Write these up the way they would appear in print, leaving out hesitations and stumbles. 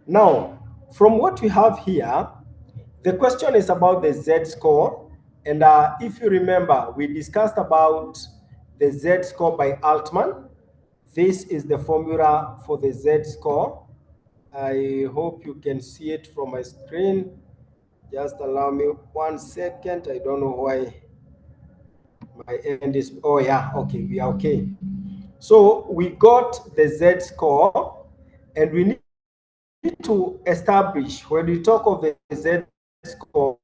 Now, from what we have here, the question is about the Z-score. And if you remember, we discussed about the Z-score by Altman. This is the formula for the Z-score. I hope you can see it from my screen. Just allow me 1 second. I don't know why my end is, oh yeah, okay, we are okay. So we got the Z-score, and we need to establish, when we talk of the Z-score,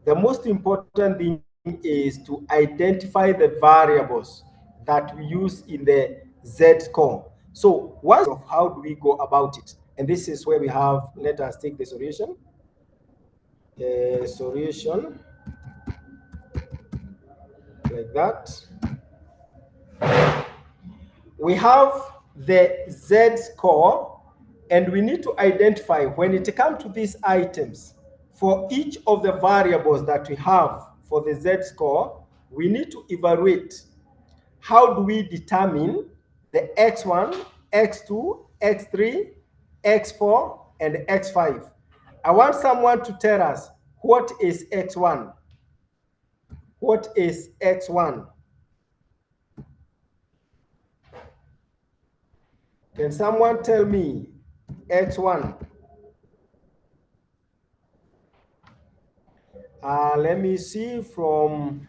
the most important thing is to identify the variables that we use in the Z-score. So one of how do we go about it? And this is where we have, let us take the solution. Solution like that. We have the Z-score, and we need to identify, when it comes to these items, for each of the variables that we have for the Z-score, we need to evaluate how do we determine the X1, X2, X3, X4, and X5. I want someone to tell us, what is X1? What is X1? Can someone tell me X1? Let me see from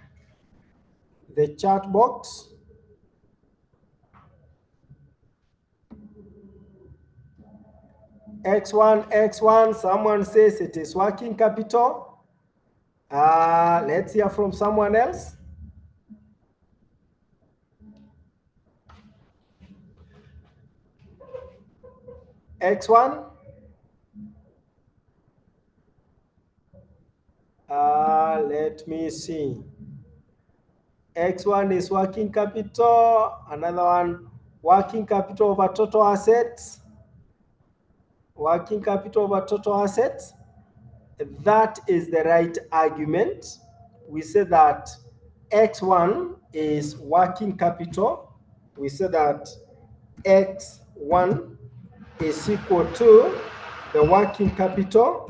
the chat box. X1, someone says it is working capital. Let's hear from someone else. X1. Let me see. X1 is working capital. Another one, working capital over total assets. Working capital over total assets. That is the right argument. We say that X1 is working capital. We say that X1 is equal to the working capital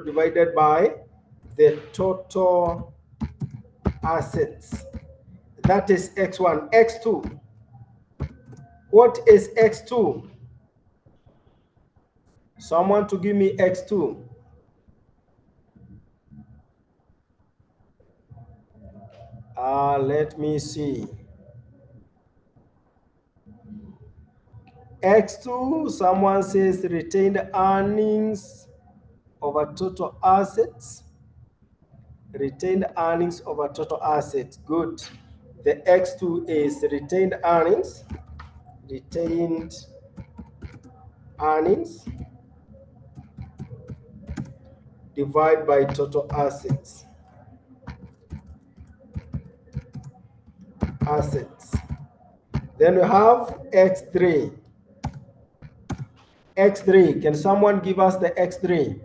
divided by the total assets. That is X1. X2. What is X2? Someone to give me X2. Let me see. X2, someone says retained earnings over total assets. Retained earnings over total assets. Good. The X2 is retained earnings. Retained earnings divided by total assets. Then we have X3. X3, can someone give us the X3?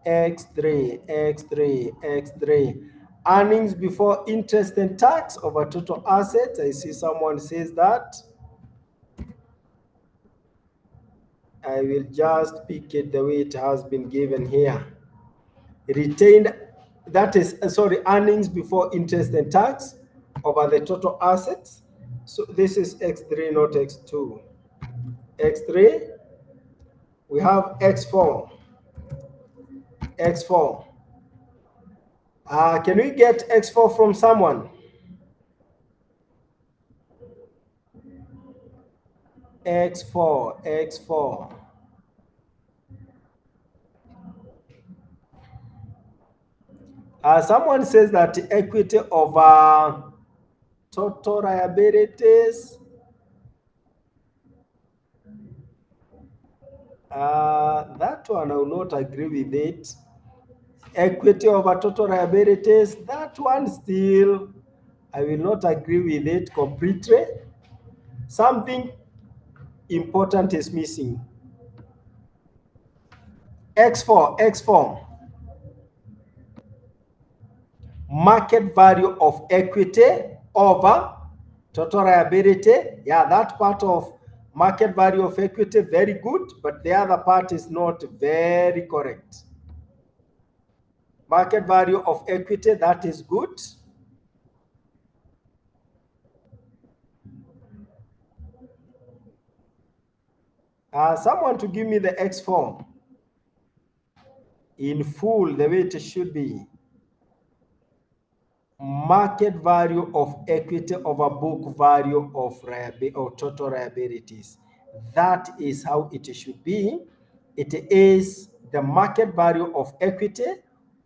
X3. Earnings before interest and tax over total assets. I see someone says that. I will just pick it the way it has been given here. Retained, that is, earnings before interest and tax over the total assets. So this is X3, not X2. X3, we have X4. Can we get X4 from someone? X4. Someone says that equity over total liabilities. That one I will not agree with it. Equity over total liabilities, that one still, I will not agree with it completely. Something important is missing. X4. Market value of equity over total liability. Yeah, that part of market value of equity, very good, but the other part is not very correct. Market value of equity, that is good. Someone to give me the X form in full, the way it should be. Market value of equity over book value of total liabilities. That is how it should be. It is the market value of equity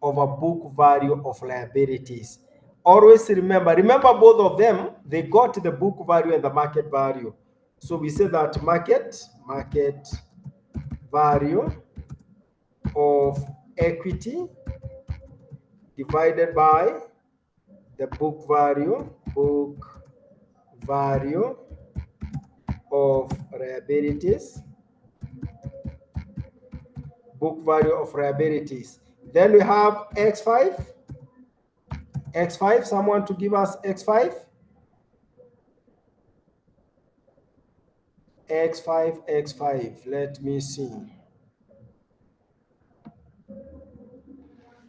over book value of liabilities. Always remember both of them, they got the book value and the market value. So we say that market value of equity divided by the book value of liabilities, book value of liabilities. Then we have X5. Someone to give us X5. X5. Let me see.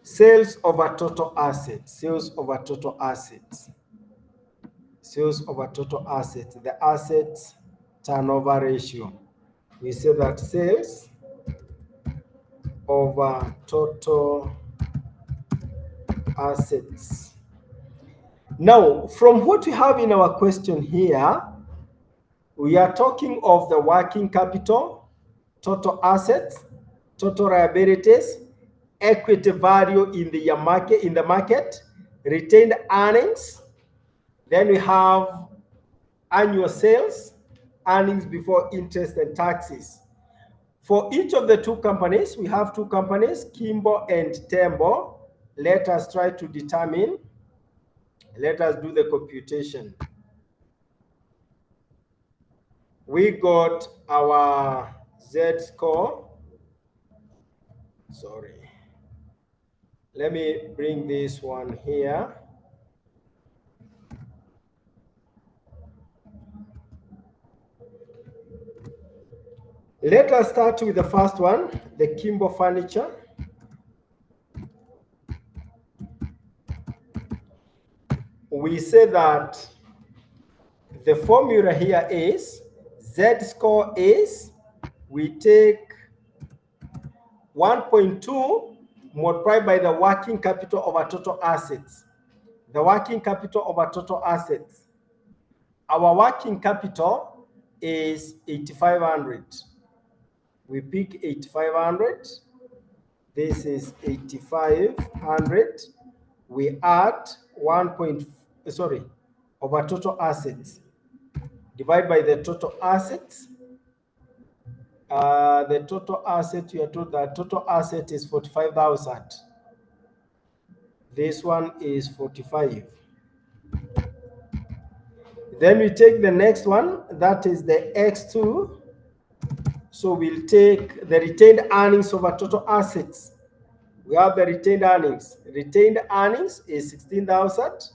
Sales over total assets. Sales over total assets. The assets turnover ratio. We say that sales over total assets. Now, from what we have in our question here, we are talking of the working capital, total assets, total liabilities, equity value in the market, retained earnings. Then we have annual sales, earnings before interest and taxes. For each of the two companies, we have two companies, Kimbo and Tembo. Let us try to determine. Let us do the computation. We got our Z score. Sorry. Let me bring this one here. Let us start with the first one, the Kimbo Furniture. We say that the formula here is Z score is, we take 1.2 multiplied by the working capital over total assets. The working capital over total assets. Our working capital is 8,500. We pick 8,500. This is 8,500. We add over total assets. Divide by the total assets. The total asset, you are told that total asset is 45,000. This one is 45. Then we take the next one, that is the X2. So we'll take the retained earnings over total assets. We have the retained earnings. Retained earnings is 16,000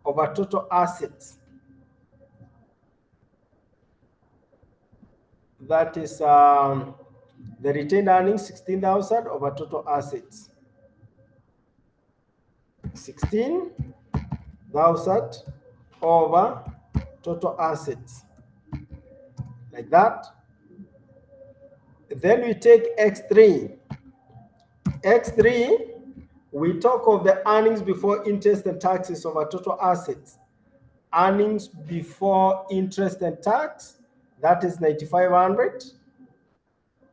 over total assets. That is the retained earnings, 16,000 over total assets. 16,000 over total assets. Like that. Then we take X3. X3, We talk of the earnings before interest and taxes over total assets. Earnings before interest and tax, that is 9,500.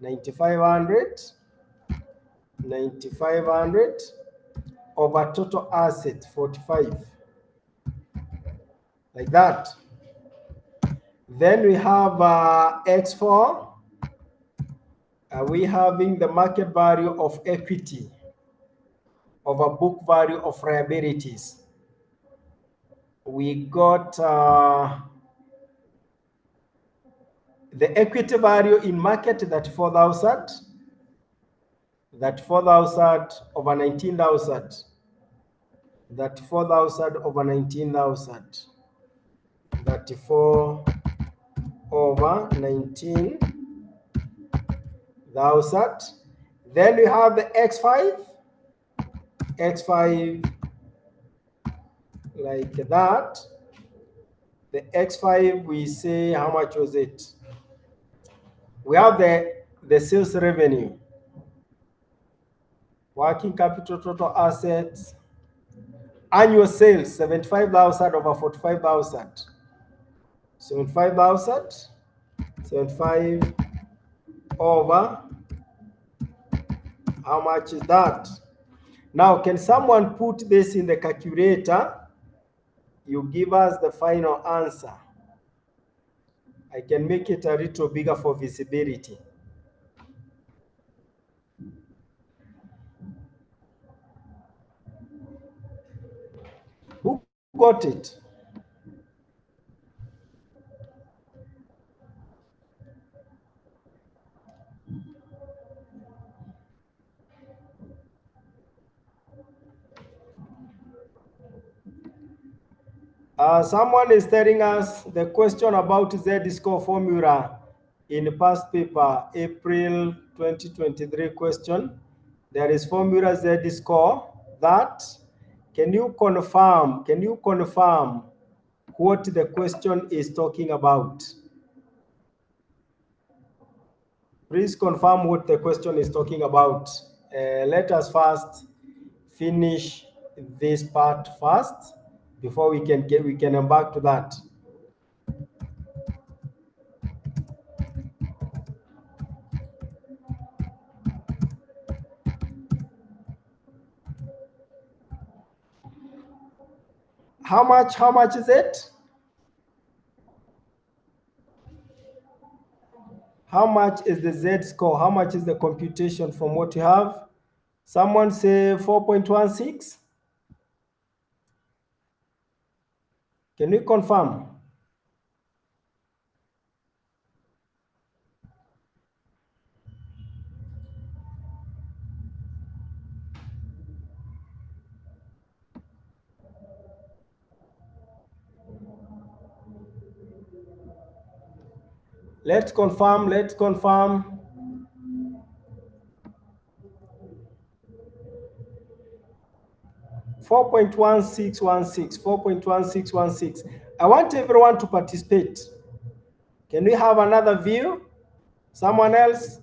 9,500. 9,500 over total assets, 45. Like that. Then we have X4. We having the market value of equity over book value of liabilities. We got the equity value in market, that 4,000. That 4,000 over 19,000. That 4,000 over 19,000. That 4 over 19,000. Then we have the X5. X5 like that. The X5, we say, how much was it? We have the sales revenue. Working capital, total assets. Annual sales, 75,000 over 45,000. 75,000. 75 over, how much is that? Now, can someone put this in the calculator? You give us the final answer. I can make it a little bigger for visibility. Who got it? Someone is telling us the question about Z-score formula in past paper, April 2023 question. There is formula Z-score that. Can you confirm what the question is talking about? Please confirm what the question is talking about. Let us first finish this part first before we can embark to that. How much is it? How much is the Z-score? How much is the computation from what you have? Someone say 4.16. Can we confirm? Let's confirm. 4.1616. 4.1616. I want everyone to participate. Can we have another view? Someone else?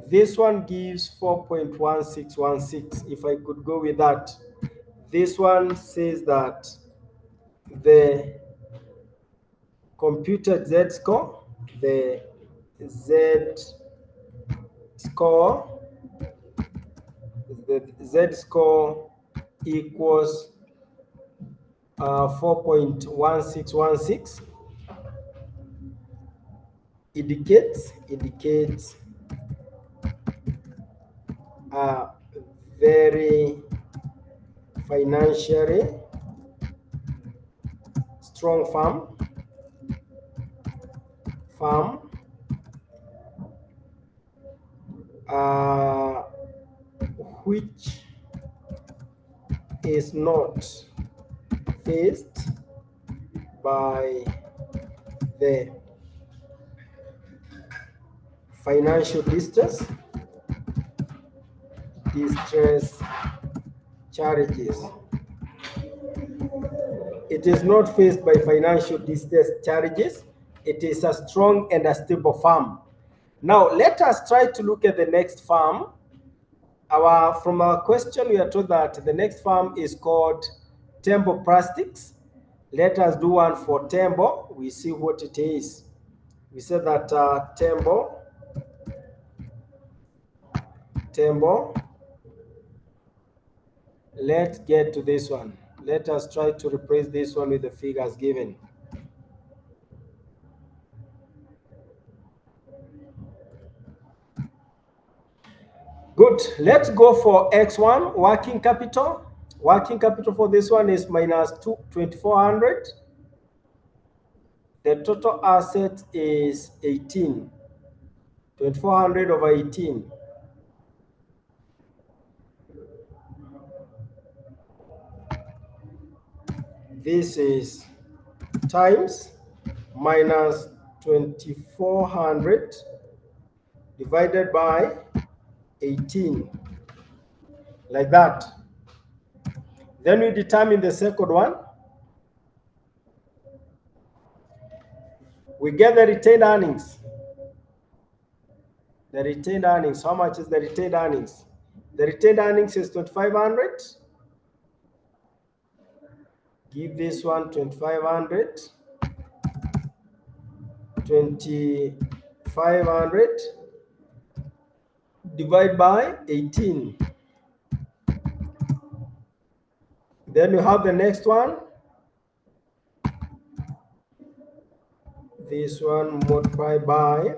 This one gives 4.1616. If I could go with that. This one says that the computed Z-score, the Z-score equals 4.1616. indicates a very financially strong firm which is not faced by the financial distress charges. It is not faced by financial distress charges. It is a strong and a stable firm. Now, let us try to look at the next farm. From our question, we are told that the next farm is called Tembo Plastics. Let us do one for Tembo. We see what it is. We said that Tembo. Let's get to this one. Let us try to replace this one with the figures given. Good. Let's go for X1, working capital. Working capital for this one is minus 2,400. The total asset is 18. 2,400 over 18. This is times minus 2,400 divided by 18. Like that. Then we determine the second one. We get the retained earnings. The retained earnings, how much is the retained earnings? The retained earnings is 2,500. Give this one 2,500. 2,500 divide by 18. Then we have the next one. This one multiplied by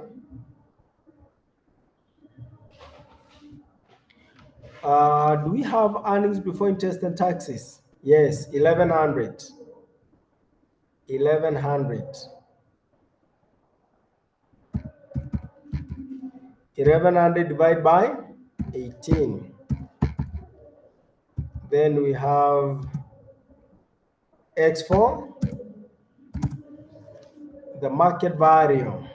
do we have earnings before interest and taxes? Yes, 1,100. 1,100. 1,100 divided by 18. Then we have X4, the market value.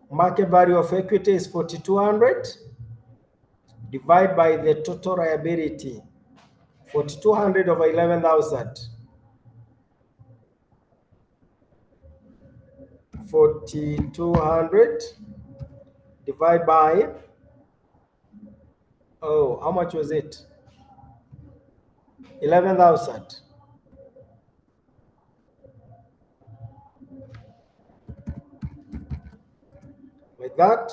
Market value of equity is 4,200. Divide by the total liability. 4,200 over 11,000. 4,200 divide by, oh, how much was it? 11,000. Like that.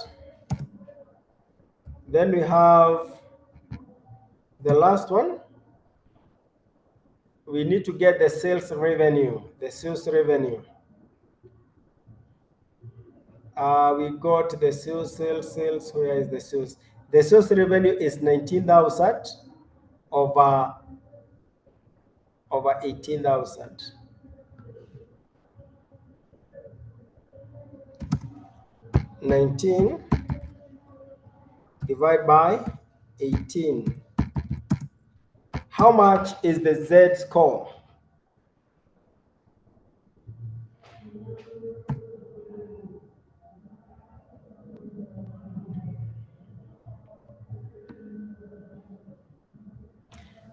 Then we have the last one. We need to get the sales revenue. The sales revenue. We got the sales. Where is the sales? The sales revenue is 19,000 over 18,000. 19 divided by 18. How much is the Z score?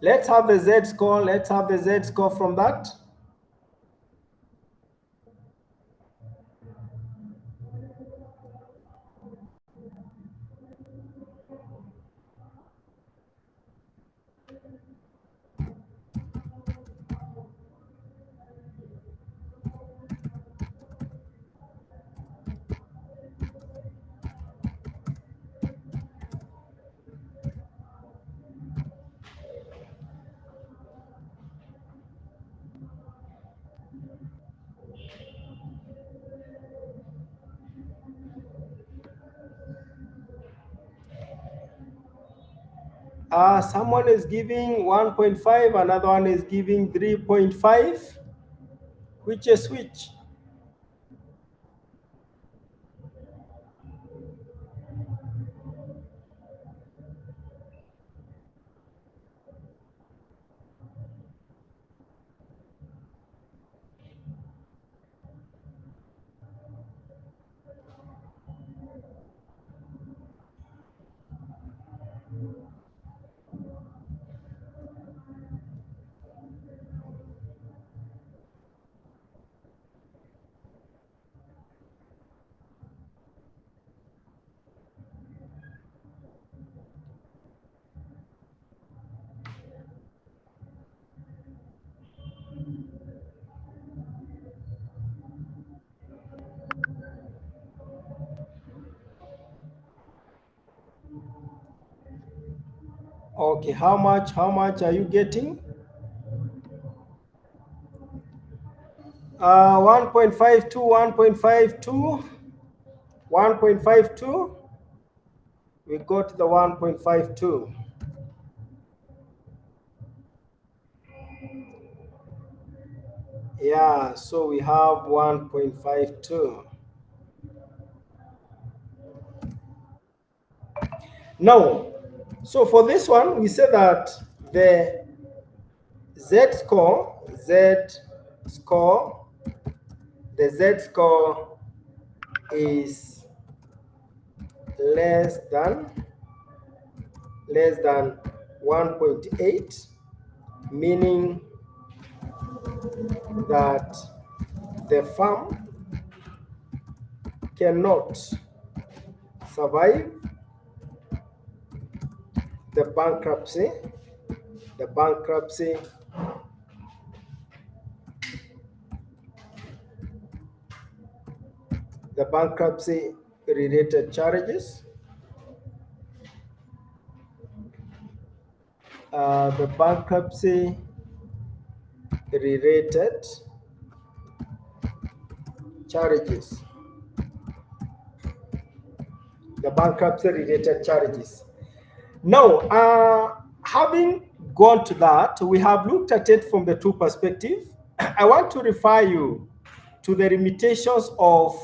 Let's have the Z score. Let's have the Z score from that. Someone is giving 1.5, another one is giving 3.5. Which is which? Okay, how much are you getting? 1.52, 1.52, 1.52. We got the 1.52. Yeah, so we have 1.52. Now, so for this one, we say that the score, the Z score is less than 1.8, meaning that the firm cannot survive the bankruptcy, the bankruptcy the bankruptcy related charges, the bankruptcy related charges, the bankruptcy related charges. Now, having gone to that, we have looked at it from the two perspectives. I want to refer you to the limitations of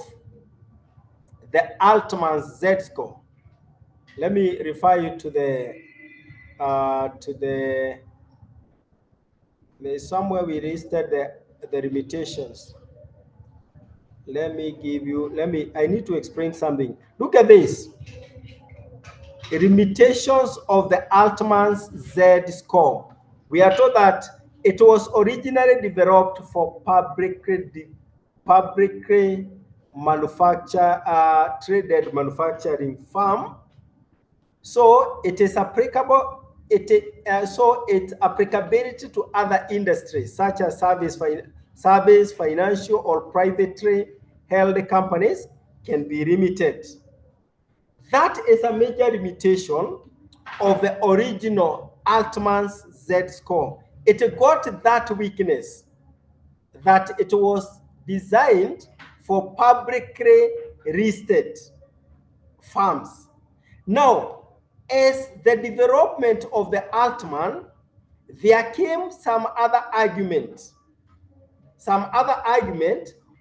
the Altman's Z-score. Let me refer you to the somewhere we listed the limitations. Let me give you, I need to explain something. Look at this. Limitations of the Altman's Z-score. We are told that it was originally developed for publicly traded manufacturing firm. So it is applicable. So its applicability to other industries such as service, financial, or privately held companies can be limited. That is a major limitation of the original Altman's Z-score. It got that weakness that it was designed for publicly listed firms. Now, as the development of the Altman, there came some other argument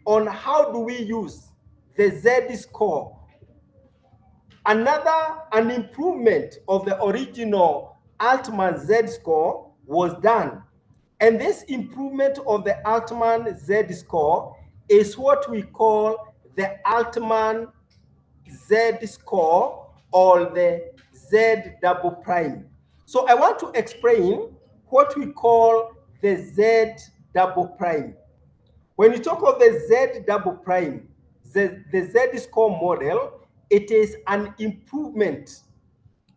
on how do we use the Z-score. An improvement of the original Altman Z-score was done. And this improvement of the Altman Z-score is what we call the Altman Z-score or the Z double prime. So I want to explain what we call the Z double prime. When you talk of the Z double prime, the Z-score model, it is an improvement.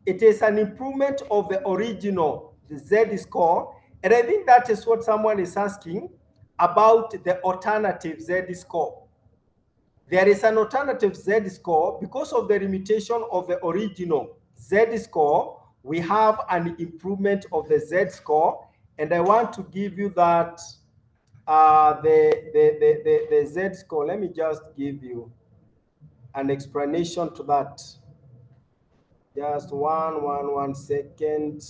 It is an improvement of the original, the Z-score. And I think that is what someone is asking about the alternative Z-score. There is an alternative Z-score because of the limitation of the original Z-score. We have an improvement of the Z-score, and I want to give you that the Z-score. Let me just give you an explanation to that. Just one second.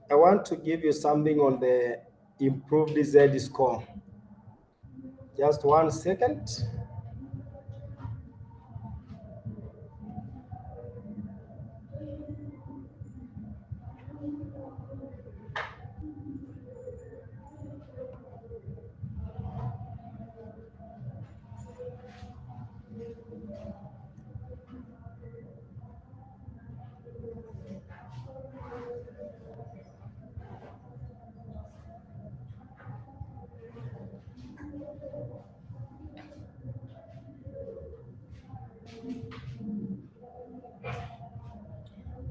I want to give you something on the improved Z-score. Just 1 second.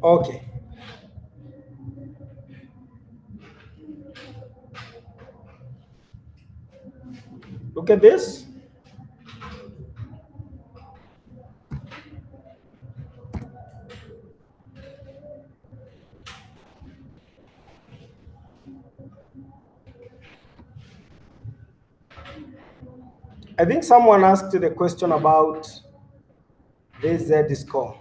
Okay. Look at this. I think someone asked the question about this Z score.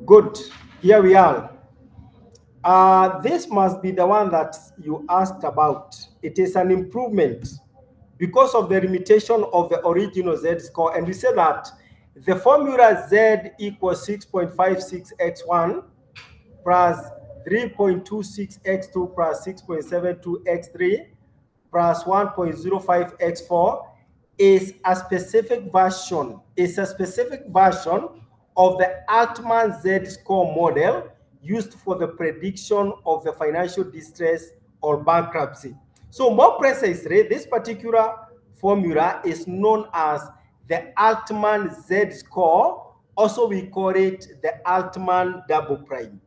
Good. Here we are. This must be the one that you asked about. It is an improvement because of the limitation of the original Z score. And we say that the formula Z equals 6.56x1 plus 3.26x2 plus 6.72x3 plus 1.05x4 is a specific version, of the Altman Z-score model used for the prediction of the financial distress or bankruptcy. So more precisely, this particular formula is known as the Altman Z-score. Also, we call it the Altman double prime.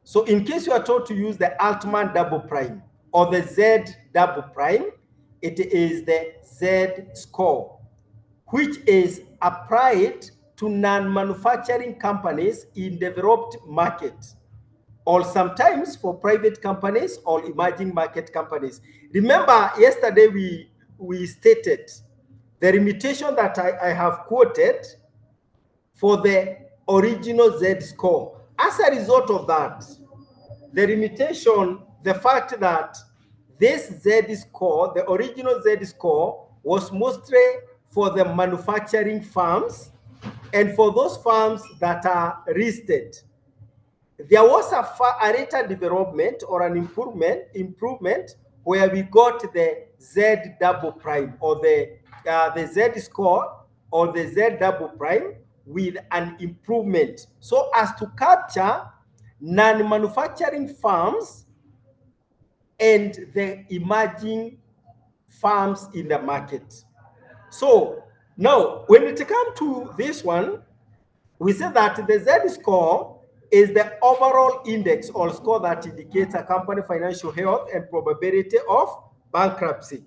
So in case you are told to use the Altman double prime or the Z double prime, it is the Z score, which is applied to non-manufacturing companies in developed markets, or sometimes for private companies or emerging market companies. Remember, yesterday we stated the limitation that I have quoted for the original Z score. As a result of that, the limitation, the fact that this Z score, the original Z score, was mostly for the manufacturing firms and for those firms that are listed. There was a later development or an improvement where we got the Z double prime or the Z score or the Z double prime with an improvement so as to capture non-manufacturing firms and the emerging firms in the market. So now, when it comes to this one, we say that the Z score is the overall index or score that indicates a company financial health and probability of bankruptcy.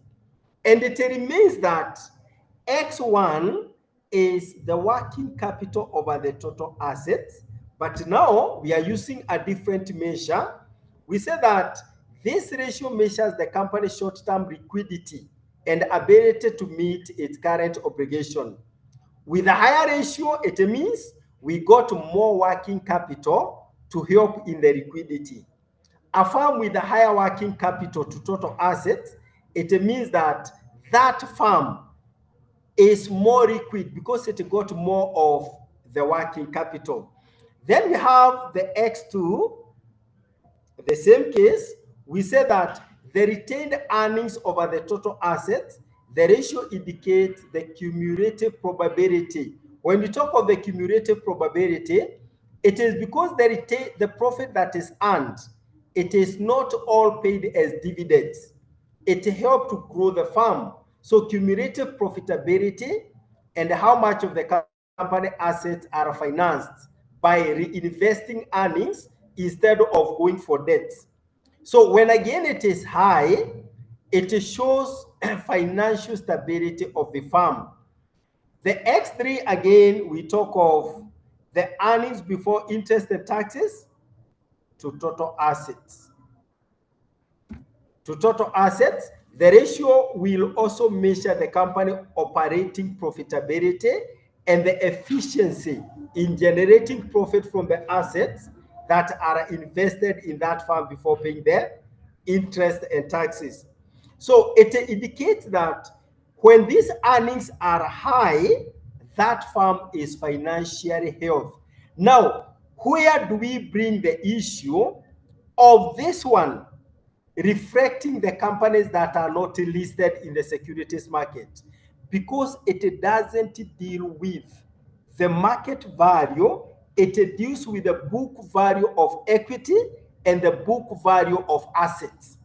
And it remains that X1 is the working capital over the total assets. But now we are using a different measure. We say that this ratio measures the company's short-term liquidity and ability to meet its current obligation. With a higher ratio, it means we got more working capital to help in the liquidity. A firm with a higher working capital to total assets, it means that that firm is more liquid because it got more of the working capital. Then we have the X2, the same case. We say that the retained earnings over the total assets, the ratio indicates the cumulative probability. When we talk of the cumulative probability, it is because the profit that is earned, it is not all paid as dividends. It helps to grow the firm. So cumulative profitability and how much of the company assets are financed by reinvesting earnings instead of going for debt. So when again it is high, it shows financial stability of the firm. The X3, again, we talk of the earnings before interest and taxes to total assets. To total assets, the ratio will also measure the company operating profitability and the efficiency in generating profit from the assets that are invested in that firm before paying their interest and taxes. So it indicates that when these earnings are high, that firm is financially healthy. Now, where do we bring the issue of this one reflecting the companies that are not listed in the securities market? Because it doesn't deal with the market value, it deals with the book value of equity and the book value of assets.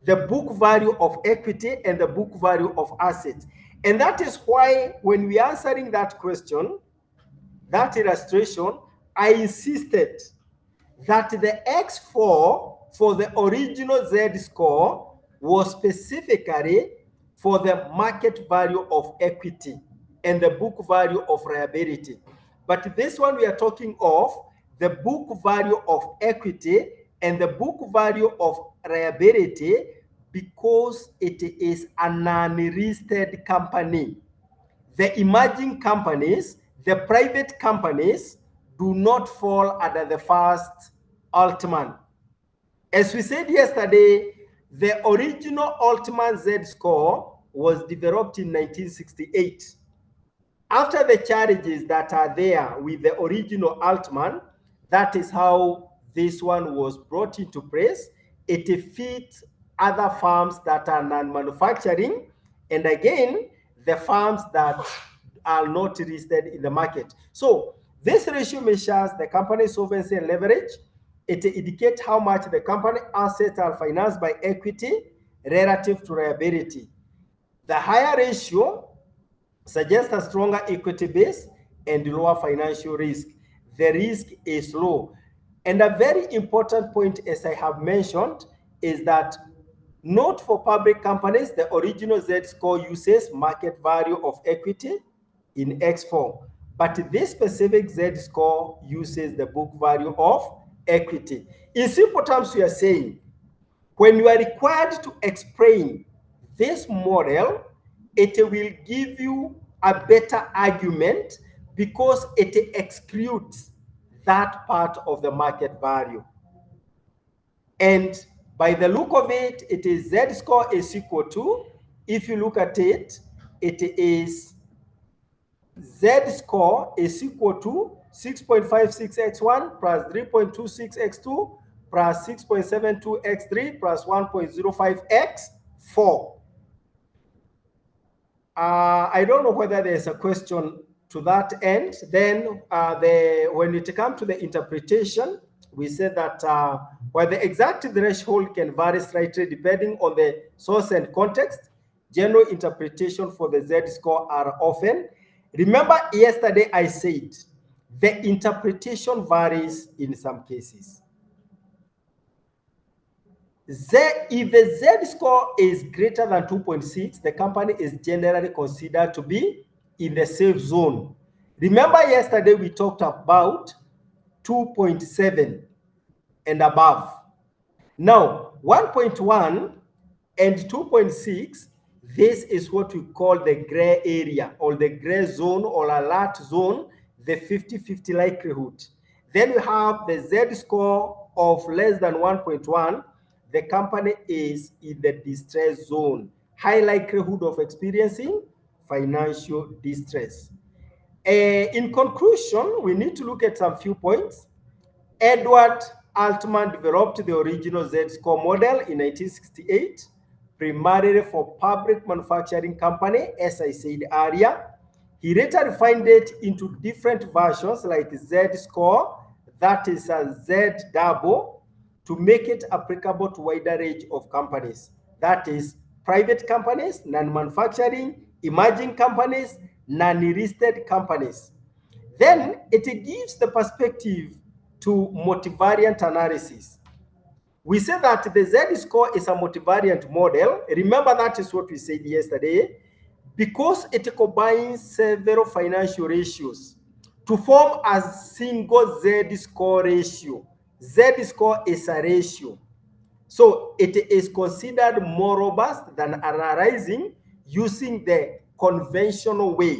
the book value of equity and the book value of assets. And that is why when we are answering that question, that illustration, I insisted that the X4 for the original Z-score was specifically for the market value of equity and the book value of liability. But this one we are talking of the book value of equity and the book value of liability because it is a non-listed company. The emerging companies, the private companies, do not fall under the first Altman. As we said yesterday, the original Altman Z-score was developed in 1968. After the charges that are there with the original Altman, that is how this one was brought into place. It fits other firms that are non-manufacturing, and again, the firms that are not listed in the market. So this ratio measures the company's solvency and leverage. It indicates how much the company assets are financed by equity relative to liability. The higher ratio suggests a stronger equity base and lower financial risk. The risk is low. And a very important point, as I have mentioned, is that not for public companies, the original Z-score uses market value of equity in X4, but this specific Z-score uses the book value of equity. In simple terms, we are saying, when you are required to explain this model, it will give you a better argument because it excludes that part of the market value. And by the look of it, it is Z-score is equal to, if you look at it, it is Z-score is equal to 6.56x1 plus 3.26x2 plus 6.72x3 plus 1.05x4. I don't know whether there's a question to that end. Then when it comes to the interpretation, we said that while the exact threshold can vary slightly depending on the source and context, general interpretation for the Z-score are often. Remember yesterday I said the interpretation varies in some cases. If the Z-score is greater than 2.6, the company is generally considered to be in the safe zone. Remember yesterday we talked about 2.7 and above. Now, 1.1 and 2.6, this is what we call the gray area or the gray zone or alert zone, the 50-50 likelihood. Then we have the Z-score of less than 1.1. The company is in the distress zone, high likelihood of experiencing financial distress. In conclusion, we need to look at some few points. Edward Altman developed the original Z-score model in 1968, primarily for public manufacturing company, as I said earlier. He later refined it into different versions like Z-score, that is a Z-double, to make it applicable to a wider range of companies. That is private companies, non-manufacturing, emerging companies, non-listed companies. Then it gives the perspective to multivariant analysis. We said that the Z-score is a multivariant model. Remember, that is what we said yesterday, because it combines several financial ratios to form a single Z-score ratio. Z-score is a ratio. So it is considered more robust than analyzing using the conventional way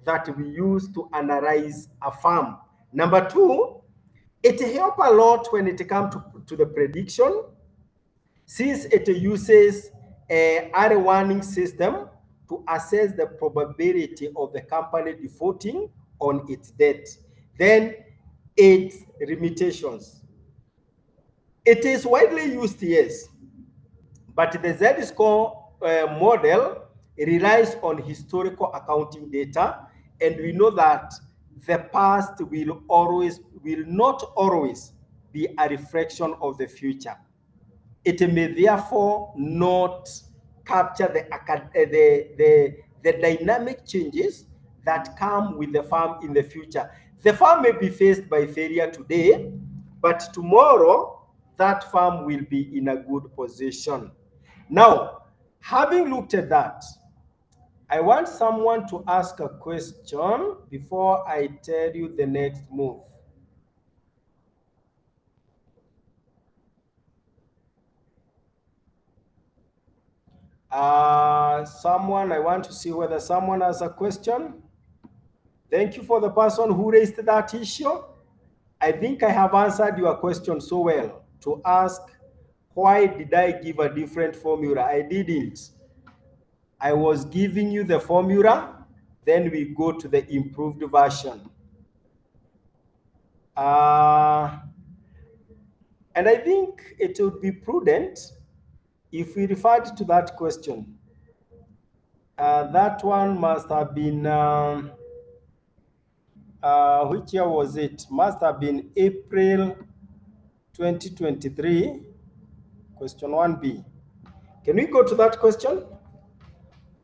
that we use to analyze a firm. Number two, it helps a lot when it comes to the prediction, since it uses a early warning system to assess the probability of the company defaulting on its debt. Then its limitations. It is widely used, yes, but the Z-score model relies on historical accounting data, and we know that the past will not always be a reflection of the future. it may therefore not capture the dynamic changes that come with the farm in the future. The farm may be faced by failure today, but tomorrow that farm will be in a good position. Now, having looked at that, I want someone to ask a question before I tell you the next move. Someone, I want to see whether someone has a question. Thank you for the person who raised that issue. I think I have answered your question so well to ask, why did I give a different formula? I didn't. I was giving you the formula, then we go to the improved version. And I think it would be prudent if we referred to that question. That one must have been, which year was it? Must have been April 2023, question 1B. Can we go to that question?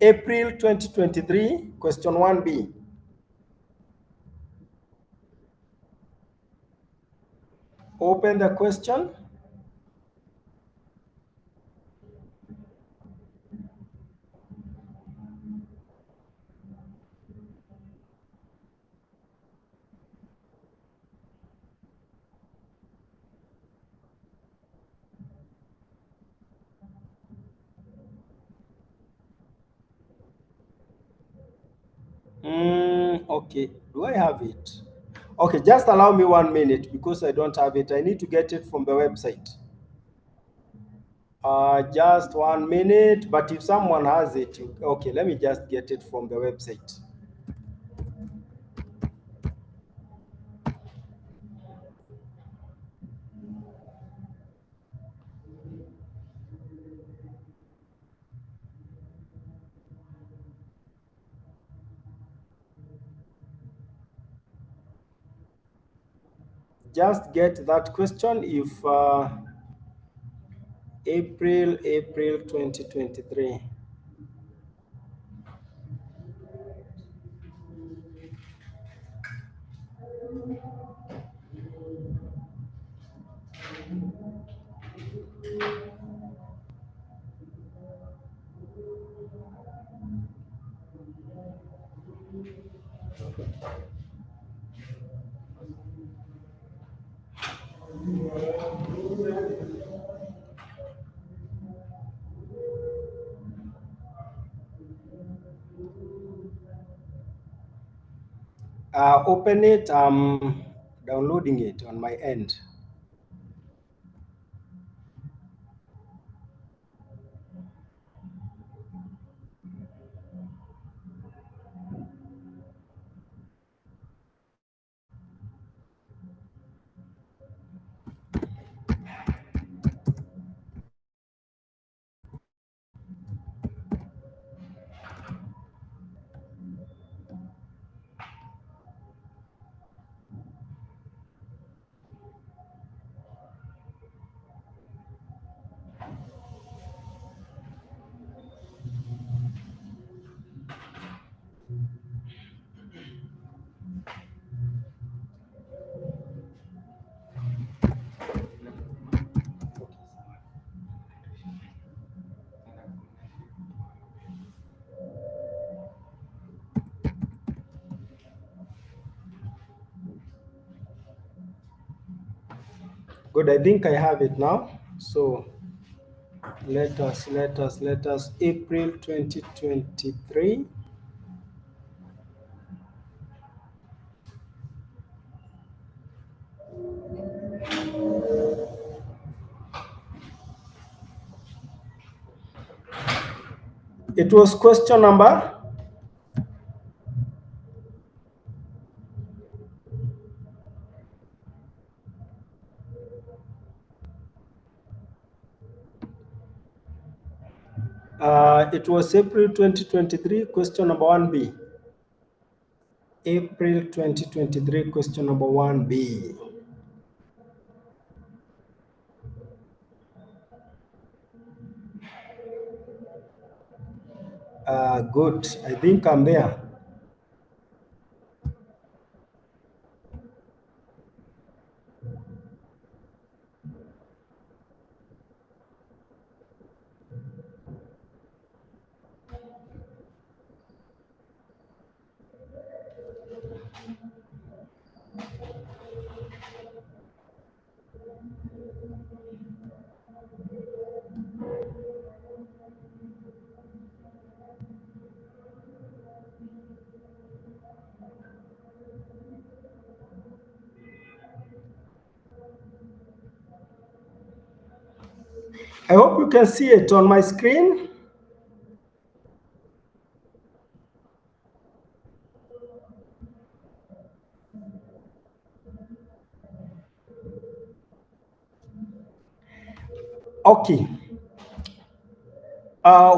April 2023, question 1B. Open the question. Okay, do I have it? Okay, just allow me 1 minute because I don't have it. I need to get it from the website. Just 1 minute, but if someone has it, okay, let me just get it from the website. Just get that question if April 2023. Open it. I'm downloading it on my end. Good, I think I have it now. So let us, April 2023. It was question number. It was April 2023, question number 1B. April 2023, question number 1B. Good. I think I'm there. I hope you can see it on my screen. Okay.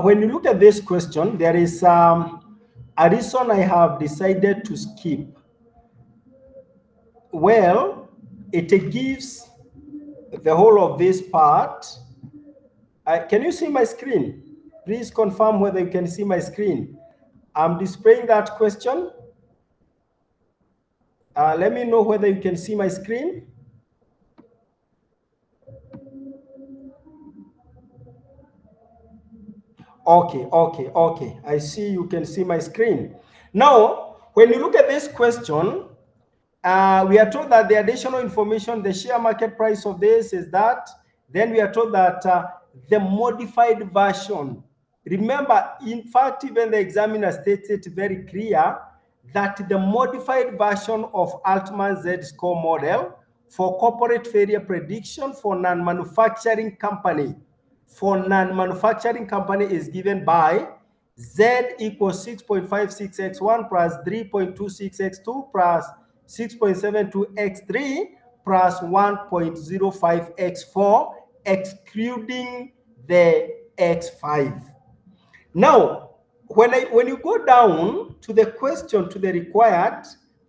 When you look at this question, there is a reason I have decided to skip. Well, it gives the whole of this part. Can you see my screen? Please confirm whether you can see my screen. I'm displaying that question. Let me know whether you can see my screen. Okay. I see you can see my screen. Now, when you look at this question, we are told that the additional information, the share market price of this is that. Then we are told that the modified version. Remember, in fact, even the examiner states it very clear that the modified version of Altman Z-score model for corporate failure prediction for non-manufacturing company is given by Z equals 6.56x1 plus 3.26x2 plus 6.72x3 plus 1.05x4, excluding the x5. Now, when you go down to the question, to the required,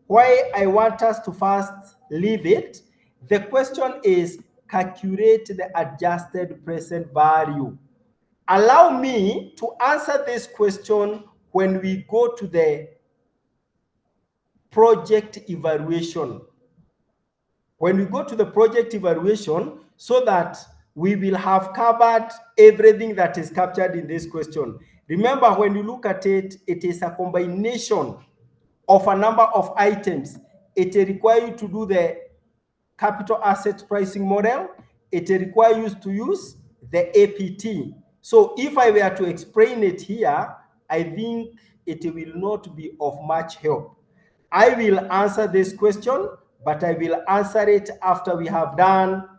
why I want us to first leave it, the question is calculate the adjusted present value. Allow me to answer this question when we go to the project evaluation. When we go to the project evaluation, so that we will have covered everything that is captured in this question. Remember, when you look at it, it is a combination of a number of items. It requires you to do the capital asset pricing model. It requires you to use the APT. So if I were to explain it here, I think it will not be of much help. I will answer this question, but I will answer it after we have done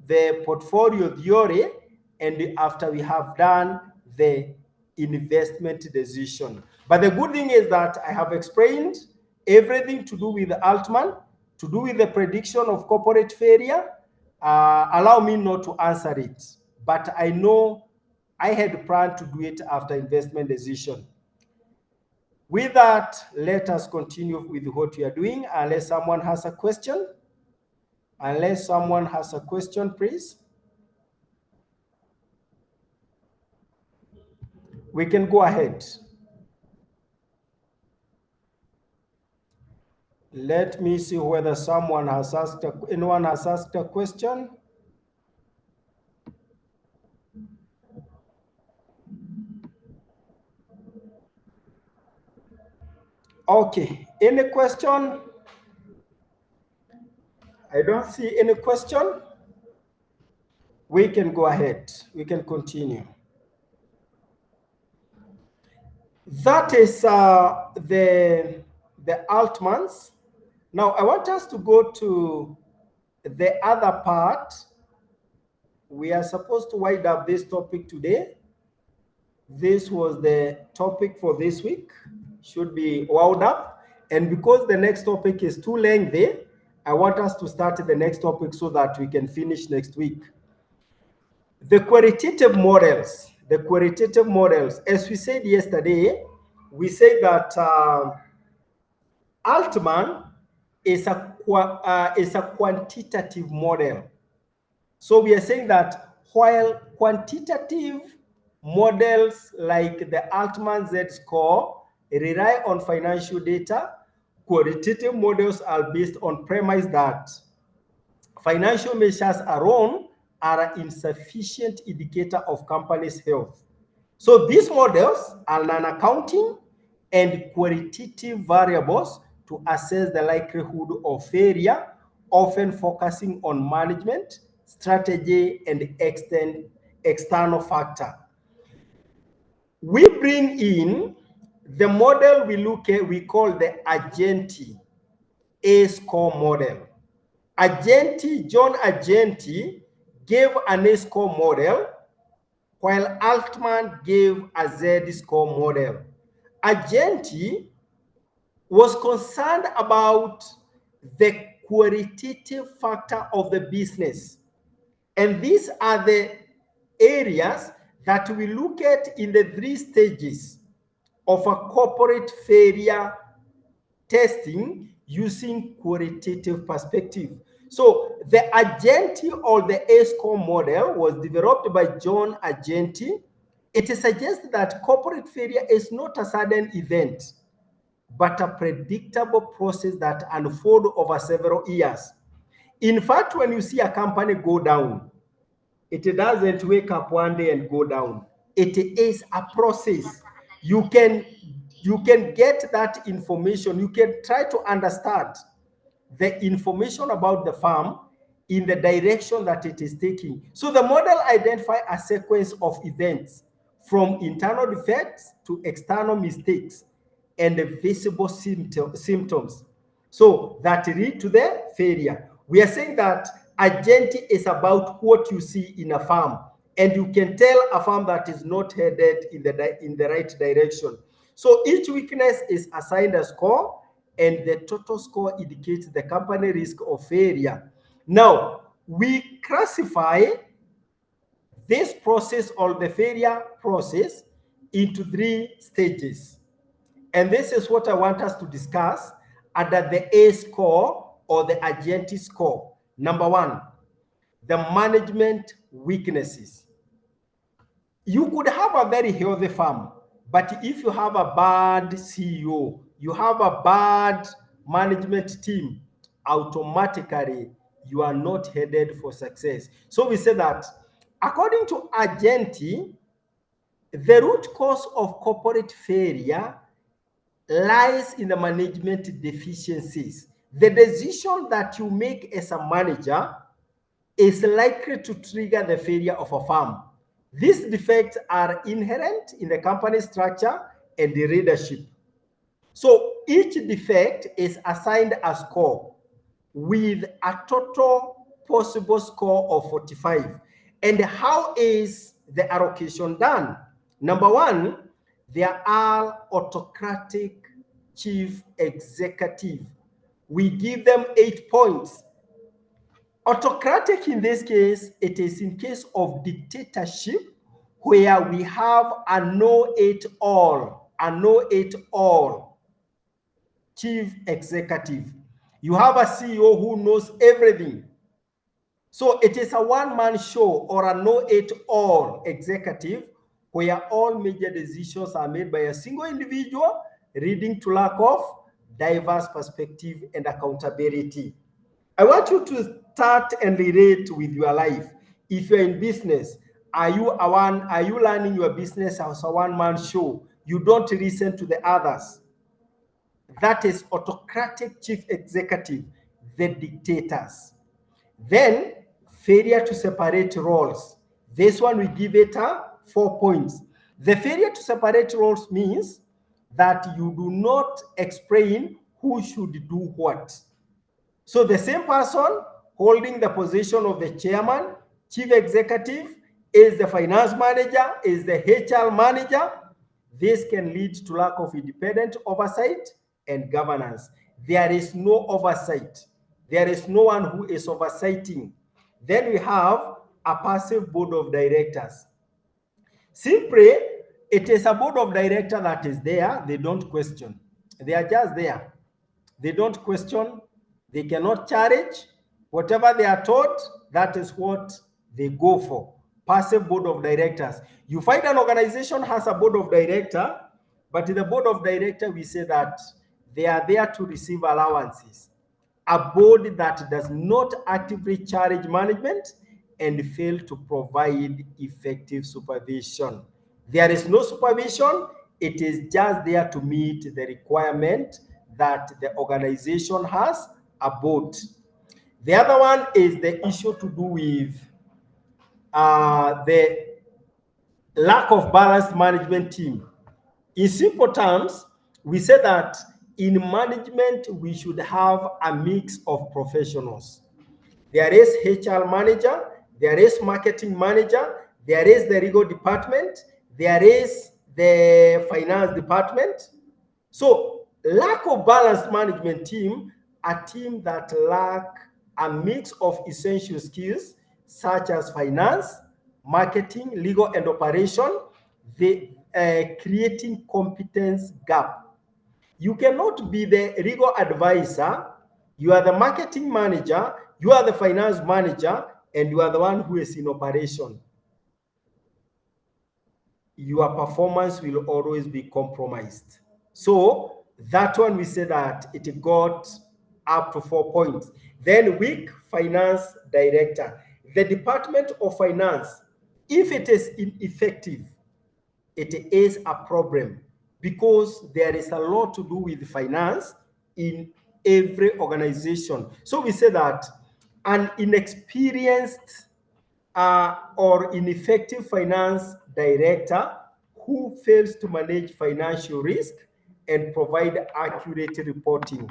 the portfolio theory and after we have done the investment decision. But the good thing is that I have explained everything to do with Altman, to do with the prediction of corporate failure. Allow me not to answer it, but I know I had planned to do it after investment decision. With that, let us continue with what we are doing, unless someone has a question. Unless someone has a question, please. We can go ahead. Let me see whether someone has asked, anyone has asked a question. Okay, any question? I don't see any question. We can go ahead. We can continue. That is the Altmans. Now I want us to go to the other part. We are supposed to wind up this topic today. This was the topic for this week. Should be wound up. And because the next topic is too lengthy, I want us to start the next topic so that we can finish next week. The qualitative models. The qualitative models. As we said yesterday, we said that Altman is a quantitative model. So we are saying that while quantitative models like the Altman Z-score rely on financial data. Qualitative models are based on premise that financial measures alone are an insufficient indicator of companies' health. So these models are non-accounting and qualitative variables to assess the likelihood of failure, often focusing on management, strategy, and external factor. We bring in the model we call the Argenti A-score model. John Argenti gave an A-score model, while Altman gave a Z-score model. Argenti was concerned about the qualitative factor of the business. And these are the areas that we look at in the 3 stages of a corporate failure testing using qualitative perspective. So the Argenti or the A-score model was developed by John Argenti. It suggests that corporate failure is not a sudden event, but a predictable process that unfolds over several years. In fact, when you see a company go down, it doesn't wake up one day and go down. It is a process. You can get that information. You can try to understand the information about the firm in the direction that it is taking. So the model identifies a sequence of events from internal defects to external mistakes and the visible symptoms. So that lead to the failure. We are saying that Argenti is about what you see in a firm, and you can tell a firm that is not headed in the right direction. So each weakness is assigned a score, and the total score indicates the company risk of failure. Now, we classify this process or the failure process into 3 stages. And this is what I want us to discuss under the A score or the Argenti score. Number 1, the management weaknesses. You could have a very healthy firm, but if you have a bad CEO, you have a bad management team, automatically you are not headed for success. So we say that according to Argenti, the root cause of corporate failure lies in the management deficiencies. The decision that you make as a manager is likely to trigger the failure of a firm. These defects are inherent in the company structure and the leadership. So each defect is assigned a score with a total possible score of 45. And how is the allocation done? Number 1, there are autocratic chief executive. We give them 8 points. Autocratic in this case, it is in case of dictatorship where we have a know-it-all chief executive. You have a CEO who knows everything. So it is a one-man show or a know-it-all executive where all major decisions are made by a single individual, leading to lack of diverse perspective and accountability. I want you to start and relate with your life. If you're in business, are you learning your business as a one-man show? You don't listen to the others. That is autocratic chief executive, the dictators. Then failure to separate roles. This one we give it 4 points. The failure to separate roles means that you do not explain who should do what. So the same person holding the position of the chairman, chief executive, is the finance manager, is the HR manager. This can lead to lack of independent oversight and governance. There is no oversight. There is no one who is oversighting. Then we have a passive board of directors. Simply, it is a board of directors that is there. They don't question. They are just there. They don't question. They cannot challenge. Whatever they are taught, that is what they go for. passive board of directors. You find an organization has a board of director, but the board of director, we say that they are there to receive allowances. A board that does not actively challenge management and fail to provide effective supervision. There is no supervision. It is just there to meet the requirement that the organization has a board. The other one is the issue to do with the lack of balanced management team. In simple terms, we say that in management, we should have a mix of professionals. There is HR manager, there is marketing manager, there is the legal department, there is the finance department. So lack of balanced management team, a team that lack a mix of essential skills such as finance, marketing, legal, and operation, the creating competence gap. You cannot be the legal advisor, you are the marketing manager, you are the finance manager, and you are the one who is in operation. Your performance will always be compromised. So that one, we say that it got up to 4 points. Then weak finance director. The Department of Finance, if it is ineffective, it is a problem because there is a lot to do with finance in every organization. So we say that an inexperienced or ineffective finance director who fails to manage financial risk and provide accurate reporting.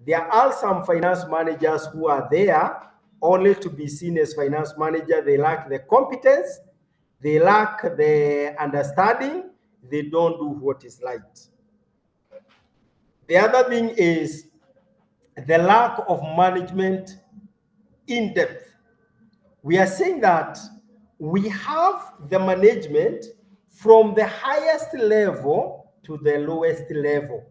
There are some finance managers who are there only to be seen as finance manager. They lack the competence, they lack the understanding, they don't do what is right. The other thing is the lack of management in depth. We are saying that we have the management from the highest level to the lowest level.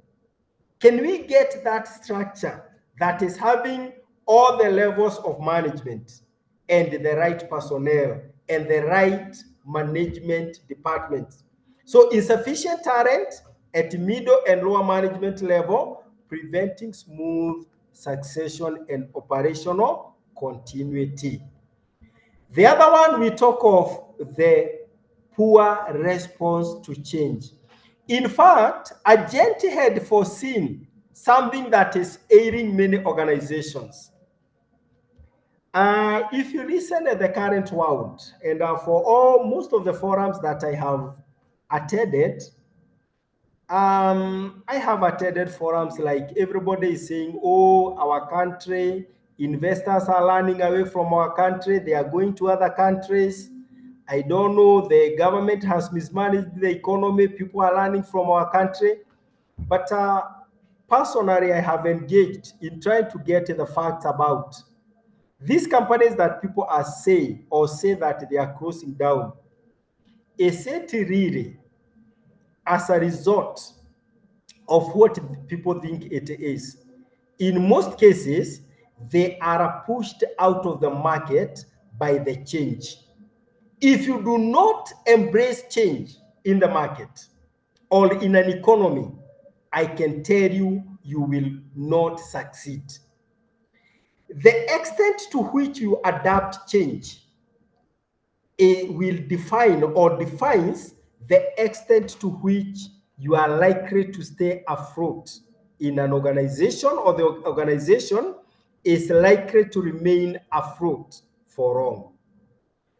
Can we get that structure that is having all the levels of management and the right personnel and the right management departments? So insufficient talent at middle and lower management level, preventing smooth succession and operational continuity. The other one, we talk of the poor response to change. In fact, Argenti had foreseen something that is ailing many organizations. If you listen at the current world, and for most of the forums that I have attended, I have attended forums like everybody is saying, oh, our country, investors are running away from our country, they are going to other countries. I don't know, the government has mismanaged the economy, people are running from our country. But personally, I have engaged in trying to get the facts about these companies that people are saying or say that they are closing down. Is it really as a result of what people think it is? In most cases, they are pushed out of the market by the change. If you do not embrace change in the market or in an economy, I can tell you, you will not succeed. The extent to which you adapt change, it will define or defines the extent to which you are likely to stay afloat in an organization, or the organization is likely to remain afloat for long.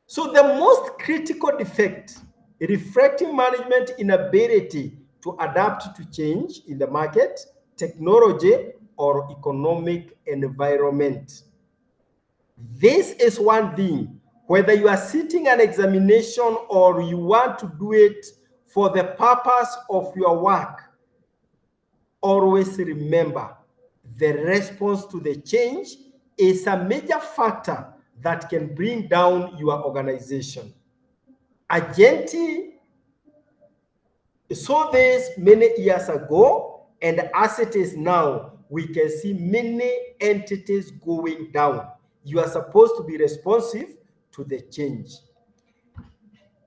So the most critical defect reflecting management inability to adapt to change in the market, technology, or economic environment. This is one thing, whether you are sitting an examination or you want to do it for the purpose of your work, always remember the response to the change is a major factor that can bring down your organization. Argenti saw this many years ago, and as it is now, we can see many entities going down. You are supposed to be responsive to the change.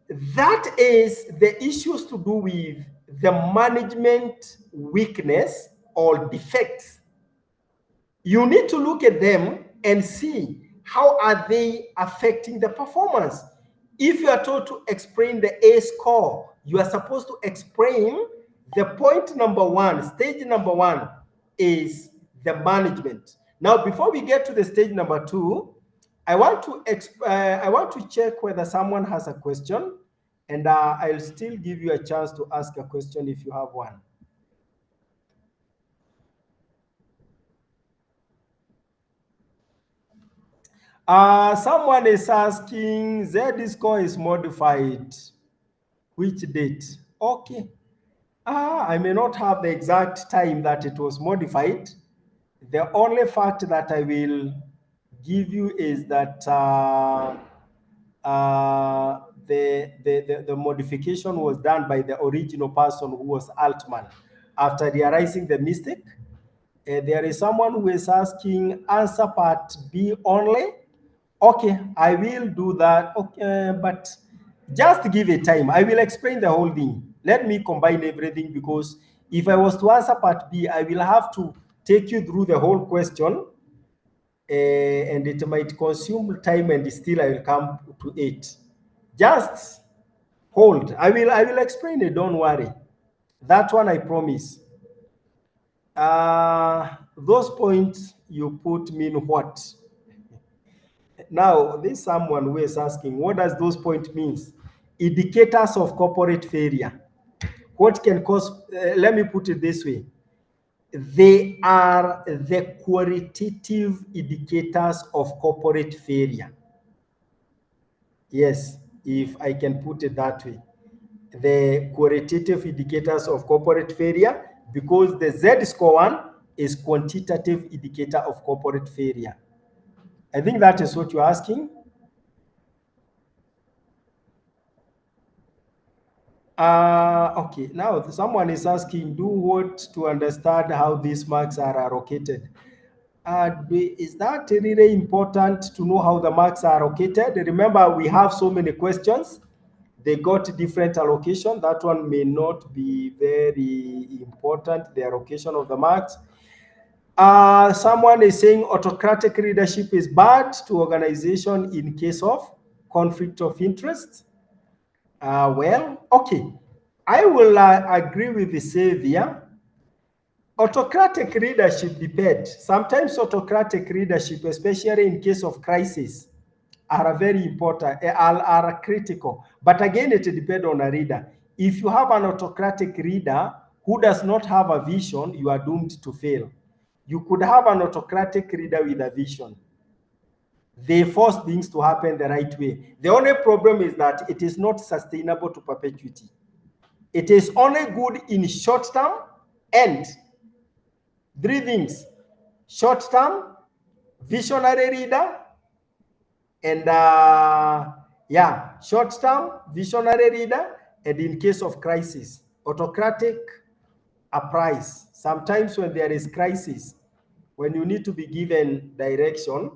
That is the issues to do with the management weakness or defects. You need to look at them and see how are they affecting the performance. If you are told to explain the A score, you are supposed to explain the point number one, stage number one is the management. Now, before we get to the stage number two, I want to check whether someone has a question, and I'll still give you a chance to ask a question if you have one. Someone is asking, Z score is modified. Which date? Okay. I may not have the exact time that it was modified. The only fact that I will give you is that the modification was done by the original person who was Altman. After realizing the mistake, there is someone who is asking answer part B only. Okay, I will do that. Okay, but just give it time. I will explain the whole thing. Let me combine everything, because if I was to answer part B, I will have to take you through the whole question, and it might consume time, and still I will come to it. Just hold. I will explain it. Don't worry. That one I promise. Those points you put mean what? Now, this someone who is asking, what does those points mean? Indicators of corporate failure. What can cause, let me put it this way. They are the qualitative indicators of corporate failure. Yes, if I can put it that way. The qualitative indicators of corporate failure, because the Z-score one is quantitative indicator of corporate failure. I think that is what you're asking. Okay, now someone is asking, do what to understand how these marks are allocated? Is that really important to know how the marks are allocated? Remember, we have so many questions. They got different allocation. That one may not be very important, the allocation of the marks. Someone is saying autocratic leadership is bad to organization in case of conflict of interest. Well, okay. I will agree with the savior. Autocratic leadership depends. Sometimes autocratic leadership, especially in case of crisis, are very important, are critical. But again, it depends on a leader. If you have an autocratic leader who does not have a vision, you are doomed to fail. You could have an autocratic leader with a vision. They force things to happen the right way. The only problem is that it is not sustainable to perpetuity. It is only good in short term and three things: short term, visionary leader, and short term, visionary leader, and in case of crisis, autocratic applies. Sometimes when there is crisis, when you need to be given direction,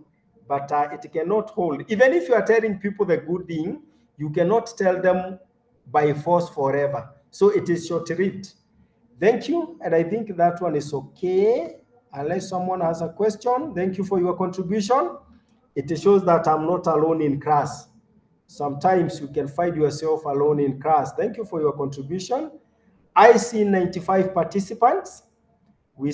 but it cannot hold. Even if you are telling people the good thing, you cannot tell them by force forever. So it is short-lived. Thank you, and I think that one is okay. Unless someone has a question, thank you for your contribution. It shows that I'm not alone in class. Sometimes you can find yourself alone in class. Thank you for your contribution. I see 95 participants. We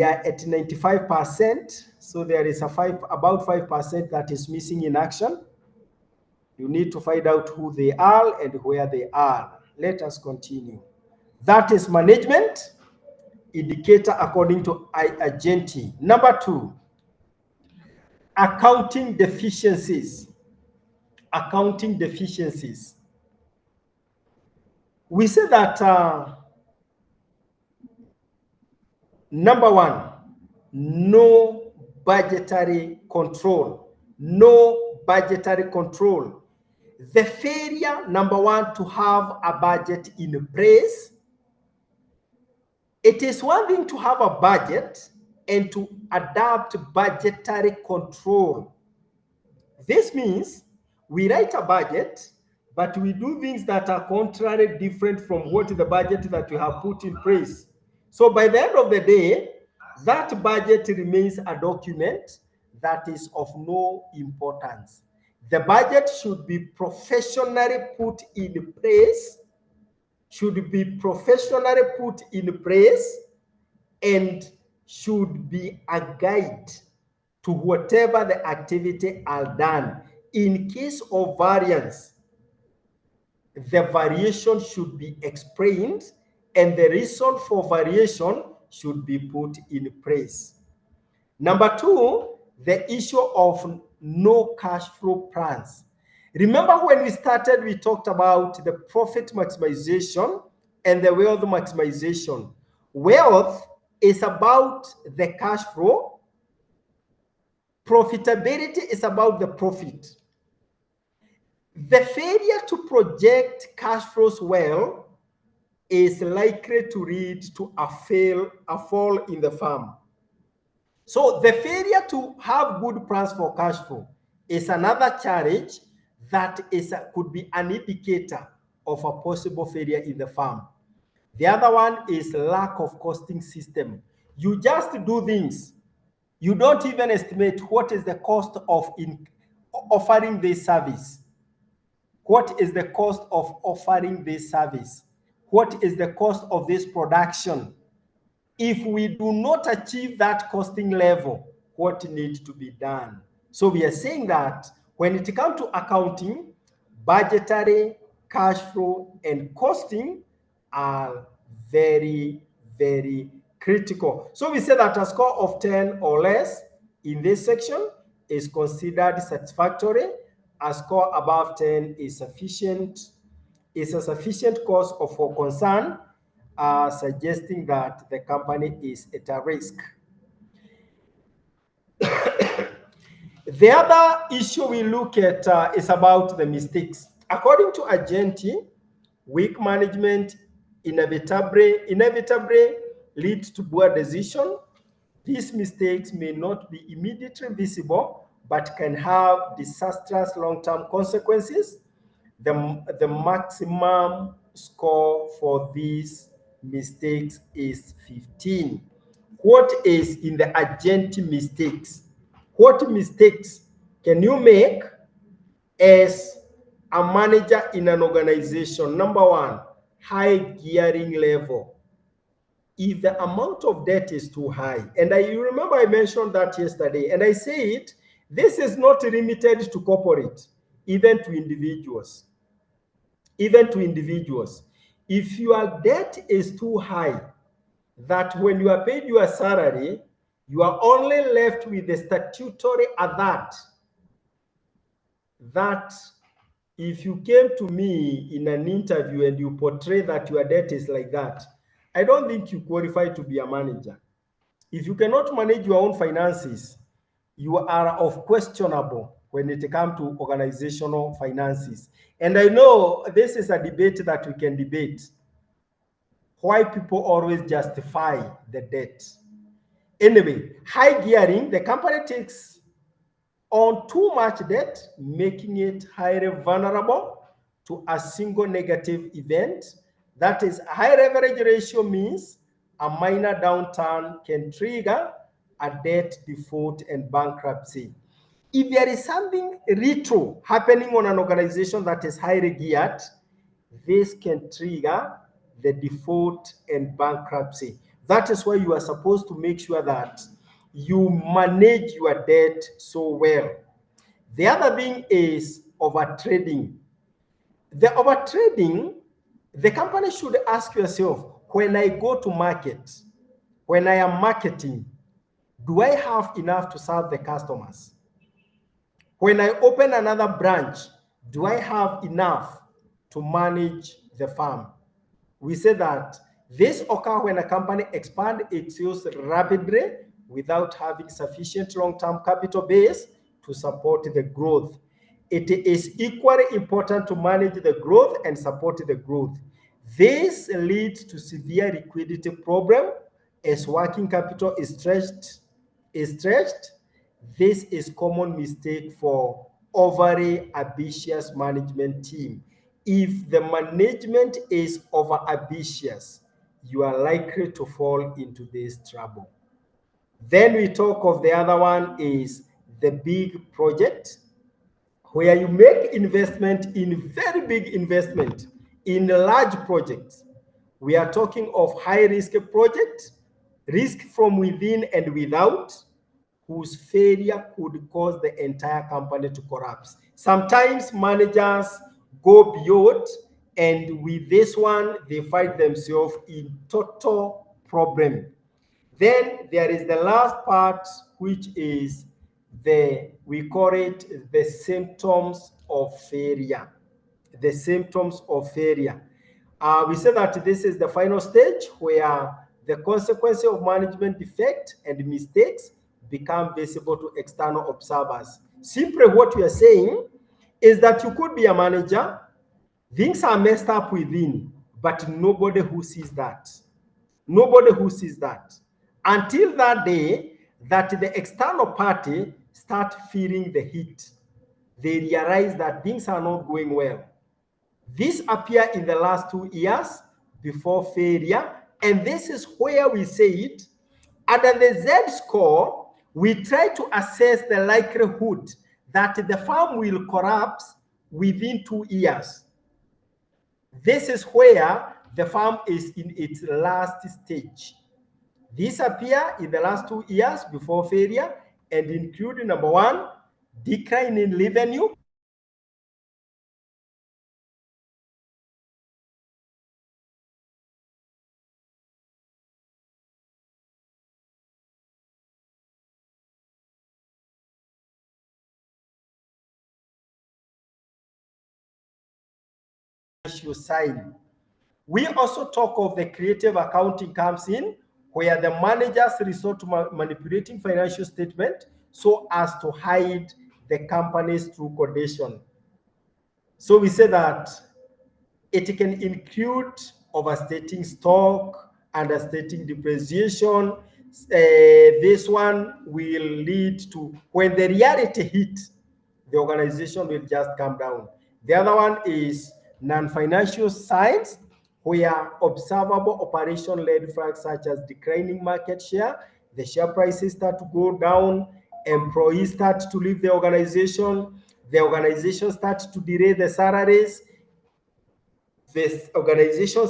are at 95%. So there is about 5% that is missing in action. You need to find out who they are and where they are. Let us continue. That is management indicator according to Argenti. Number 2, accounting deficiencies. Accounting deficiencies. We say that number 1, no budgetary control. No budgetary control. The failure, number 1, to have a budget in place. It is one thing to have a budget and to adopt budgetary control. This means We write a budget, but we do things that are contrary, different from what the budget that we have put in place. So by the end of the day, that budget remains a document that is of no importance. The budget should be professionally put in place, and should be a guide to whatever the activity are done. In case of variance, the variation should be explained and the reason for variation should be put in place. Number two, the issue of no cash flow plans. Remember when we started, we talked about the profit maximization and the wealth maximization. Wealth is about the cash flow. Profitability is about the profit. The failure to project cash flows well is likely to lead to a fall in the firm. So the failure to have good plans for cash flow is another challenge that could be an indicator of a possible failure in the firm. The other one is lack of costing system. You just do things. You don't even estimate what is the cost of offering this service. What is the cost of offering this service? What is the cost of this production? If we do not achieve that costing level, what needs to be done? So we are saying that when it comes to accounting, budgetary, cash flow, and costing are very, very critical. So we say that a score of 10 or less in this section is considered satisfactory. A score above 10 is sufficient. Is a sufficient cause for concern, suggesting that the company is at a risk. The other issue we look at is about the mistakes. According to Argenti, weak management inevitably leads to poor decision. These mistakes may not be immediately visible, but can have disastrous long-term consequences. The maximum score for these mistakes is 15. What is in the Argenti mistakes? What mistakes can you make as a manager in an organization? Number one, high gearing level. If the amount of debt is too high, and you remember I mentioned that yesterday, and I said this is not limited to corporate, even to individuals. If your debt is too high, that when you are paid your salary, you are only left with the statutory that if you came to me in an interview and you portray that your debt is like that, I don't think you qualify to be a manager. If you cannot manage your own finances, you are of questionable when it comes to organizational finances. And I know this is a debate that we can debate. Why people always justify the debt. Anyway, high gearing, the company takes on too much debt, making it highly vulnerable to a single negative event. That is, high leverage ratio means a minor downturn can trigger a debt default and bankruptcy. If there is something retro happening on an organization that is highly geared, this can trigger the default and bankruptcy. That is why you are supposed to make sure that you manage your debt so well. The other thing is overtrading. The overtrading, the company should ask yourself, when I go to market, when I am marketing, do I have enough to serve the customers? When I open another branch, do I have enough to manage the farm? We say that this occurs when a company expands its sales rapidly without having sufficient long-term capital base to support the growth. It is equally important to manage the growth and support the growth. This leads to severe liquidity problem as working capital is stretched. This is common mistake for overly ambitious management team. If the management is over ambitious, you are likely to fall into this trouble. Then we talk of the other one is the big project, where you make investment in very big investment in large projects. We are talking of high risk projects, risk from within and without, whose failure could cause the entire company to collapse. Sometimes managers go beyond, and with this one, they find themselves in total problem. Then there is the last part, which is we call it the symptoms of failure. The symptoms of failure. We say that this is the final stage where the consequences of management defect and mistakes become visible to external observers. Simply what we are saying is that you could be a manager, things are messed up within, but nobody who sees that. Nobody who sees that. Until that day that the external party start feeling the heat, they realize that things are not going well. This appeared in the last 2 years before failure, and this is where we say it. Under the Z score, we try to assess the likelihood that the firm will collapse within 2 years. This is where the firm is in its last stage. These appear in the last 2 years before failure and include number one, decline in revenue. Sign. We also talk of the creative accounting comes in, where the managers resort to manipulating financial statement so as to hide the company's true condition. So we say that it can include overstating stock, understating depreciation. This one will lead to, when the reality hits, the organization will just come down. The other one is non-financial signs, where observable operation-led flags such as declining market share, the share prices start to go down, employees start to leave the organization starts to delay the salaries, this organization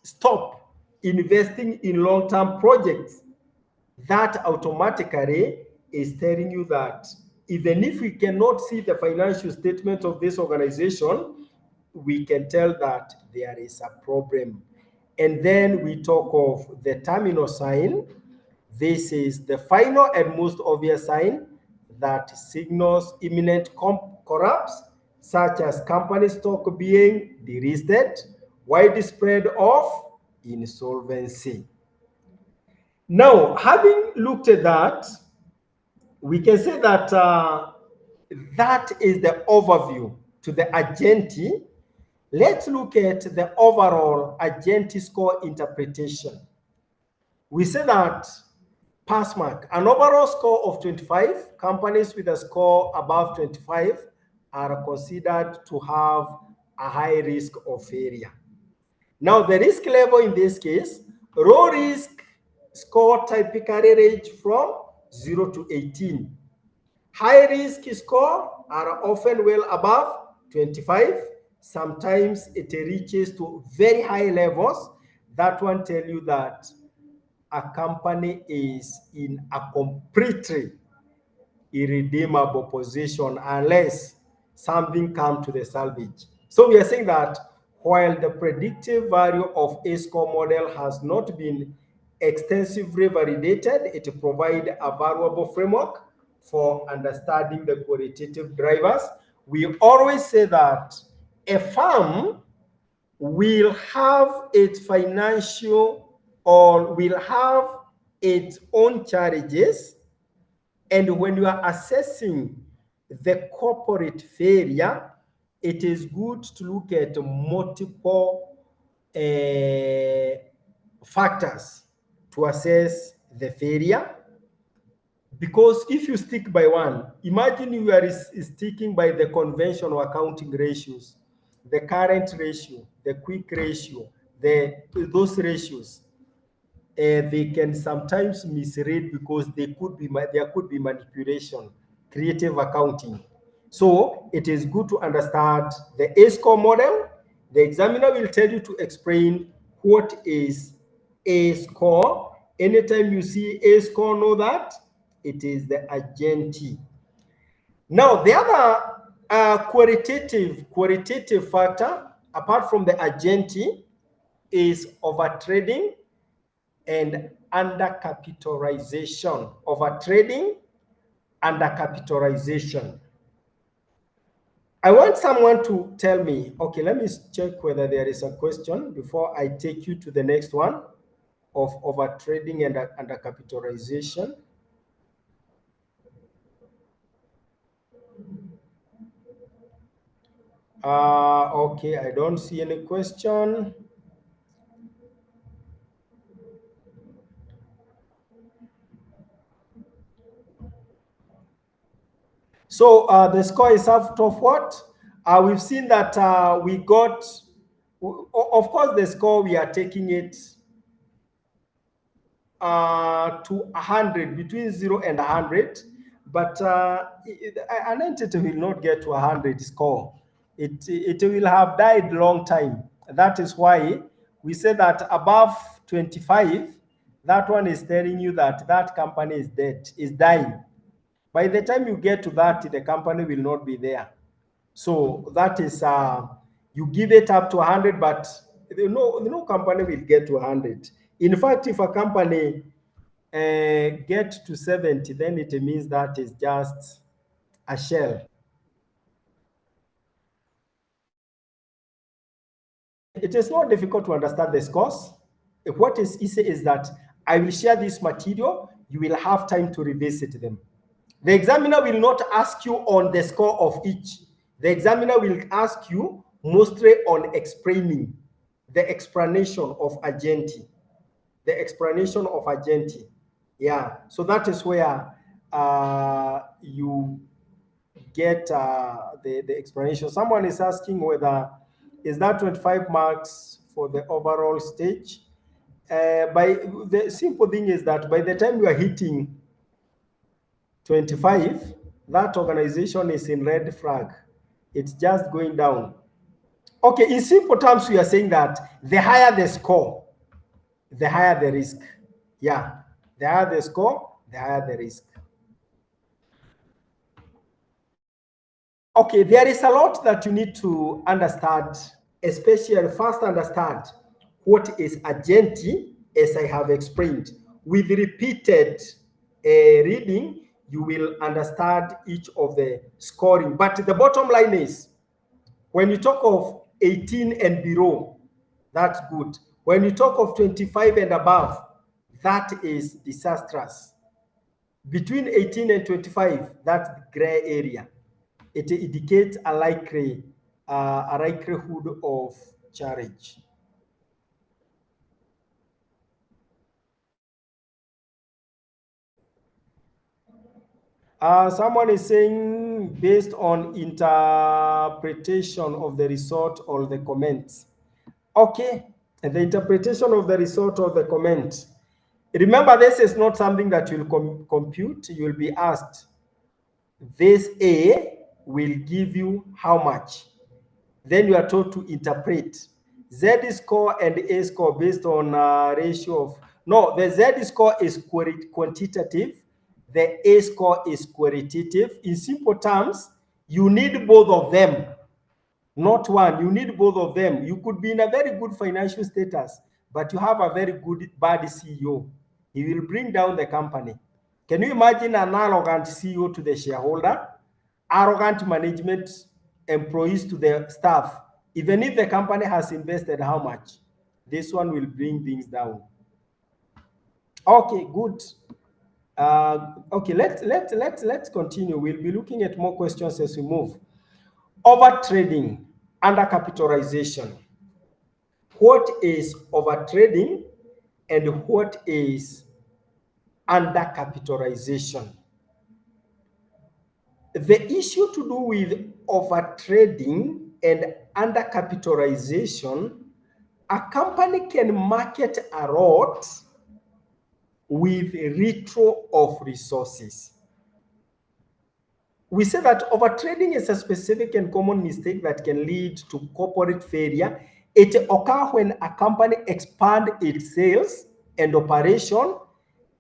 stop investing in long-term projects. That automatically is telling you that even if we cannot see the financial statement of this organization, we can tell that there is a problem. And then we talk of the terminal sign. This is the final and most obvious sign that signals imminent collapse, such as company stock being delisted, widespread of insolvency. Now, having looked at that, we can say that that is the overview to the Argenti. Let's look at the overall Argenti score interpretation. We say that pass mark, an overall score of 25, companies with a score above 25 are considered to have a high risk of failure. Now, the risk level in this case, low risk score typically range from 0 to 18. High risk score are often well above 25. Sometimes it reaches to very high levels. That one tell you that a company is in a completely irredeemable position unless something comes to the salvage. So we are saying that while the predictive value of a score model has not been extensively validated, it provides a valuable framework for understanding the qualitative drivers. We always say that a firm will have its financial or will have its own challenges, and when you are assessing the corporate failure, it is good to look at multiple factors to assess the failure. Because if you stick by one, imagine you are sticking by the conventional accounting ratios, the current ratio, the quick ratio, those ratios. They can sometimes misread because there could be manipulation, creative accounting. So it is good to understand the A-score model. The examiner will tell you to explain what is A-score. Anytime you see A-score, know that it is the agenti. Now, the other qualitative factor, apart from the agenti, is overtrading and undercapitalization. Overtrading, undercapitalization. I want someone to tell me, okay, let me check whether there is a question before I take you to the next one of overtrading and undercapitalization. Okay, I don't see any question. So the score is out of what? We've seen that we got, of course, the score, we are taking it to 100, between 0 and 100. But an entity will not get to 100 score. It will have died long time. That is why we say that above 25, that one is telling you that that company is dead, is dying. By the time you get to that, the company will not be there. So that is, you give it up to 100, but no company will get to 100. In fact, if a company get to 70, then it means that is just a shell. It is not difficult to understand the scores. What is easy is that I will share this material. You will have time to revisit them. The examiner will not ask you on the score of each. The examiner will ask you mostly on explaining the explanation of agenti. The explanation of agenti. Yeah, so that is where you get the explanation. Someone is asking whether is that 25 marks for the overall stage. By the simple thing is that by the time you are hitting 25, that organization is in red flag. It's just going down. Okay, in simple terms, we are saying that the higher the score, the higher the risk. Yeah, the higher the score, the higher the risk. Okay, there is a lot that you need to understand, especially first understand what is agenti, as I have explained. With repeated reading, you will understand each of the scoring. But the bottom line is, when you talk of 18 and below, that's good. When you talk of 25 and above, that is disastrous. Between 18 and 25, that's the gray area. It indicates a likelihood of charge. Someone is saying based on interpretation of the result or the comments. Okay, and the interpretation of the result or the comment. Remember, this is not something that you'll compute. You will be asked, this A will give you how much? Then you are told to interpret. Z score and A score based on ratio of, no, the Z score is quantitative, the A score is qualitative. In simple terms, you need both of them, not one. You need both of them. You could be in a very good financial status, but you have a very bad CEO. He will bring down the company. Can you imagine an arrogant CEO to the shareholder, arrogant management employees to the staff? Even if the company has invested how much, this one will bring things down. Okay, good. Okay, let's continue. We'll be looking at more questions as we move. Overtrading, undercapitalization. What is overtrading and what is undercapitalization? The issue to do with overtrading and undercapitalization, a company can market a lot with retro of resources. We say that overtrading is a specific and common mistake that can lead to corporate failure. It occurs when a company expands its sales and operation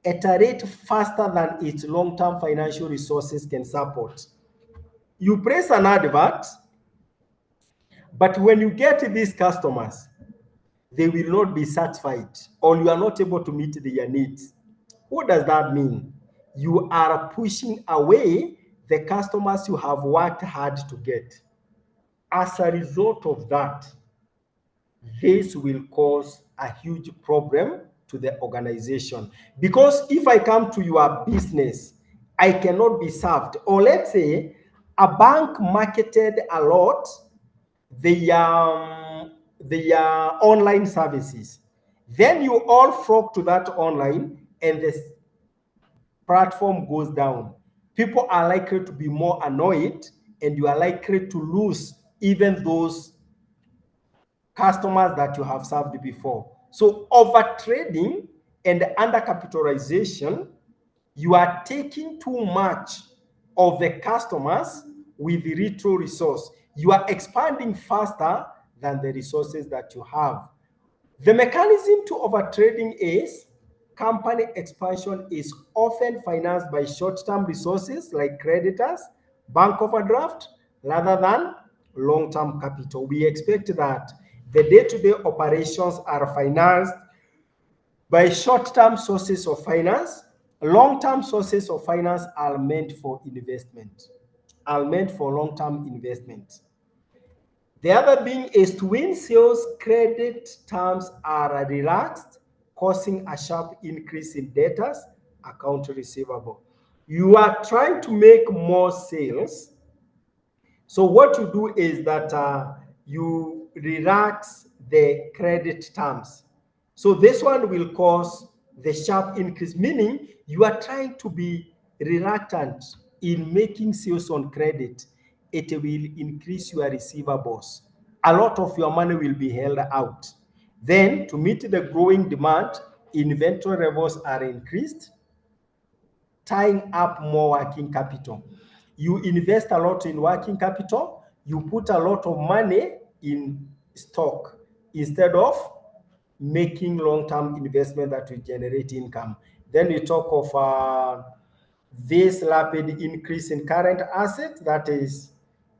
at a rate faster than its long-term financial resources can support. You place an advert, but when you get these customers, they will not be satisfied, or you are not able to meet their needs. What does that mean? You are pushing away the customers you have worked hard to get. As a result of that, this will cause a huge problem to the organization. Because if I come to your business, I cannot be served. Or let's say a bank marketed a lot their online services. Then you all flock to that online and the platform goes down. People are likely to be more annoyed and you are likely to lose even those customers that you have served before. So overtrading and undercapitalization, you are taking too much of the customers with the retro resource. You are expanding faster than the resources that you have. The mechanism to overtrading is company expansion is often financed by short-term resources like creditors, bank overdraft, rather than long-term capital. We expect that the day-to-day operations are financed by short-term sources of finance. Long-term sources of finance are meant for investment, are meant for long-term investment. The other thing is to when sales credit terms are relaxed, causing a sharp increase in debtors, account receivable. You are trying to make more sales. So what you do is that you relax the credit terms. So this one will cause the sharp increase, meaning you are trying to be reluctant in making sales on credit. It will increase your receivables. A lot of your money will be held out. Then, to meet the growing demand, inventory levels are increased, tying up more working capital. You invest a lot in working capital, you put a lot of money in stock instead of making long-term investment that will generate income. Then we talk of this rapid increase in current assets, that is,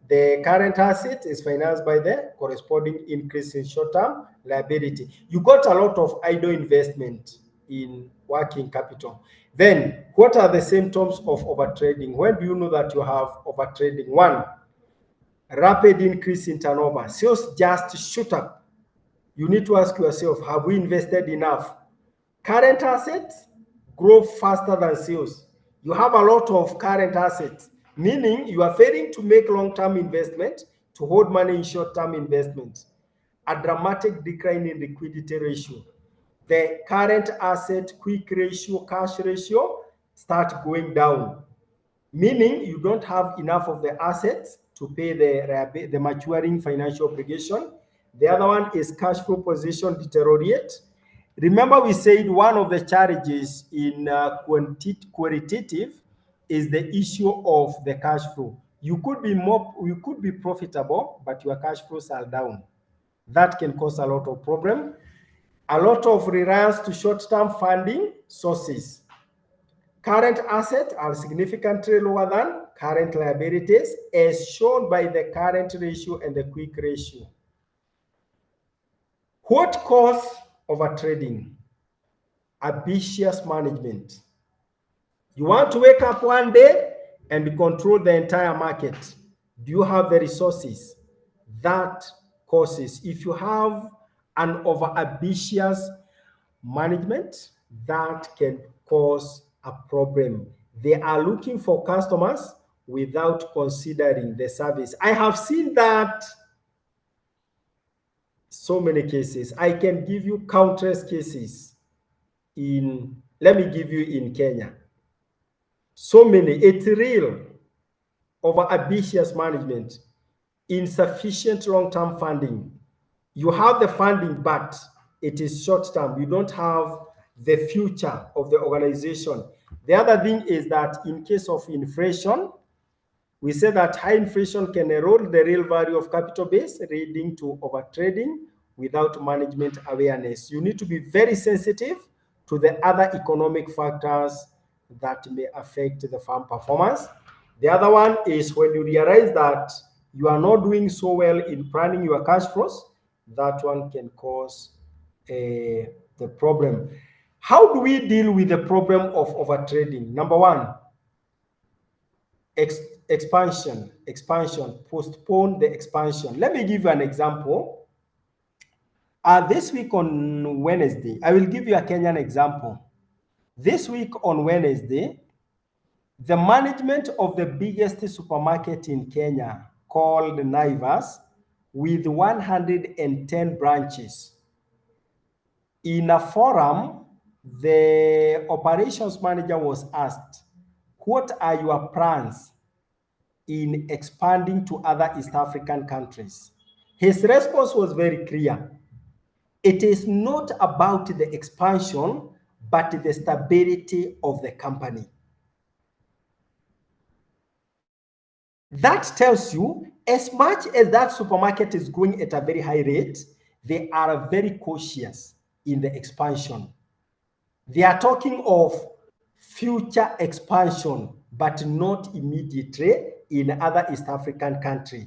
the current asset is financed by the corresponding increase in short-term liability. You got a lot of idle investment in working capital. Then, what are the symptoms of overtrading? When do you know that you have overtrading? One, rapid increase in turnover. Sales just shoot up. You need to ask yourself, have we invested enough? Current assets grow faster than sales. You have a lot of current assets, meaning you are failing to make long-term investment to hold money in short-term investments. A dramatic decline in liquidity ratio. The current asset quick ratio, cash ratio start going down, meaning you don't have enough of the assets to pay the maturing financial obligation. The other one is cash flow position deteriorate. Remember, we said one of the challenges in qualitative is the issue of the cash flow. You could be profitable, but your cash flows are down. That can cause a lot of problem. A lot of reliance to short-term funding sources. Current assets are significantly lower than current liabilities, as shown by the current ratio and the quick ratio. What causes overtrading? Ambitious management. You want to wake up one day and control the entire market. Do you have the resources? That causes, if you have an over ambitious management, that can cause a problem. They are looking for customers without considering the service. I have seen that so many cases. I can give you countless cases let me give you in Kenya. So many, it's real. over ambitious management, insufficient long-term funding. You have the funding, but it is short-term. You don't have the future of the organization. The other thing is that in case of inflation, we say that high inflation can erode the real value of capital base, leading to overtrading without management awareness. You need to be very sensitive to the other economic factors that may affect the farm performance. The other one is when you realize that you are not doing so well in planning your cash flows, that one can cause the problem. How do we deal with the problem of overtrading? Number one, expansion, postpone the expansion. Let me give you an example. This week on Wednesday, I will give you a Kenyan example. This week on Wednesday, the management of the biggest supermarket in Kenya called Naivas, with 110 branches. In a forum, the operations manager was asked, what are your plans in expanding to other East African countries? His response was very clear. It is not about the expansion, but the stability of the company. That tells you, as much as that supermarket is growing at a very high rate, they are very cautious in the expansion. They are talking of future expansion, but not immediately in other East African countries.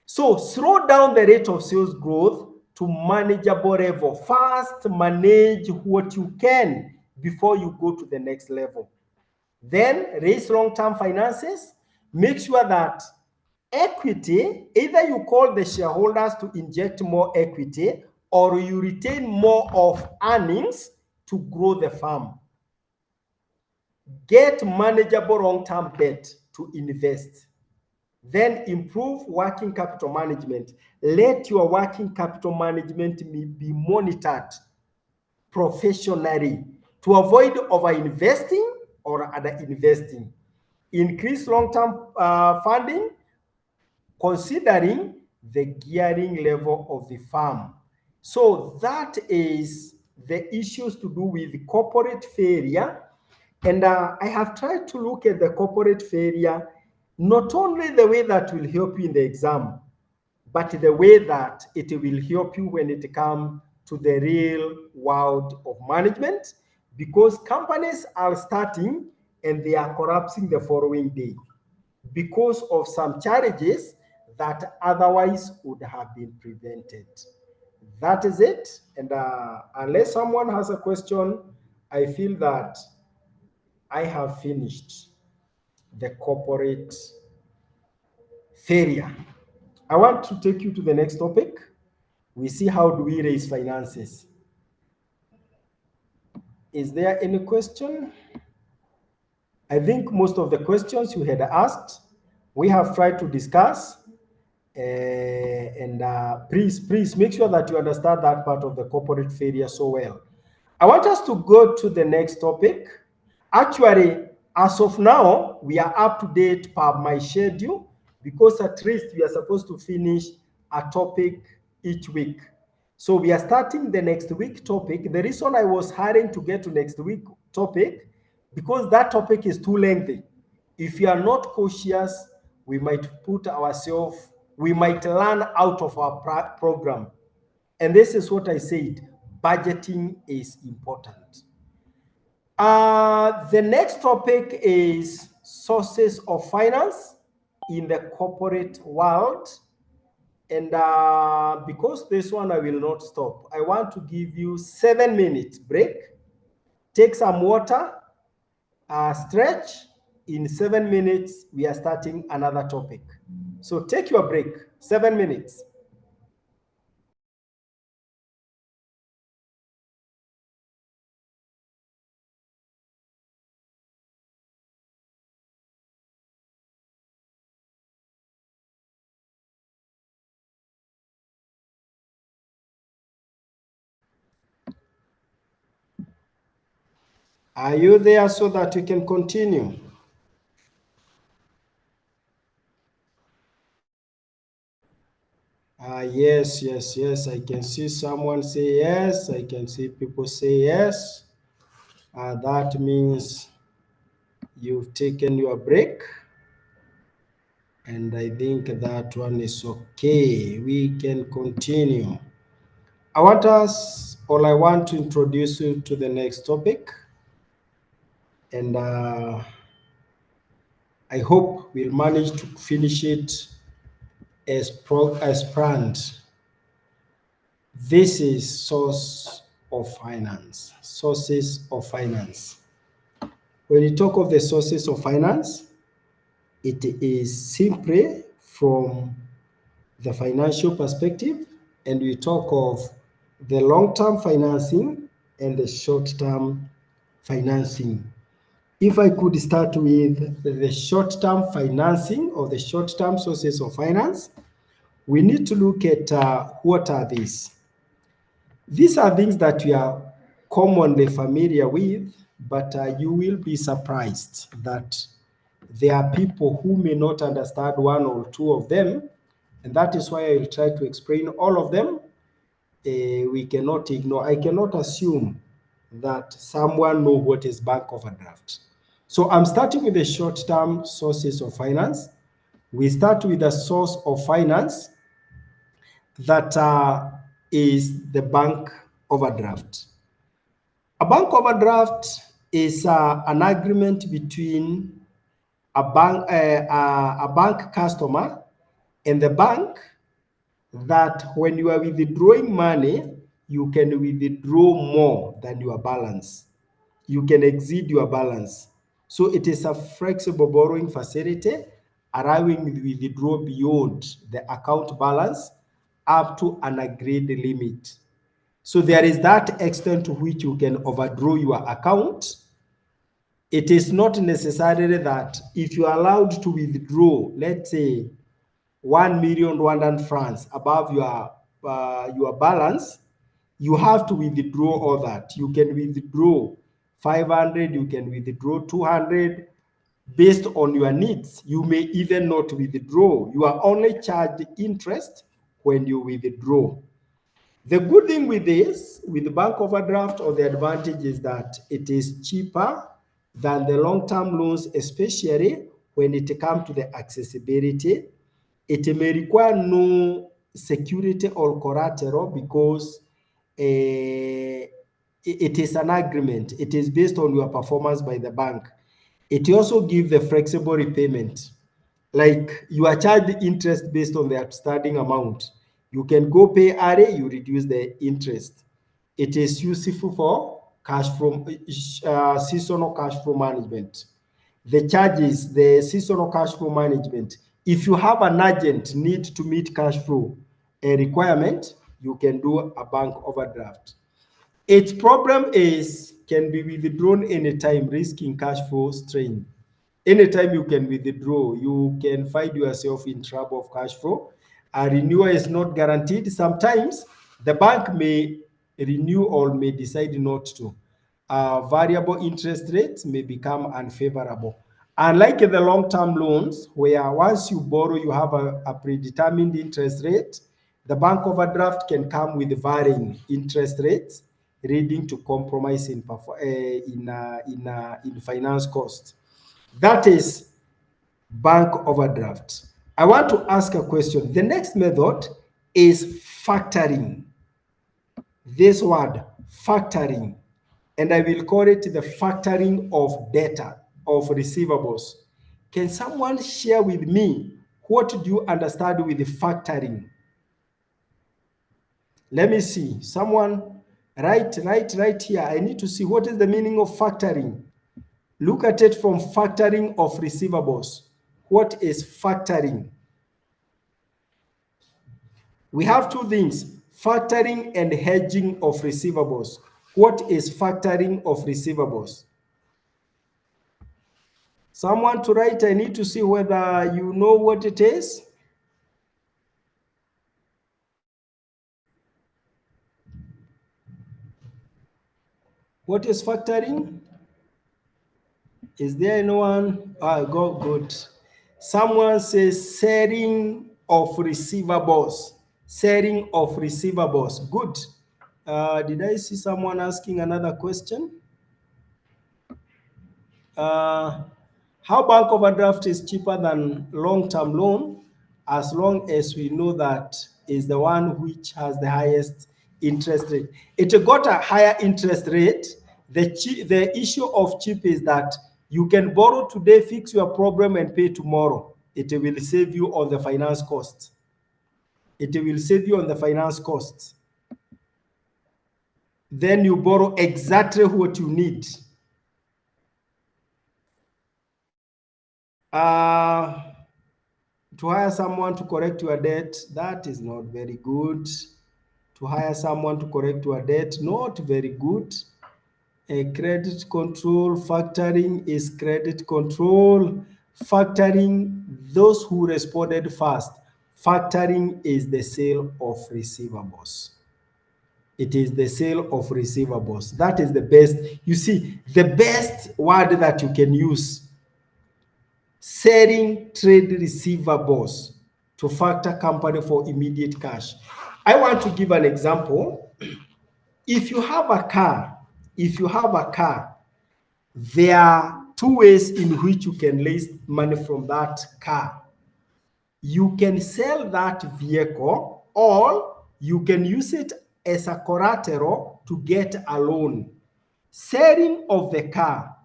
So slow down the rate of sales growth to manageable level. First, manage what you can before you go to the next level. Then raise long-term finances. Make sure that equity, either you call the shareholders to inject more equity or you retain more of earnings to grow the farm. Get manageable long-term debt to invest. Then improve working capital management. Let your working capital management be monitored professionally to avoid over-investing or under-investing. Increase long-term funding, considering the gearing level of the farm. So that is the issues to do with corporate failure. And I have tried to look at the corporate failure, not only the way that will help you in the exam, but the way that it will help you when it comes to the real world of management, because companies are starting and they are collapsing the following day because of some challenges that otherwise would have been prevented. That is it. And unless someone has a question, I feel that I have finished the corporate failure. I want to take you to the next topic. We see how do we raise finances. Is there any question? I think most of the questions you had asked, we have tried to discuss. Please make sure that you understand that part of the corporate failure so well. I want us to go to the next topic. Actually, as of now, we are up to date per my schedule because at least we are supposed to finish a topic each week. So we are starting the next week topic. The reason I was hurrying to get to next week topic, because that topic is too lengthy. If you are not cautious, we might put ourselves, we might learn out of our program. And this is what I said, budgeting is important. The next topic is sources of finance in the corporate world. And because this one I will not stop, I want to give you 7 minutes break. Take some water, stretch. In 7 minutes, we are starting another topic. So take your break, 7 minutes. Are you there so that you can continue? Yes, yes, yes. I can see someone say yes. I can see people say yes. That means you've taken your break. And I think that one is okay. We can continue. I want to introduce you to the next topic. And I hope we'll manage to finish it as planned. This is source of finance. Sources of finance. When you talk of the sources of finance, it is simply from the financial perspective, and we talk of the long-term financing and the short-term financing. If I could start with the short-term financing or the short-term sources of finance, we need to look at what are these. These are things that we are commonly familiar with, but you will be surprised that there are people who may not understand one or two of them, and that is why I will try to explain all of them. We cannot ignore. I cannot assume that someone knows what is bank overdraft. So I'm starting with the short-term sources of finance. We start with the source of finance that is the bank overdraft. A bank overdraft is an agreement between a bank customer and the bank that when you are withdrawing money, you can withdraw more than your balance. You can exceed your balance. So it is a flexible borrowing facility allowing you to withdraw beyond the account balance up to an agreed limit. So there is that extent to which you can overdraw your account. It is not necessarily that if you are allowed to withdraw, let's say 1 million Rwandan francs above your balance, you have to withdraw all that. You can withdraw 500, you can withdraw 200 based on your needs. You may even not withdraw. You are only charged interest when you withdraw. The good thing with this, with the bank overdraft, or the advantage is that it is cheaper than the long-term loans, especially when it comes to the accessibility. It may require no security or collateral because it is an agreement. It is based on your performance by the bank. It also gives the flexible repayment. Like you are charged interest based on the outstanding amount. You can go pay early, you reduce the interest. It is useful for cash flow, seasonal cash flow management. The charges, the seasonal cash flow management. If you have an urgent need to meet cash flow a requirement, you can do a bank overdraft. Its problem is can be withdrawn anytime, risking cash flow strain. Anytime you can withdraw, you can find yourself in trouble of cash flow. A renewal is not guaranteed. Sometimes the bank may renew or may decide not to. Variable interest rates may become unfavorable. Unlike the long-term loans, where once you borrow, you have a predetermined interest rate, the bank overdraft can come with varying interest rates, leading to compromise in finance cost. That is bank overdraft. I want to ask a question. The next method is factoring. This word, factoring, and I will call it the factoring of data, of receivables. Can someone share with me what do you understand with the factoring? Let me see. Someone right here. I need to see what is the meaning of factoring. Look at it from factoring of receivables. What is factoring? We have two things, factoring and hedging of receivables. What is factoring of receivables? Someone to write, I need to see whether you know what it is. What is factoring? Is there anyone? Good. Someone says selling of receivables. Selling of receivables. Good. Did I see someone asking another question? How bank overdraft is cheaper than long-term loan, as long as we know that is the one which has the highest interest rate. It got a higher interest rate. The issue of cheap is that you can borrow today, fix your problem, and pay tomorrow. It will save you on the finance cost. It will save you on the finance cost. Then you borrow exactly what you need. To hire someone to correct your debt, that is not very good. To hire someone to correct your debt, not very good. Credit control, factoring is credit control. Factoring, those who responded fast. Factoring is the sale of receivables. It is the sale of receivables. That is the best. You see, the best word that you can use, selling trade receivables to factor company for immediate cash. I want to give an example. If you have a car, there are two ways in which you can raise money from that car. You can sell that vehicle, or you can use it as a collateral to get a loan. Selling of the car.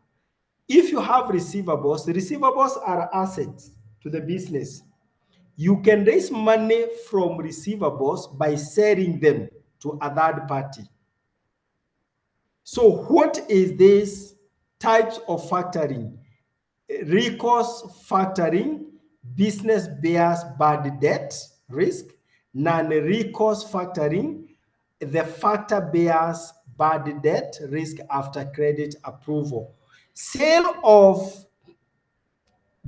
If you have receivables are assets to the business. You can raise money from receivables by selling them to a third party. So what is this types of factoring? Recourse factoring, business bears bad debt risk. Non-recourse factoring, the factor bears bad debt risk after credit approval. Sale of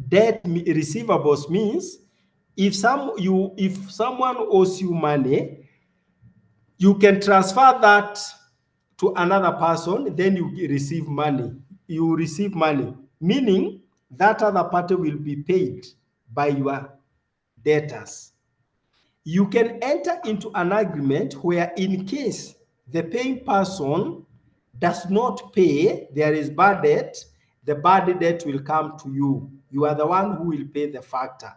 debt receivables means if someone owes you money, you can transfer that to another person, then you receive money. You receive money, meaning that other party will be paid by your debtors. You can enter into an agreement where, in case the paying person does not pay, there is bad debt, the bad debt will come to you. You are the one who will pay the factor.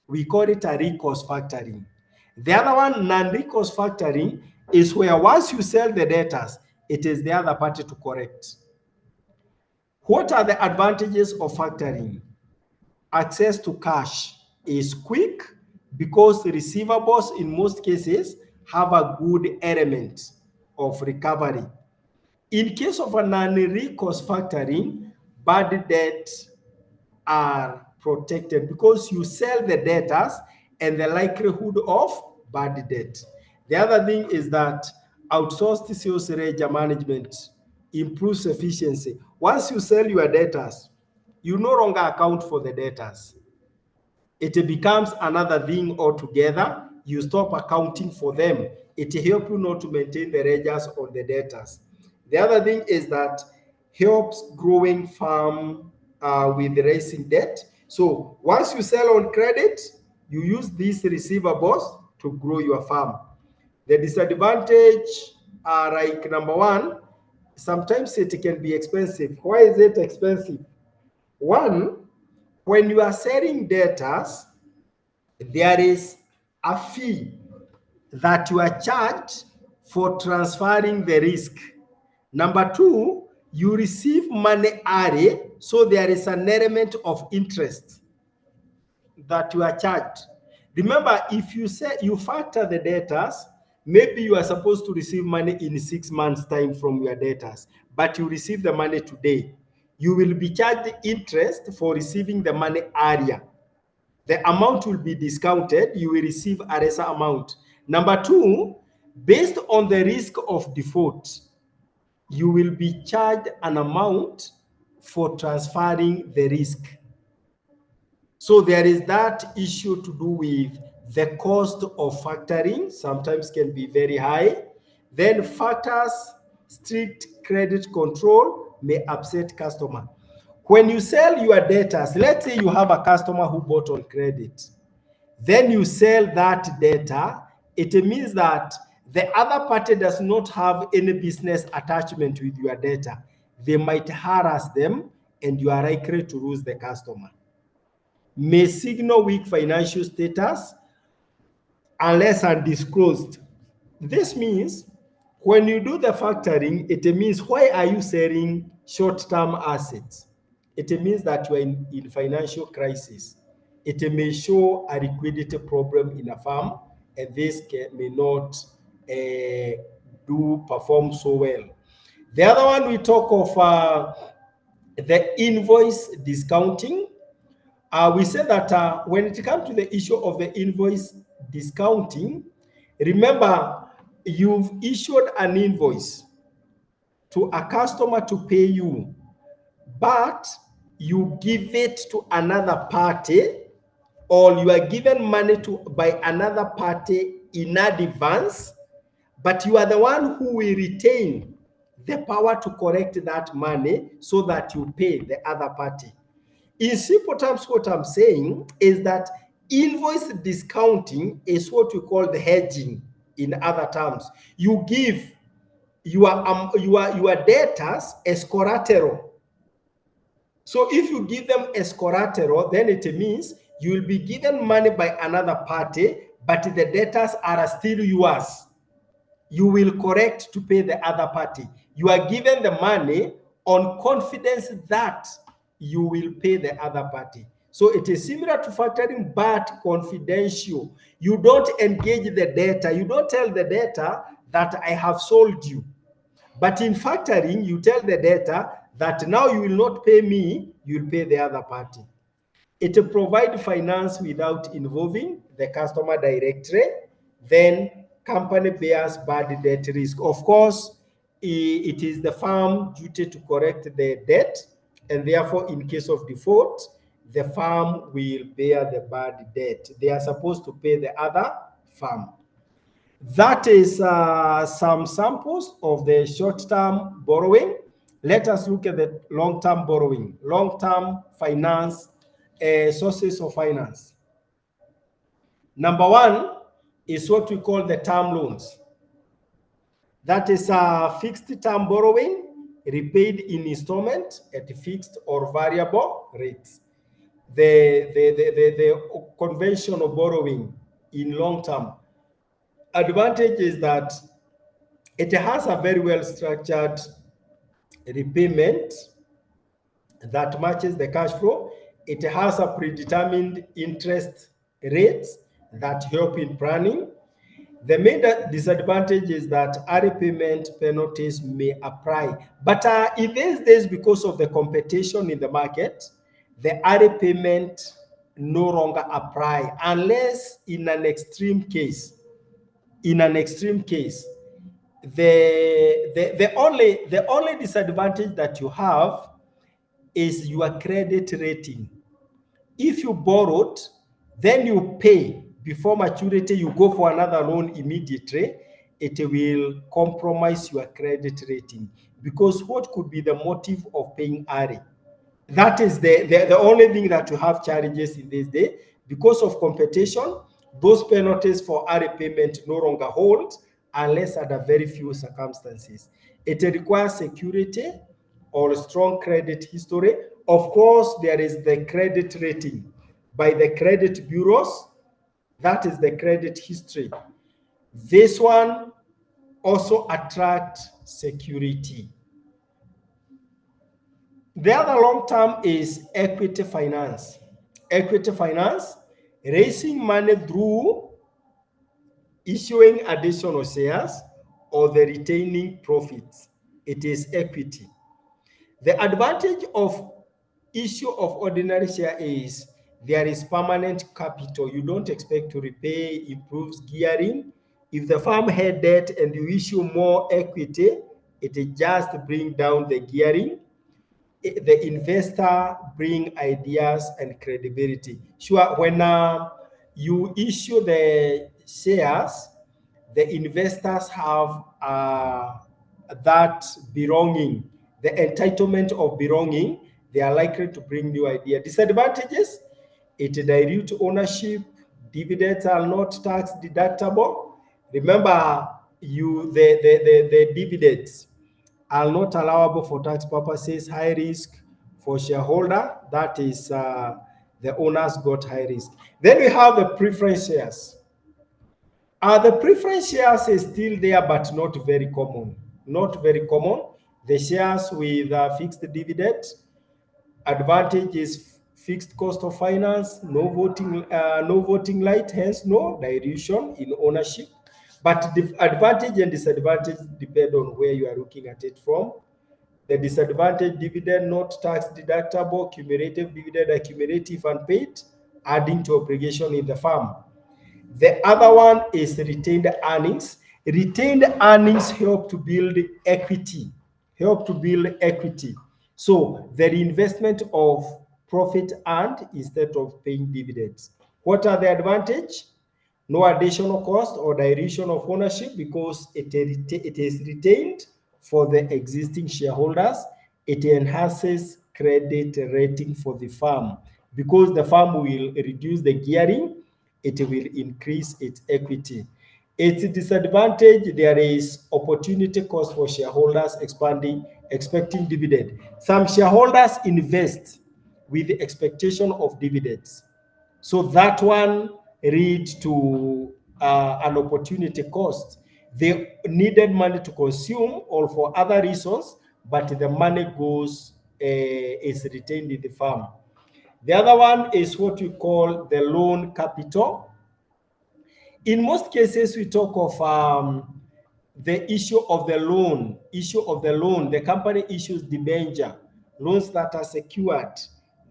We call it a recourse factoring. The other one, non-recourse factoring, is where once you sell the debtors, it is the other party to correct. What are the advantages of factoring? Access to cash is quick because receivables in most cases have a good element of recovery. In case of a non-recourse factoring, bad debts are protected because you sell the debtors and the likelihood of bad debt. The other thing is that outsourced sales ledger management improves efficiency. Once you sell your debtors, you no longer account for the debtors. It becomes another thing altogether. You stop accounting for them. It helps you not to maintain the ledgers on the debtors. The other thing is that helps growing farm with raising debt. So once you sell on credit, you use these receivables to grow your farm. The disadvantage are like number one, sometimes it can be expensive. Why is it expensive? One, when you are selling debtors, there is a fee that you are charged for transferring the risk. Number two, you receive money early, so there is an element of interest that you are charged. Remember, if you say you factor the debtors, maybe you are supposed to receive money in 6 months' time from your debtors, but you receive the money today. You will be charged interest for receiving the money earlier. The amount will be discounted. You will receive a lesser amount. Number two, based on the risk of default, you will be charged an amount for transferring the risk. So there is that issue to do with the cost of factoring, sometimes can be very high. Then factors, strict credit control may upset customer. When you sell your debtors, let's say you have a customer who bought on credit, then you sell that debtor it means that the other party does not have any business attachment with your data. They might harass them and you are likely to lose the customer. May signal weak financial status unless undisclosed. This means when you do the factoring, it means why are you selling short-term assets? It means that you are in financial crisis. It may show a liquidity problem in a firm, and this may not perform so well. The other one we talk of the invoice discounting. We say that when it comes to the issue of the invoice discounting, remember you've issued an invoice to a customer to pay you, but you give it to another party, or you are given money by another party in advance, but you are the one who will retain the power to correct that money so that you pay the other party. In simple terms, what I'm saying is that invoice discounting is what we call the hedging. In other terms, you give your debtors as collateral. So if you give them as collateral, then it means you will be given money by another party, but the debtors are still yours. You will correct to pay the other party. You are given the money on confidence that you will pay the other party. So it is similar to factoring, but confidential. You don't engage the debtor. You don't tell the debtor that I have sold you. But in factoring, you tell the debtor that now you will not pay me, you will pay the other party. It provides finance without involving the customer directly. Then company bears bad debt risk. Of course, it is the firm duty to correct the debt, and therefore, in case of default, the firm will bear the bad debt. They are supposed to pay the other firm. That is some samples of the short-term borrowing. Let us look at the long-term borrowing, long-term finance, sources of finance. Number one is what we call the term loans. That is a fixed-term borrowing repaid in installment at fixed or variable rates. The conventional borrowing in long term advantage is that it has a very well structured repayment that matches the cash flow. It has a predetermined interest rates that help in planning. The main disadvantage is that early payment penalties may apply. But in these days, because of the competition in the market, the early payment no longer apply unless in an extreme case. In an extreme case, the only disadvantage that you have is your credit rating. If you borrowed, then you pay before maturity, you go for another loan immediately, it will compromise your credit rating. Because what could be the motive of paying early? That is the only thing that you have challenges in this day. Because of competition, those penalties for early payment no longer hold unless under very few circumstances. It requires security or strong credit history. Of course, there is the credit rating by the credit bureaus. That is the credit history. This one also attracts security. The other long term is equity finance. Equity finance, raising money through issuing additional shares or the retaining profits. It is equity. The advantage of issue of ordinary share is there is permanent capital. You don't expect to repay, improves gearing. If the firm had debt and you issue more equity, it just bring down the gearing. The investor bring ideas and credibility. Sure, when you issue the shares, the investors have that belonging, the entitlement of belonging. They are likely to bring new ideas. Disadvantages, it dilutes ownership. Dividends are not tax deductible. Remember, the dividends are not allowable for tax purposes. High risk for shareholder, that is the owners got high risk. Then we have the preference shares. The preference shares is still there, but not very common. Not very common. The shares with fixed dividend, advantage is fixed cost of finance, no voting right, hence no dilution in ownership. But the advantage and disadvantage depend on where you are looking at it from. The disadvantage, dividend not tax deductible, cumulative dividend accumulative and paid, adding to obligation in the firm. The other one is retained earnings. Retained earnings help to build equity, So the reinvestment of profit earned instead of paying dividends. What are the advantage? No additional cost or dilution of ownership because it is retained for the existing shareholders. It enhances credit rating for the firm because the firm will reduce the gearing, it will increase its equity. Its disadvantage, there is opportunity cost for shareholders expecting dividend. Some shareholders invest with the expectation of dividends. So that one leads to an opportunity cost. They needed money to consume or for other reasons, but the money is retained in the firm. The other one is what we call the loan capital. In most cases, we talk of the issue of the loan. The company issues debenture, loans that are secured.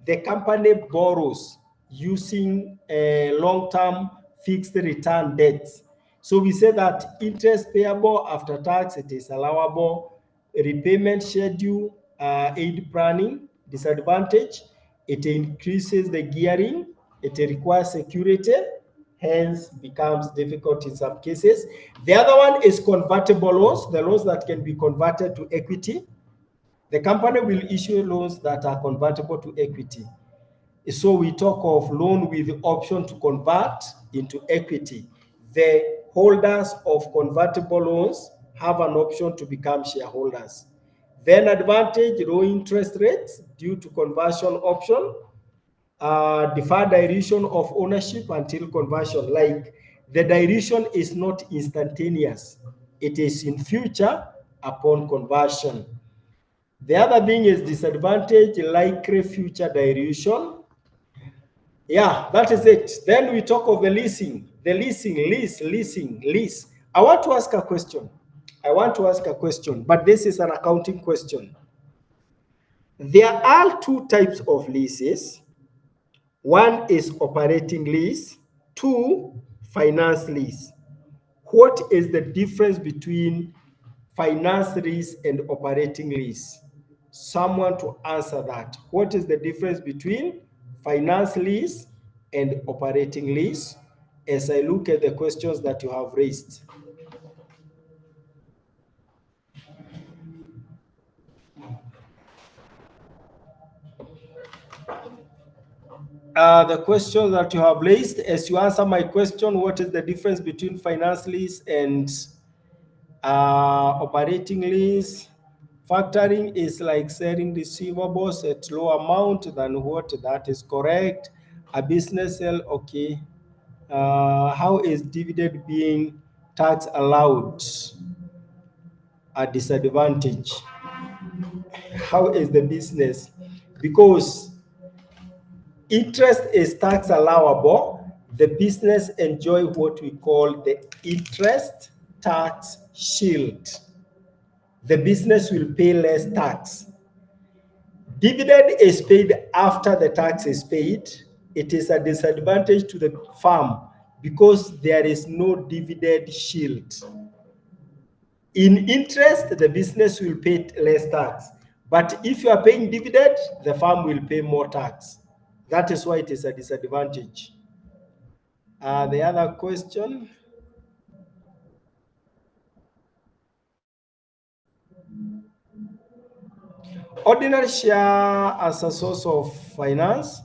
The company borrows using a long-term fixed return debt. So we say that interest payable after tax, it is allowable. Repayment schedule, aid planning, disadvantage, it increases the gearing, it requires security, hence becomes difficult in some cases. The other one is convertible loans, the loans that can be converted to equity. The company will issue loans that are convertible to equity. So we talk of loan with the option to convert into equity. The holders of convertible loans have an option to become shareholders. Then advantage, low interest rates due to conversion option, deferred dilution of ownership until conversion. Like the dilution is not instantaneous. It is in future upon conversion. The other thing is disadvantage, likely future dilution. Yeah, that is it. Then we talk of the leasing. The lease. I want to ask a question, but this is an accounting question. There are two types of leases. One is operating lease, two, finance lease. What is the difference between finance lease and operating lease? Someone to answer that. What is the difference between finance lease and operating lease as I look at the questions that you have raised? The question that you have raised, as you answer my question, what is the difference between finance lease and operating lease? Factoring is like selling receivables at low amount than what, that is correct. A business sale, okay. How is dividend being tax allowed? A disadvantage. How is the business? Because interest is tax allowable, the business enjoy what we call the interest tax shield. The business will pay less tax. Dividend is paid after the tax is paid. It is a disadvantage to the firm because there is no dividend shield. In interest, the business will pay less tax. But if you are paying dividend, the firm will pay more tax. That is why it is a disadvantage. The other question. Ordinary share as a source of finance,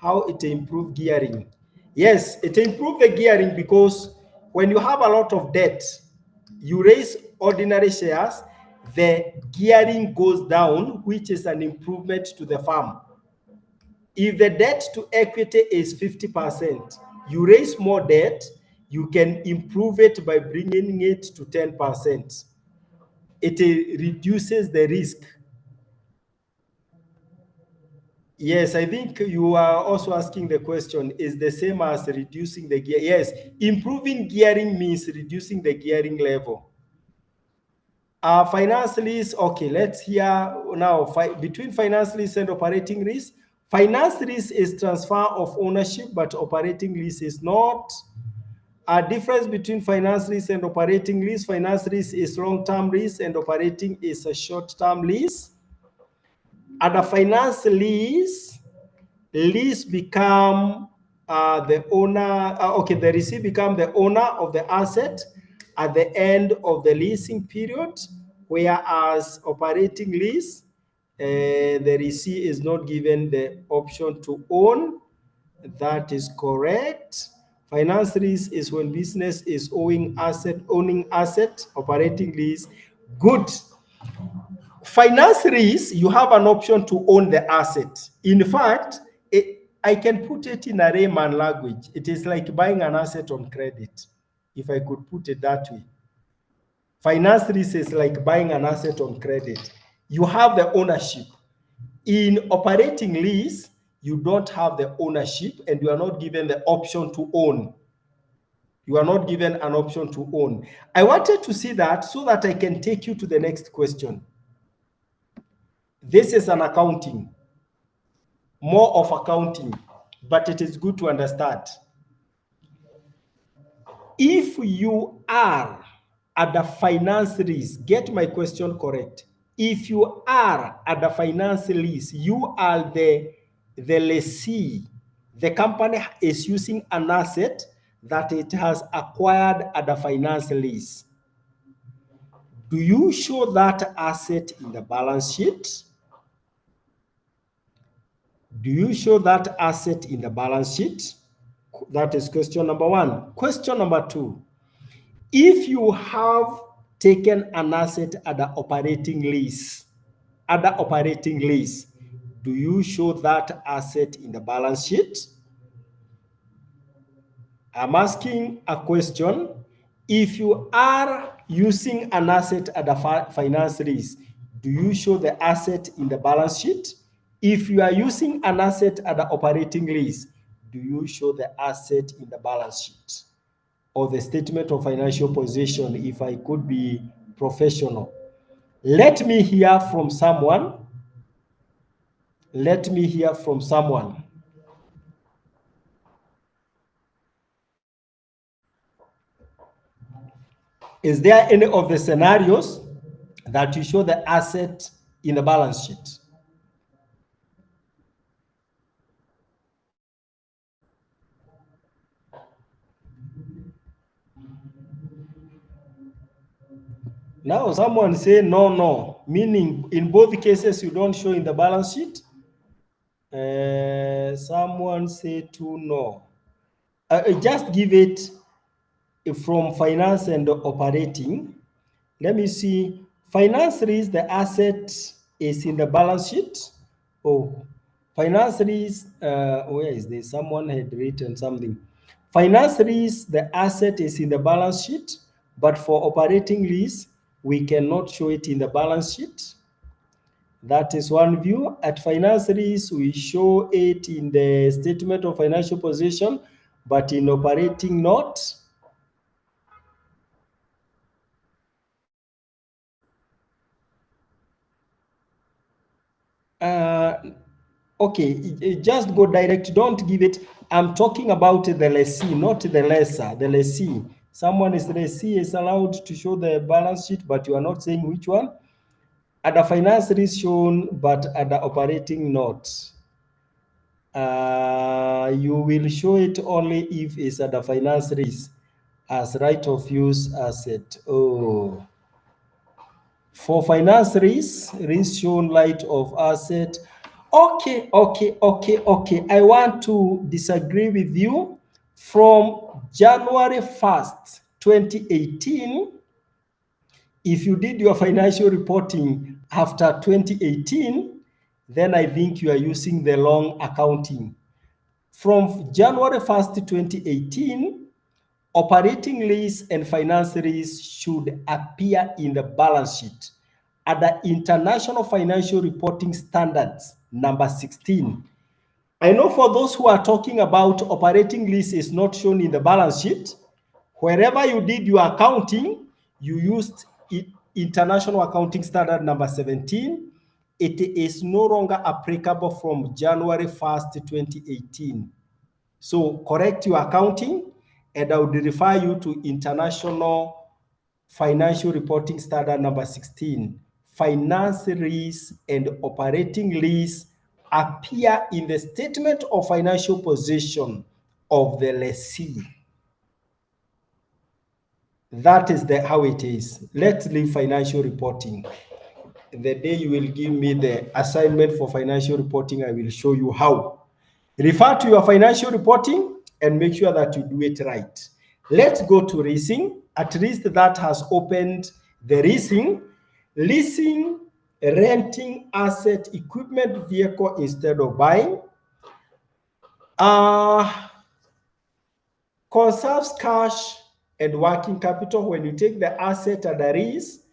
how it improve gearing. Yes, it improve the gearing because when you have a lot of debt, you raise ordinary shares, the gearing goes down, which is an improvement to the firm. If the debt to equity is 50%, you raise more debt, you can improve it by bringing it to 10%. It reduces the risk. Yes, I think you are also asking the question, is the same as reducing the gear? Yes, improving gearing means reducing the gearing level. Finance lease, okay, let's hear now, between finance lease and operating lease. Finance lease is transfer of ownership, but operating lease is not. A difference between finance lease and operating lease: finance lease is long-term lease and operating is a short-term lease. At a finance lease, lease become the owner, the lessee become the owner of the asset at the end of the leasing period, whereas operating lease, the lessee is not given the option to own. That is correct. Finance lease is when business is owning asset. Operating lease, good. Finance lease, you have an option to own the asset. In fact, I can put it in a layman language. It is like buying an asset on credit, if I could put it that way. Finance lease is like buying an asset on credit. You have the ownership. In operating lease, you don't have the ownership and you are not given the option to own. You are not given an option to own. I wanted to see that so that I can take you to the next question. This is an accounting, more of accounting, but it is good to understand. If you are at the finance lease, get my question correct. If you are at the finance lease, you are the lessee. The company is using an asset that it has acquired at the finance lease. Do you show that asset in the balance sheet? Do you show that asset in the balance sheet? That is question number one. Question number two, if you have taken an asset at the operating lease, do you show that asset in the balance sheet? I'm asking a question. If you are using an asset at the finance lease, do you show the asset in the balance sheet? If you are using an asset at the operating lease, do you show the asset in the balance sheet or the statement of financial position, if I could be professional? Let me hear from someone. Let me hear from someone. Is there any of the scenarios that you show the asset in the balance sheet? Now someone say no, meaning in both cases you don't show in the balance sheet. Someone say two no. Just give it from finance and operating. Let me see. Finance lease, the asset is in the balance sheet. Oh, finance lease, where is this? Someone had written something. Finance lease, the asset is in the balance sheet, but for operating lease, we cannot show it in the balance sheet. That is one view. At finance lease, we show it in the statement of financial position, but in operating not. Okay, just go direct. Don't give it. I'm talking about the lessee, not the lessor. The lessee. Someone is the lessee is allowed to show the balance sheet, but you are not saying which one. At the finance is shown, but at the operating not. You will show it only if it's at the finance risk as right of use asset. Oh, for finance risk shown right of asset. Okay. I want to disagree with you. From January 1st 2018, if you did your financial reporting after 2018, then I think you are using the wrong accounting. From January 1st, 2018, operating lease and finance lease should appear in the balance sheet under International Financial Reporting Standards number 16. I know for those who are talking about operating lease is not shown in the balance sheet, wherever you did your accounting, you used International Accounting Standard number 17. It is no longer applicable from January 1st, 2018. So correct your accounting, and I would refer you to International Financial Reporting Standard number 16. Finance lease and operating lease appear in the statement of financial position of the lessee. That is how it is. Let's leave financial reporting. The day you will give me the assignment for financial reporting, I will show you how. Refer to your financial reporting and make sure that you do it right. Let's go to leasing. At least that has opened the leasing. Leasing, renting asset, equipment, vehicle instead of buying. Conserves cash and working capital. When you take the asset at the lease,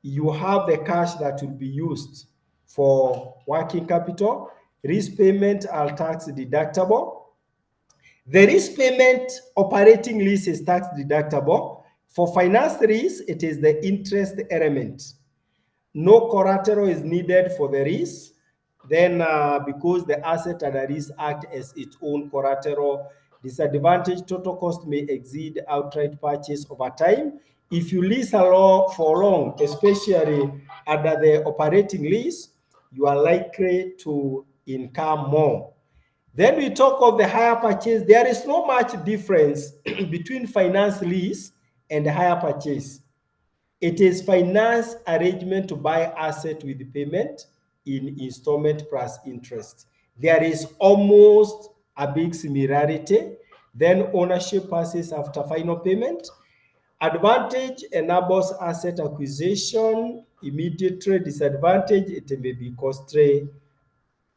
you have the cash that will be used for working capital. Lease payment are tax deductible. The lease payment operating lease is tax deductible. For finance lease, it is the interest element. No collateral is needed for the lease. Then because the asset and the lease act as its own collateral, disadvantage total cost may exceed outright purchase over time. If you lease for long, especially under the operating lease, you are likely to incur more. Then we talk of the hire purchase. There is not much difference between finance lease and hire purchase. It is finance arrangement to buy asset with payment in installment plus interest. There is almost a big similarity. Then ownership passes after final payment. Advantage enables asset acquisition immediately. Disadvantage, it may be costly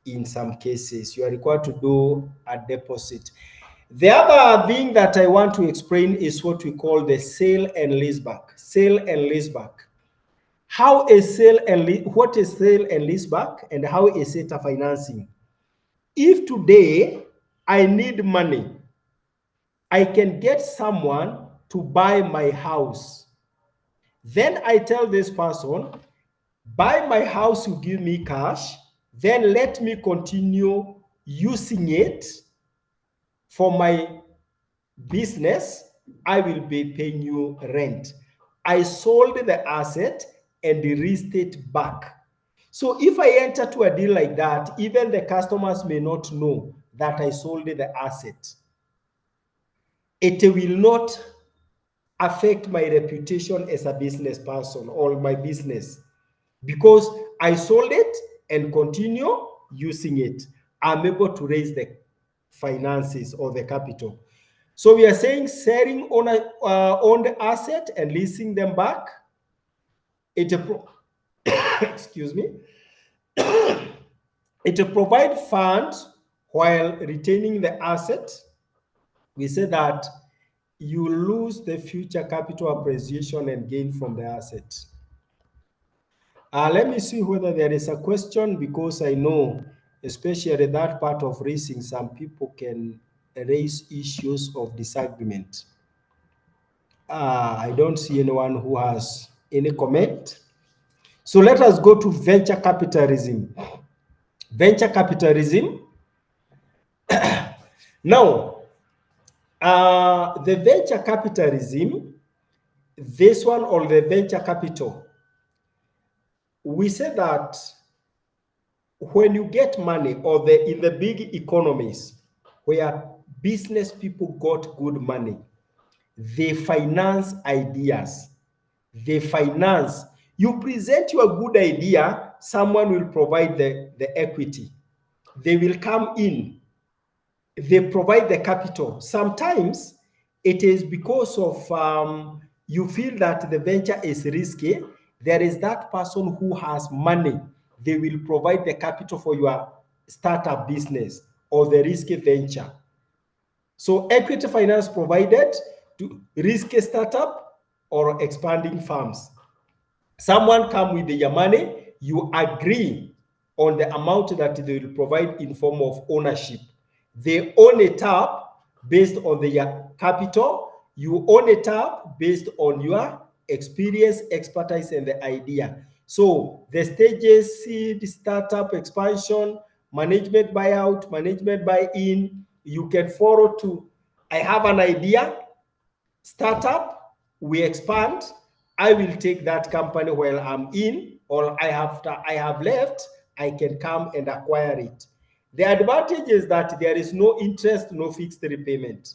in some cases. You are required to do a deposit. The other thing that I want to explain is what we call the sale and leaseback. Sale and leaseback. What is sale and leaseback, and how is it a financing? If today I need money, I can get someone to buy my house. Then I tell this person, buy my house, you give me cash, then let me continue using it for my business. I will be paying you rent. I sold the asset and leased it back. So if I enter to a deal like that, even the customers may not know that I sold the asset. It will not affect my reputation as a business person or my business, because I sold it and continue using it. I'm able to raise the finances or the capital. So we are saying selling owned asset and leasing them back. Excuse me. It provides funds while retaining the asset. We say that you lose the future capital appreciation and gain from the asset. Let me see whether there is a question, because I know, especially that part of leasing, some people can raise issues of disagreement. I don't see anyone who has any comment. So let us go to venture capitalism. Venture capitalism. Now, the venture capitalism, this one, or the venture capital, we say that when you get money, or in the big economies where business people got good money, they finance ideas. They finance. You present your good idea, someone will provide the equity. They will come in. They provide the capital. Sometimes it is because of you feel that the venture is risky, there is that person who has money. They will provide the capital for your startup business or the risky venture. So equity finance provided to risky startup or expanding firms. Someone come with your money, you agree on the amount that they will provide in form of ownership. They own it up based on their capital. You own it up based on your experience, expertise, and the idea. So the stages: seed, startup, expansion, management buyout, management buy-in. You can follow to, I have an idea, startup, we expand. I will take that company while I'm in, or I have left, I can come and acquire it. The advantage is that there is no interest, no fixed repayment.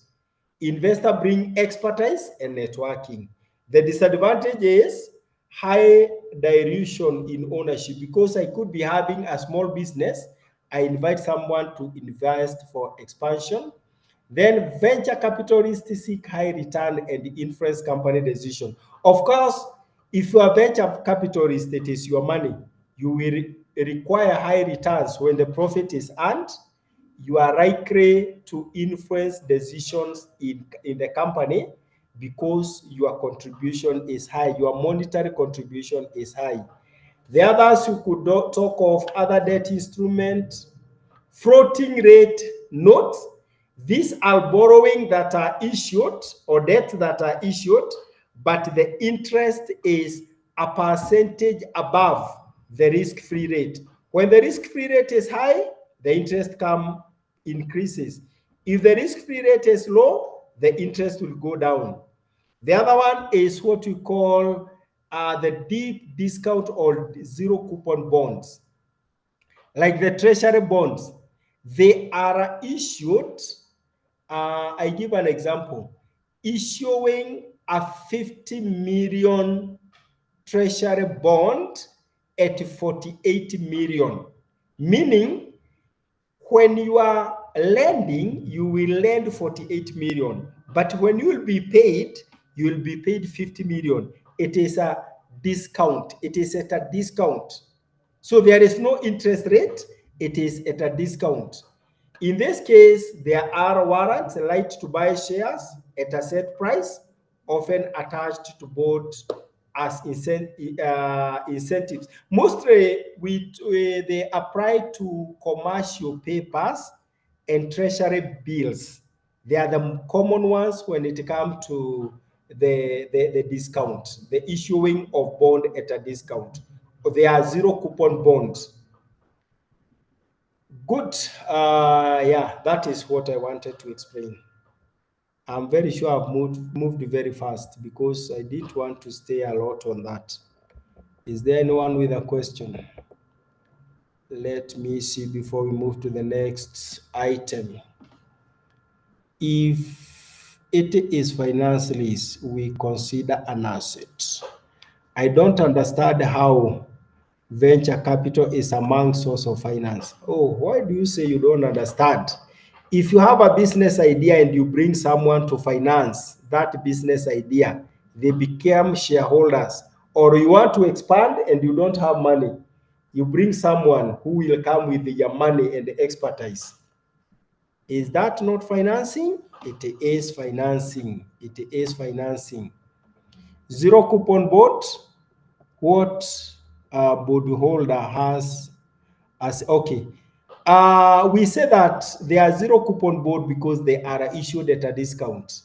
Investor bring expertise and networking. The disadvantage is high dilution in ownership, because I could be having a small business. I invite someone to invest for expansion. Then venture capitalists seek high return and influence company decision. Of course, if you are venture capitalist, it is your money. You will require high returns when the profit is earned. You are likely to influence decisions in the company because your contribution is high. Your monetary contribution is high. The others, you could talk of other debt instruments, floating rate notes. These are borrowing that are issued or debt that are issued, but the interest is a percentage above the risk-free rate. When the risk-free rate is high, the interest increases. If the risk-free rate is low, the interest will go down. The other one is what we call the deep discount or zero coupon bonds, like the treasury bonds. They are issued, I give an example, issuing a 50 million treasury bond at 48 million, meaning when you are lending, you will lend 48 million, but when you will be paid, you will be paid 50 million. It is a discount. It is at a discount. So there is no interest rate. It is at a discount. In this case, there are warrants, right to buy shares at a set price, often attached to board as incentives. Mostly, they apply to commercial papers and treasury bills. They are the common ones when it comes to the discount, the issuing of bond at a discount. They are zero coupon bonds. Good. Yeah, that is what I wanted to explain. I'm very sure I've moved very fast because I didn't want to stay a lot on that. Is there anyone with a question? Let me see before we move to the next item. If it is finance lease, we consider an asset. I don't understand how venture capital is among source of finance. Oh, why do you say you don't understand? If you have a business idea and you bring someone to finance that business idea, they become shareholders. Or you want to expand and you don't have money, you bring someone who will come with your money and expertise. Is that not financing? It is financing. It is financing. Zero coupon board, what board holder has as, okay. We say that they are zero coupon board because they are issued at a discount.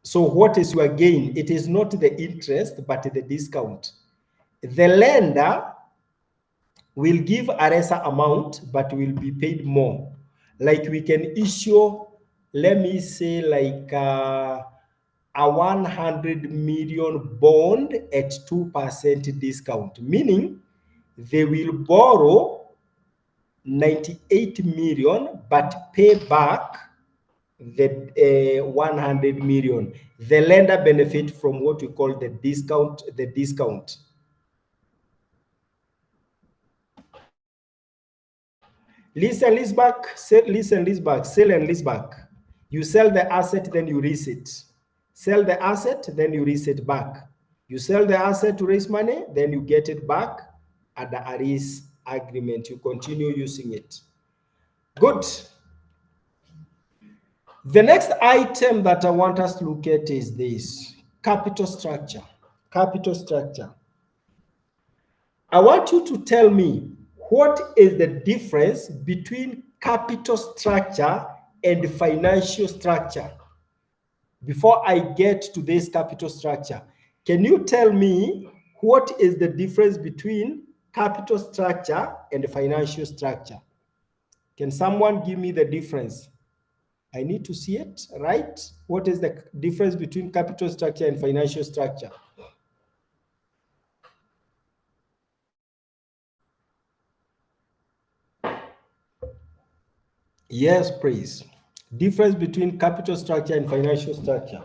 So what is your gain? It is not the interest, but the discount. The lender will give a lesser amount, but will be paid more. Like we can issue, let me say, like a 100 million bond at 2% discount, meaning they will borrow 98 million but pay back the 100 million. The lender benefit from what we call the discount. Lease and lease back, sell and lease back. You sell the asset, then you lease it. sell the asset, then you raise it back. You sell the asset to raise money, then you get it back at the lease agreement. You continue using it. Good. The next item that I want us to look at is this: capital structure. Capital structure. I want you to tell me what is the difference between capital structure and financial structure. Before I get to this capital structure, can you tell me what is the difference between capital structure and financial structure? Can someone give me the difference? I need to see it, right? What is the difference between capital structure and financial structure? Yes, please. Difference between capital structure and financial structure.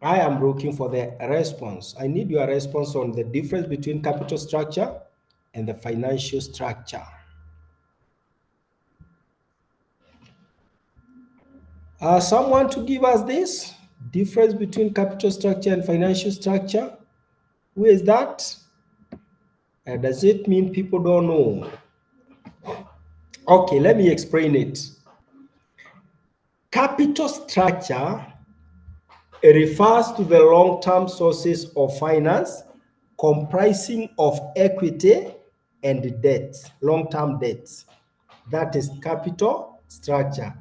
I am looking for the response. I need your response on the difference between capital structure and the financial structure. Someone to give us this difference between capital structure and financial structure? Who is that? Does it mean people don't know? Okay, let me explain it. Capital structure refers to the long-term sources of finance comprising of equity and debt, long-term debts. That is capital structure.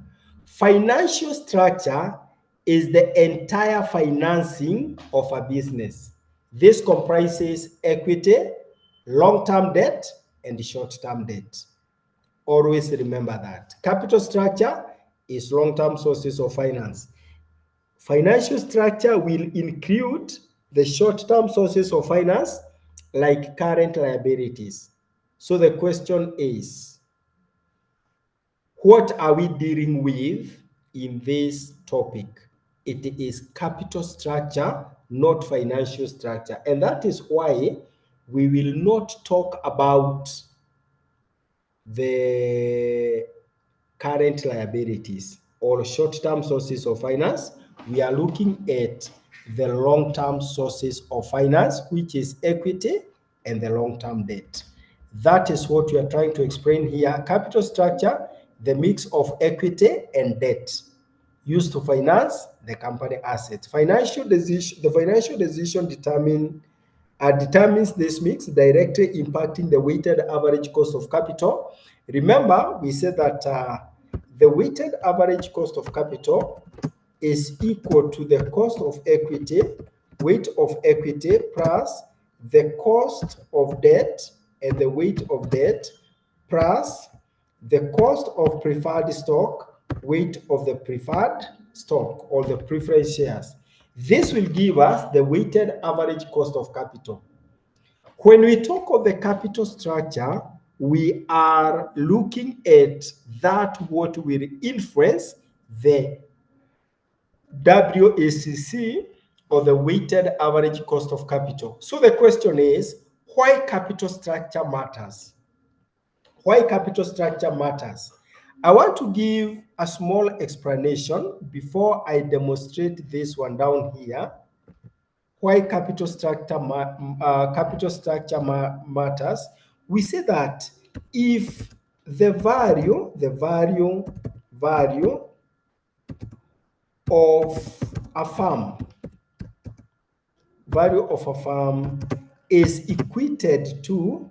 Financial structure is the entire financing of a business. This comprises equity, long-term debt, and short-term debt. Always remember that. Capital structure is long-term sources of finance. Financial structure will include the short-term sources of finance like current liabilities. So the question is, what are we dealing with in this topic? It is capital structure, not financial structure. And that is why we will not talk about the current liabilities or short-term sources of finance. We are looking at the long-term sources of finance, which is equity and the long-term debt. That is what we are trying to explain here. Capital structure, the mix of equity and debt used to finance the company assets. The financial decision determines this mix, directly impacting the weighted average cost of capital. Remember, we said that the weighted average cost of capital is equal to the cost of equity, weight of equity, plus the cost of debt and the weight of debt, plus the cost of preferred stock, weight of the preferred stock or the preference shares. This will give us the weighted average cost of capital. When we talk of the capital structure, we are looking at that what will influence the WACC or the weighted average cost of capital. So the question is, why capital structure matters? Why capital structure matters? I want to give a small explanation before I demonstrate this one down here. Why capital structure matters? We say that if the value of a firm is equated to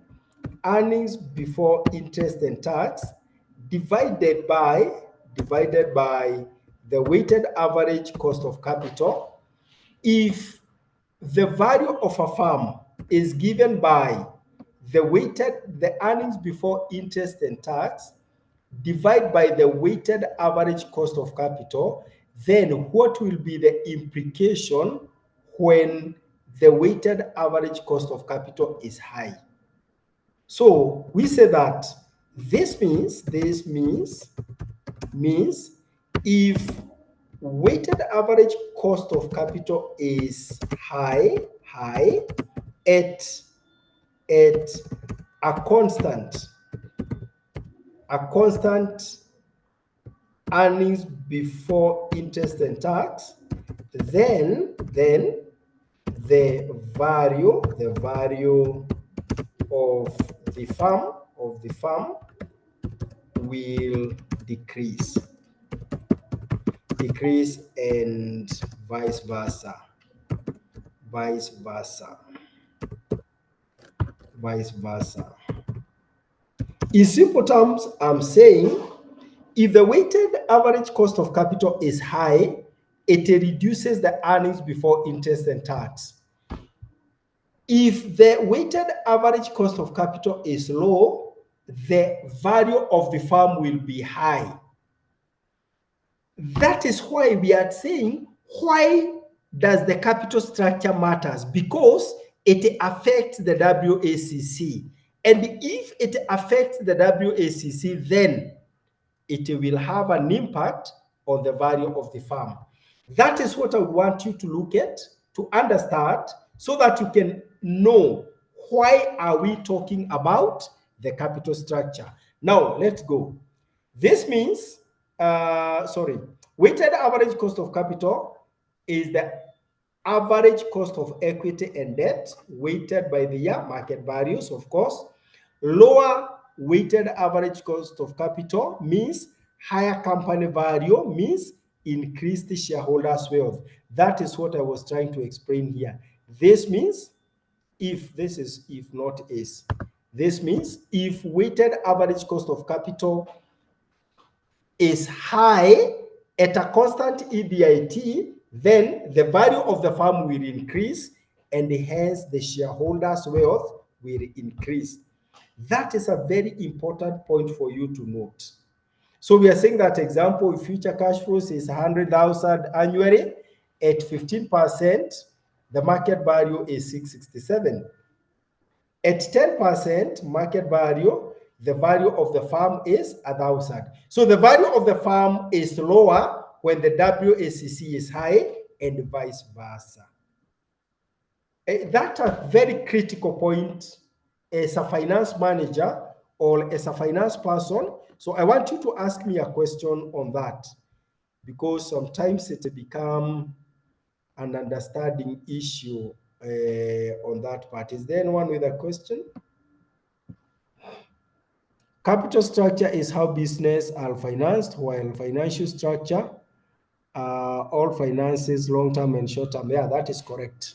earnings before interest and tax divided by the weighted average cost of capital. If the value of a firm is given by the earnings before interest and tax divided by the weighted average cost of capital, then what will be the implication when the weighted average cost of capital is high? So we say that this means if weighted average cost of capital is high at a constant earnings before interest and tax, then the value of the firm will decrease and vice versa. In simple terms, I'm saying if the weighted average cost of capital is high, it reduces the earnings before interest and tax. If the weighted average cost of capital is low, the value of the firm will be high. That is why we are saying, why does the capital structure matters? Because it affects the WACC. And if it affects the WACC, then it will have an impact on the value of the firm. That is what I want you to look at, to understand, so that you can know why are we talking about the capital structure. Now, let's go. This means, weighted average cost of capital is the average cost of equity and debt weighted by the market values, of course. Lower weighted average cost of capital means higher company value, means increased shareholders' wealth. That is what I was trying to explain here. This means if weighted average cost of capital is high at a constant EBIT, then the value of the firm will increase and hence the shareholders' wealth will increase. That is a very important point for you to note. So we are saying that, example, if future cash flows is 100,000 annually at 15%, the market value is 667. At 10% market value, the value of the firm is 1,000. So the value of the firm is lower when the WACC is high and vice versa. That's a very critical point as a finance manager or as a finance person. So I want you to ask me a question on that, because sometimes it becomes an understanding issue on that part. Is there anyone with a question? Capital structure is how business are financed, while financial structure all finances, long-term and short-term. Yeah, that is correct.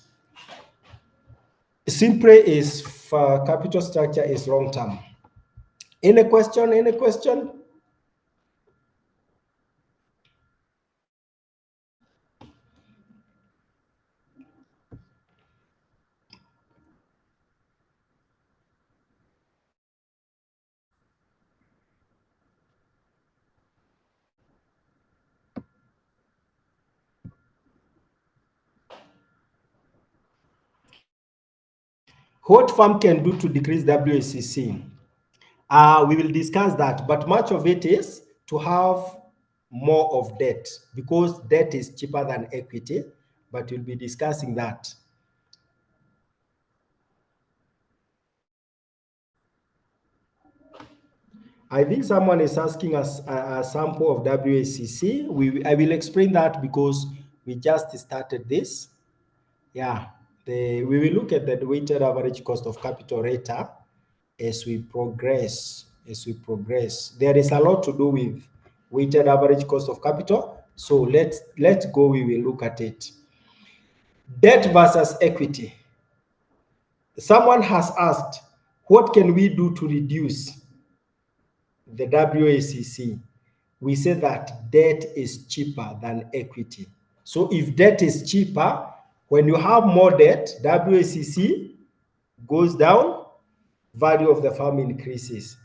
Simply is for capital structure is long-term. Any question? Any question? What firm can do to decrease WACC? We will discuss that, but much of it is to have more of debt, because debt is cheaper than equity, but we'll be discussing that. I think someone is asking us a sample of WACC. I will explain that because we just started this. Yeah, we will look at the weighted average cost of capital rate as we progress. There is a lot to do with weighted average cost of capital. So let's go. We will look at it. Debt versus equity. Someone has asked, what can we do to reduce the WACC? We say that debt is cheaper than equity. So if debt is cheaper, when you have more debt, WACC goes down, value of the firm increases.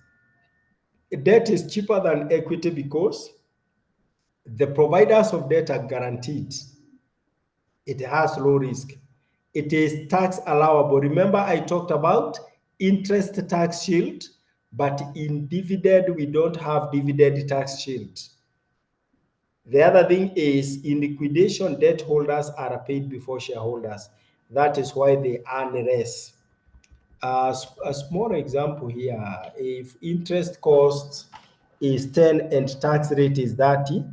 Debt is cheaper than equity because the providers of debt are guaranteed. It has low risk. It is tax allowable. Remember, I talked about interest tax shield, but in dividend, we don't have dividend tax shield. The other thing is, in liquidation, debt holders are paid before shareholders. That is why they earn less. A small example here, if interest cost is 10 and tax rate is 30,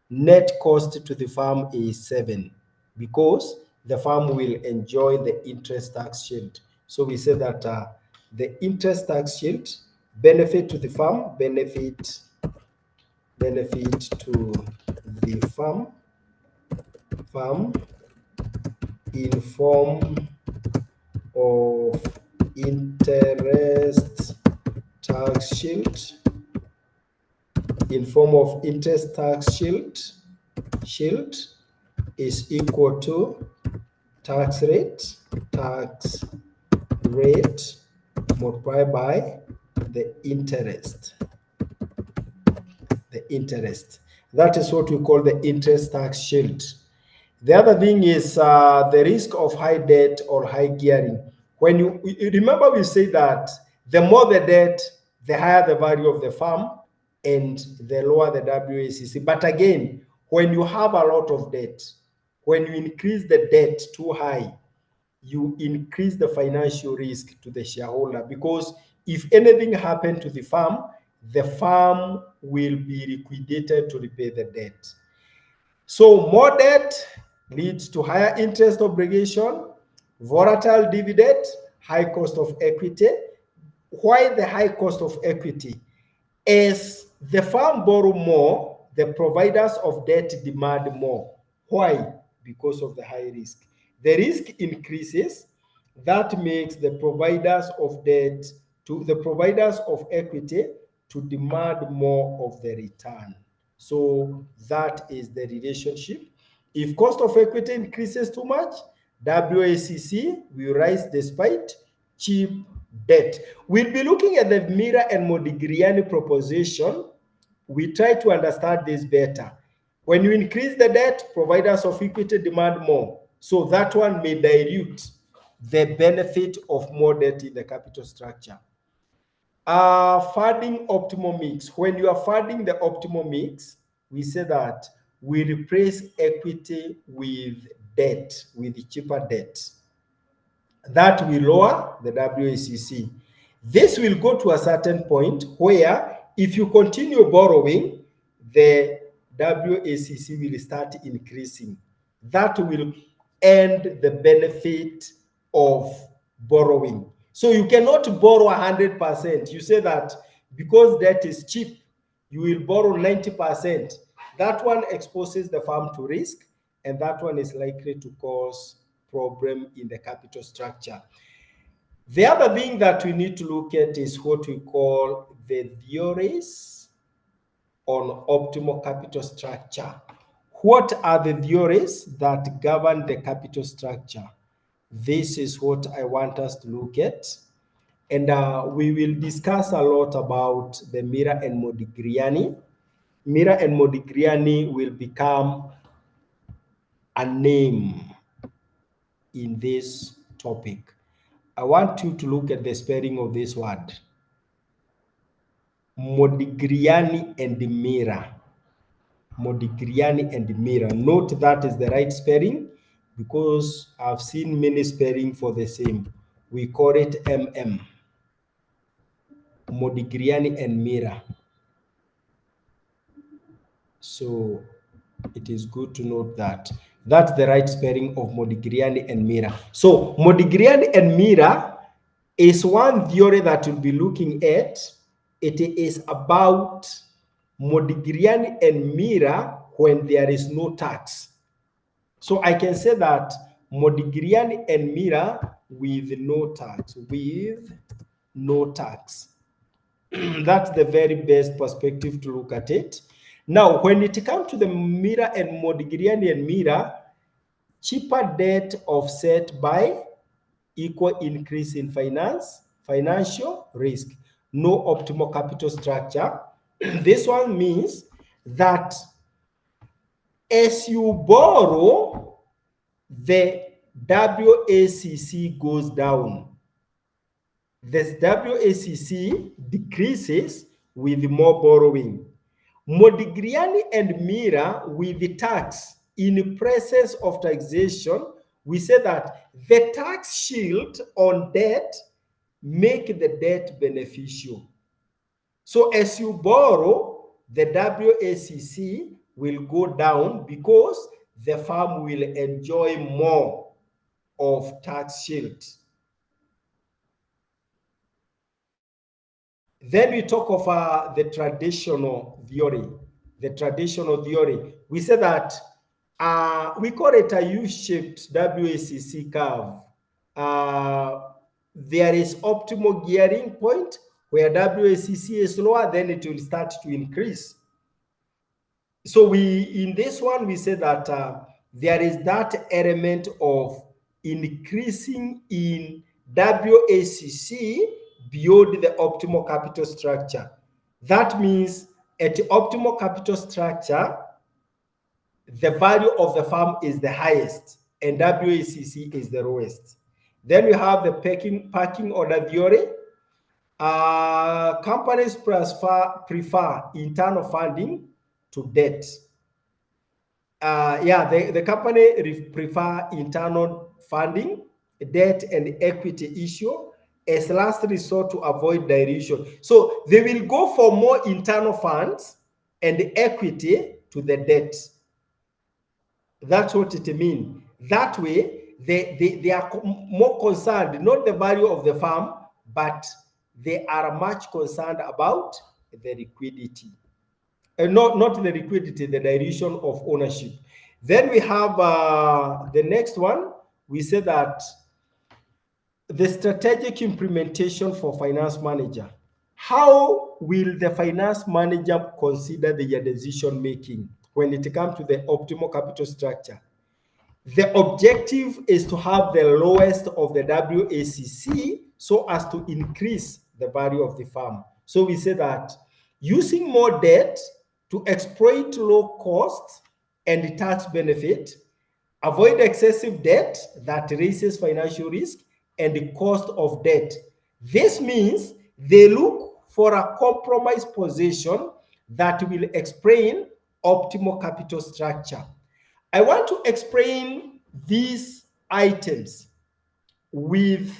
net cost to the farm is 7, because the farm will enjoy the interest tax shield. So we say that the interest tax shield benefit to the farm, benefit to the farm in form of interest tax shield, is equal to tax rate multiplied by the interest. That is what we call the interest tax shield. The other thing is the risk of high debt or high gearing. When you remember, we say that the more the debt, the higher the value of the farm and the lower the WACC. But again, when you have a lot of debt, when you increase the debt too high, you increase the financial risk to the shareholder, because if anything happened to the farm will be liquidated to repay the debt. So more debt leads to higher interest obligation, volatile dividend, high cost of equity. Why the high cost of equity? As the farm borrow more, the providers of debt demand more. Why? Because of the high risk. The risk increases. That makes the providers of debt to the providers of equity to demand more of the return. So that is the relationship. If cost of equity increases too much, WACC will rise despite cheap debt. We'll be looking at the Mira and Modigliani proposition. We try to understand this better. When you increase the debt, providers of equity demand more. So that one may dilute the benefit of more debt in the capital structure. Funding optimal mix. When you are funding the optimal mix, we say that we replace equity with debt, with cheaper debt. That will lower the WACC. This will go to a certain point where if you continue borrowing, the WACC will start increasing. That will end the benefit of borrowing. So you cannot borrow 100%. You say that because debt is cheap, you will borrow 90%. That one exposes the farm to risk, and that one is likely to cause problem in the capital structure. The other thing that we need to look at is what we call the theories on optimal capital structure. What are the theories that govern the capital structure? This is what I want us to look at. And we will discuss a lot about the Mira and Modigliani. Mira and Modigliani will become a name in this topic. I want you to look at the spelling of this word. Modigliani and Mira. Modigliani and Mira. Note that is the right spelling, because I've seen many spelling for the same. We call it MM. Modigliani and Mira. So it is good to note that. That's the right spelling of Modigliani and Mira. So Modigliani and Mira is one theory that we'll be looking at. It is about Modigliani and Mira when there is no tax. So I can say that Modigliani and Mira with no tax, That's the very best perspective to look at it. Now, when it comes to the Mira and Modigliani and Mira, cheaper debt offset by equal increase in financial risk, no optimal capital structure. This one means that as you borrow, the WACC goes down. This WACC decreases with more borrowing. Modigliani and Mira with the tax, in presence of taxation, we say that the tax shield on debt make the debt beneficial. So as you borrow, the WACC will go down because the farm will enjoy more of tax shield. Then we talk of the traditional theory. The traditional theory, we say that we call it a U-shaped WACC curve. There is optimal gearing point where WACC is lower, then it will start to increase. So in this one, we say that there is that element of increasing in WACC beyond the optimal capital structure. That means at the optimal capital structure, the value of the farm is the highest and WACC is the lowest. Then we have the pecking order theory. Companies prefer internal funding to debt. The company prefer internal funding, debt, and equity issue as last resort to avoid dilution. So they will go for more internal funds and equity to the debt. That's what it means. That way, they are more concerned, not the value of the farm, but they are much concerned about the liquidity. Not the liquidity, the dilution of ownership. Then we have the next one. We say that the strategic implementation for finance manager. How will the finance manager consider their decision making when it comes to the optimal capital structure? The objective is to have the lowest of the WACC so as to increase the value of the farm. So we say that using more debt to exploit low cost and tax benefit, avoid excessive debt that raises financial risk and the cost of debt. This means they look for a compromise position that will explain optimal capital structure. I want to explain these items with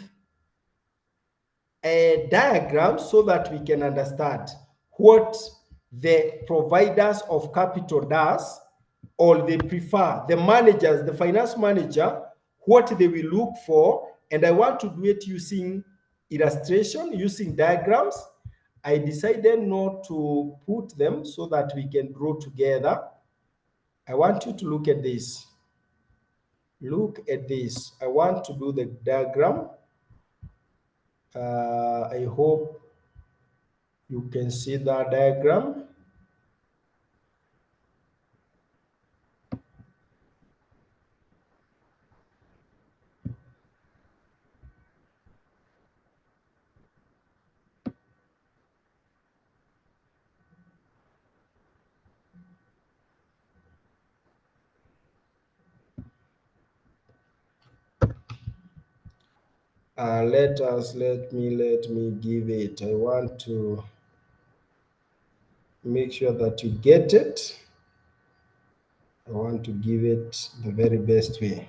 a diagram so that we can understand what the providers of capital does, or they prefer, the managers, the finance manager, what they will look for. And I want to do it using illustration, using diagrams. I decided not to put them so that we can draw together. I want you to look at this. Look at this. I want to do the diagram. I hope you can see the diagram. Let me give it. I want to make sure that you get it. I want to give it the very best way.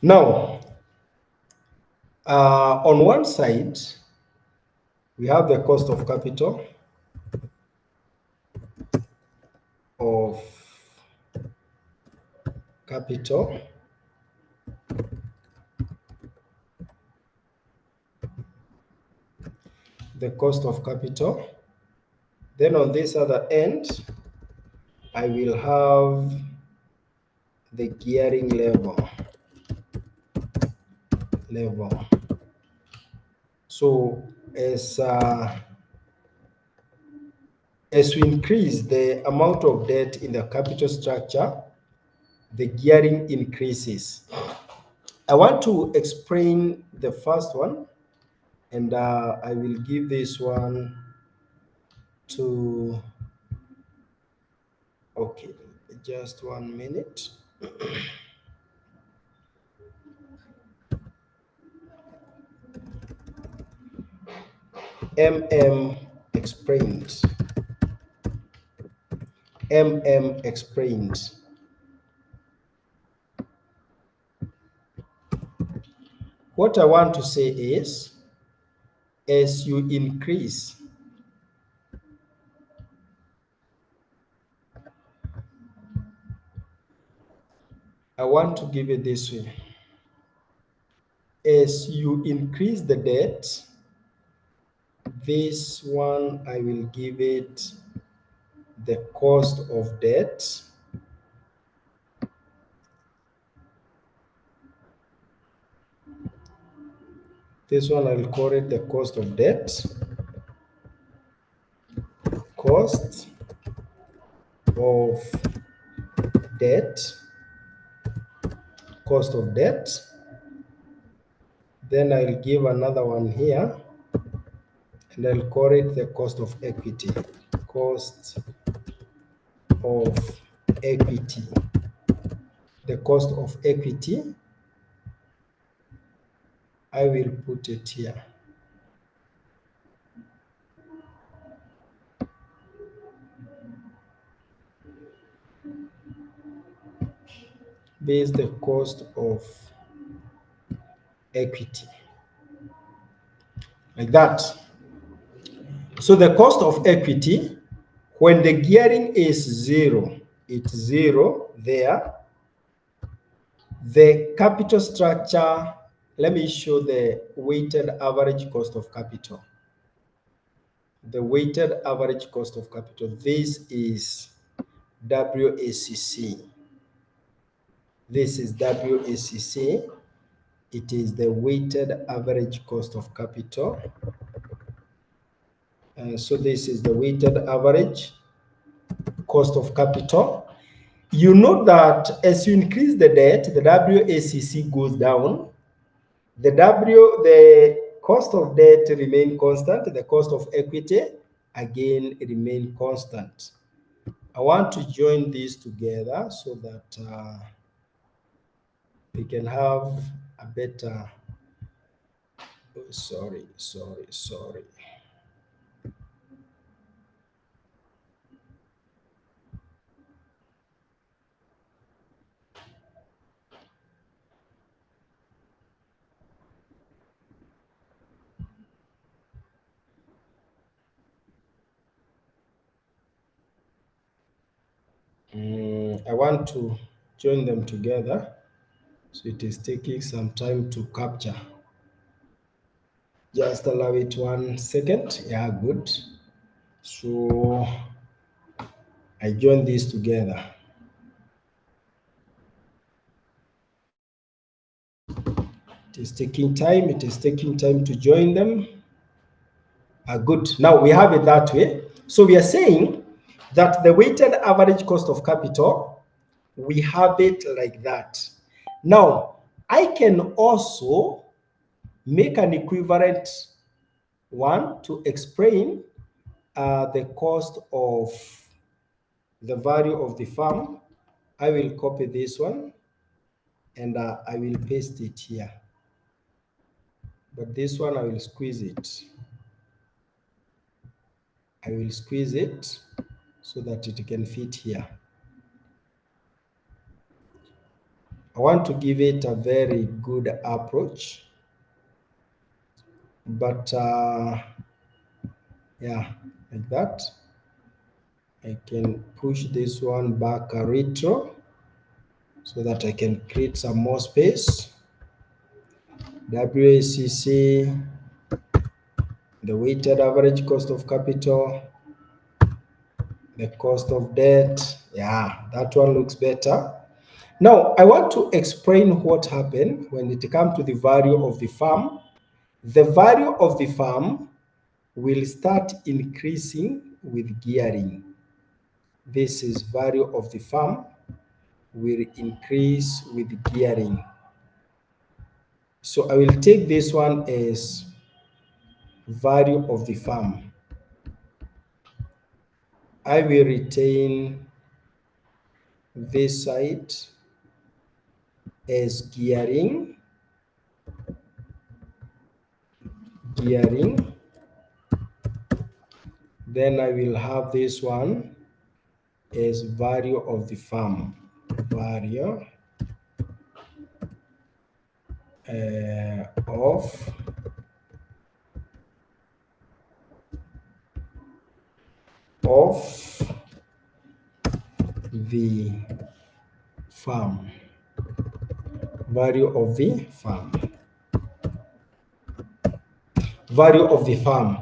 Now, on one side, we have the cost of capital the cost of capital. Then on this other end, I will have the gearing level. So as we increase the amount of debt in the capital structure, the gearing increases. I want to explain the first one, and I will give this one to, okay, just 1 minute. explained. explained. what I want to say is, as you increase I want to give it this way. As you increase the debt, this one I will give it the cost of debt. This one I'll call it the cost of debt. Cost of debt. Cost of debt. Then I'll give another one here, and I'll call it the cost of equity. Cost of equity. The cost of equity, I will put it here. This is the cost of equity. Like that. So the cost of equity, when the gearing is zero, it's zero there. The capital structure, let me show the weighted average cost of capital. The weighted average cost of capital. This is WACC. This is WACC. It is the weighted average cost of capital. So this is the weighted average cost of capital. You know that as you increase the debt, the WACC goes down. The cost of debt remain constant. The cost of equity again remain constant. I want to join these together so that we can have a better. Sorry. I want to join them together, so it is taking some time to capture. Just allow it 1 second. Yeah, good. So I join these together. It is taking time. It is taking time to join them. Good. Now we have it that way. So we are saying that the weighted average cost of capital, we have it like that. Now, I can also make an equivalent one to explain the cost of the value of the firm. I will copy this one and I will paste it here. But this one, I will squeeze it. I will squeeze it so that it can fit here. I want to give it a very good approach, but yeah, like that. I can push this one back a retro so that I can create some more space. WACC, the weighted average cost of capital, the cost of debt. Yeah, that one looks better. Now, I want to explain what happened when it comes to the value of the firm. The value of the firm will start increasing with gearing. This is value of the firm will increase with gearing. So I will take this one as value of the firm. I will retain this side as gearing. Then I will have this one as value of the firm. Value. of the farm, value of the farm, value of the farm.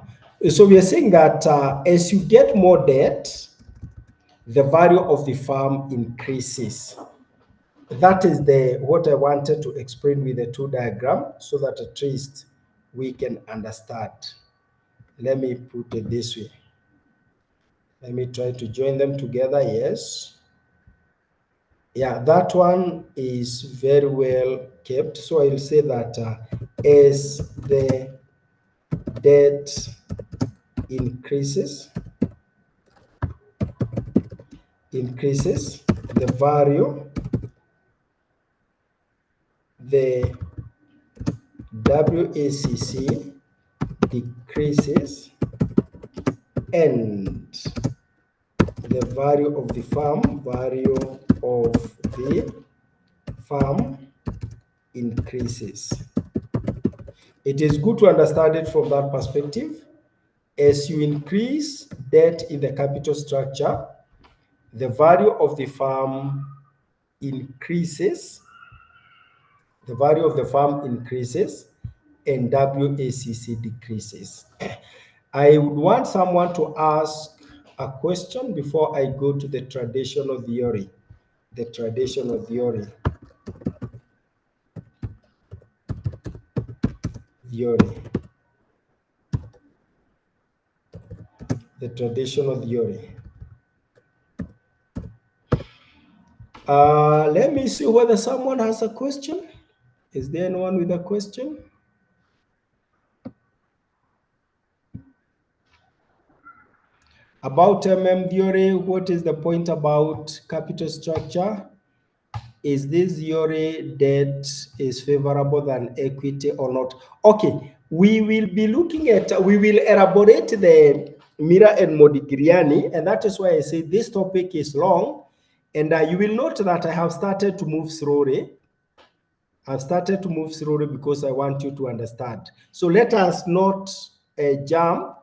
So we are saying that as you get more debt, the value of the farm increases. That is what I wanted to explain with the two diagrams so that at least we can understand. Let me put it this way. Let me try to join them together. Yes. Yeah, that one is very well kept. So I'll say that as the debt increases, the value, the WACC decreases, and the value of the farm increases. It is good to understand it from that perspective. As you increase debt in the capital structure, the value of the farm increases, and WACC decreases. I would want someone to ask a question before I go to the traditional theory. The traditional theory. The traditional theory. Let me see whether someone has a question. Is there anyone with a question? About theory, what is the point about capital structure? Is this theory debt is favorable than equity or not? Okay, we will be looking at, we will elaborate the Mira and Modigliani, and that is why I say this topic is long, and you will note that I have started to move slowly. I've started to move slowly because I want you to understand. So let us not jump.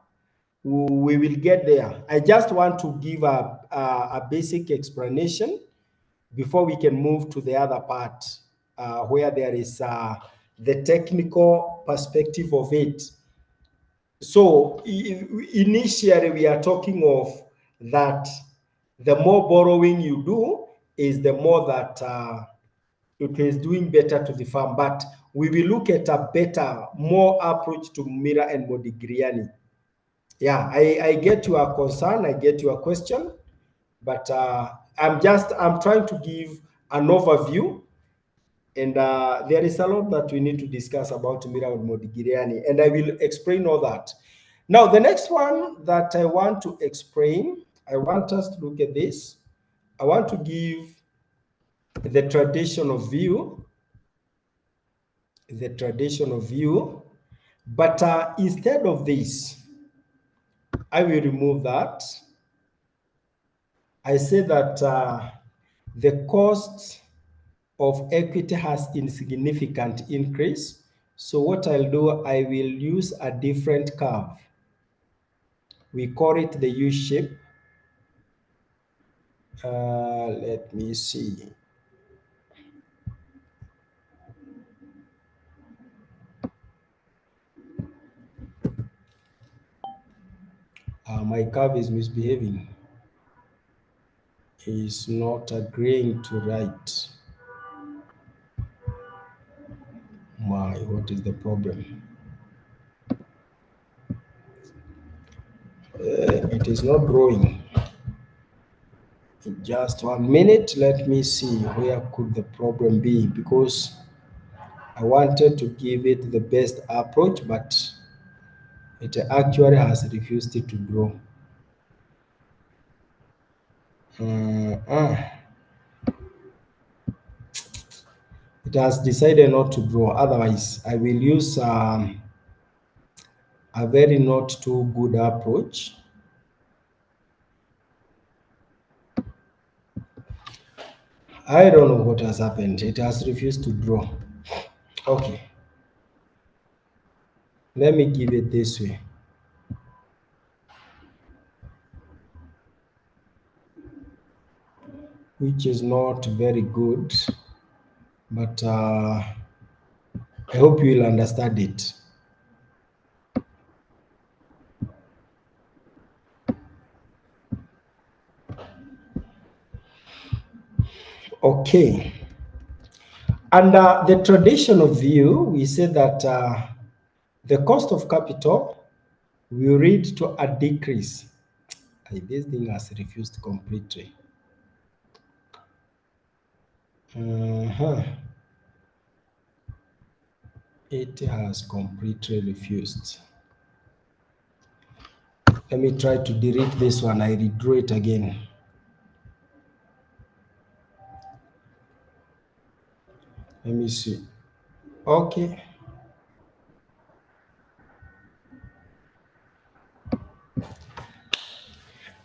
We will get there. I just want to give a basic explanation before we can move to the other part where there is the technical perspective of it. So initially we are talking of that the more borrowing you do is the more that it is doing better to the farm. But we will look at a better, more approach to Mira and Modigliani. Yeah, I get your concern, I get your question, but I'm trying to give an overview, and there is a lot that we need to discuss about Mira and Modigliani, and I will explain all that. Now, the next one that I want to explain, I want us to look at this. I want to give the traditional view, but instead of this, I will remove that. I say that the cost of equity has insignificant increase. So what I'll do, I will use a different curve. We call it the U shape. Let me see. My curve is misbehaving. It's not agreeing to write. What is the problem? It is not drawing. In just 1 minute, let me see where could the problem be, because I wanted to give it the best approach, but it actually has refused to draw. It has decided not to draw. Otherwise, I will use a very not too good approach. I don't know what has happened. It has refused to draw. Okay. Let me give it this way. Which is not very good, but I hope you will understand it. Okay. Under the traditional view, we say that the cost of capital will lead to a decrease. This thing has refused completely. It has completely refused. Let me try to delete this one. I redraw it again. Let me see. Okay.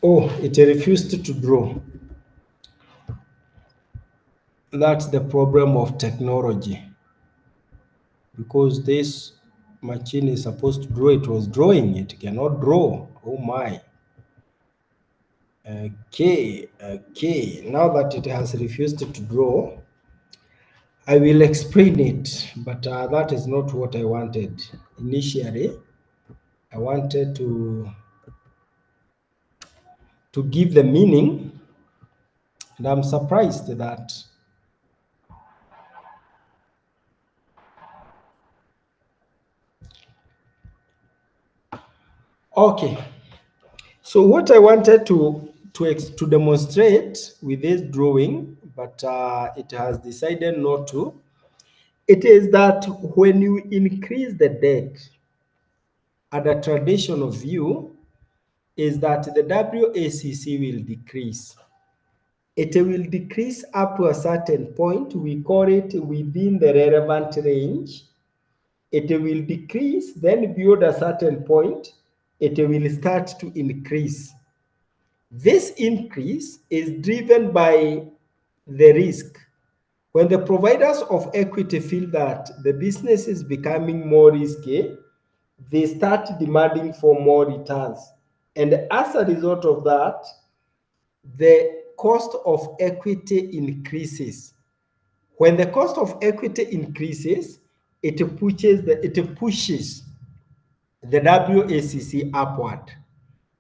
Oh, it refused to draw. That's the problem of technology. Because this machine is supposed to draw, it was drawing, it cannot draw. Oh my. Okay. Now that it has refused to draw, I will explain it, but that is not what I wanted. Initially, I wanted to give the meaning, and I'm surprised that okay. So what I wanted to demonstrate with this drawing, but it has decided not to, it is that when you increase the debt, at a traditional view, is that the WACC will decrease. It will decrease up to a certain point. We call it within the relevant range. It will decrease, then beyond a certain point, it will start to increase. This increase is driven by the risk. When the providers of equity feel that the business is becoming more risky, they start demanding for more returns. And as a result of that, the cost of equity increases. When the cost of equity increases, it pushes the WACC upward,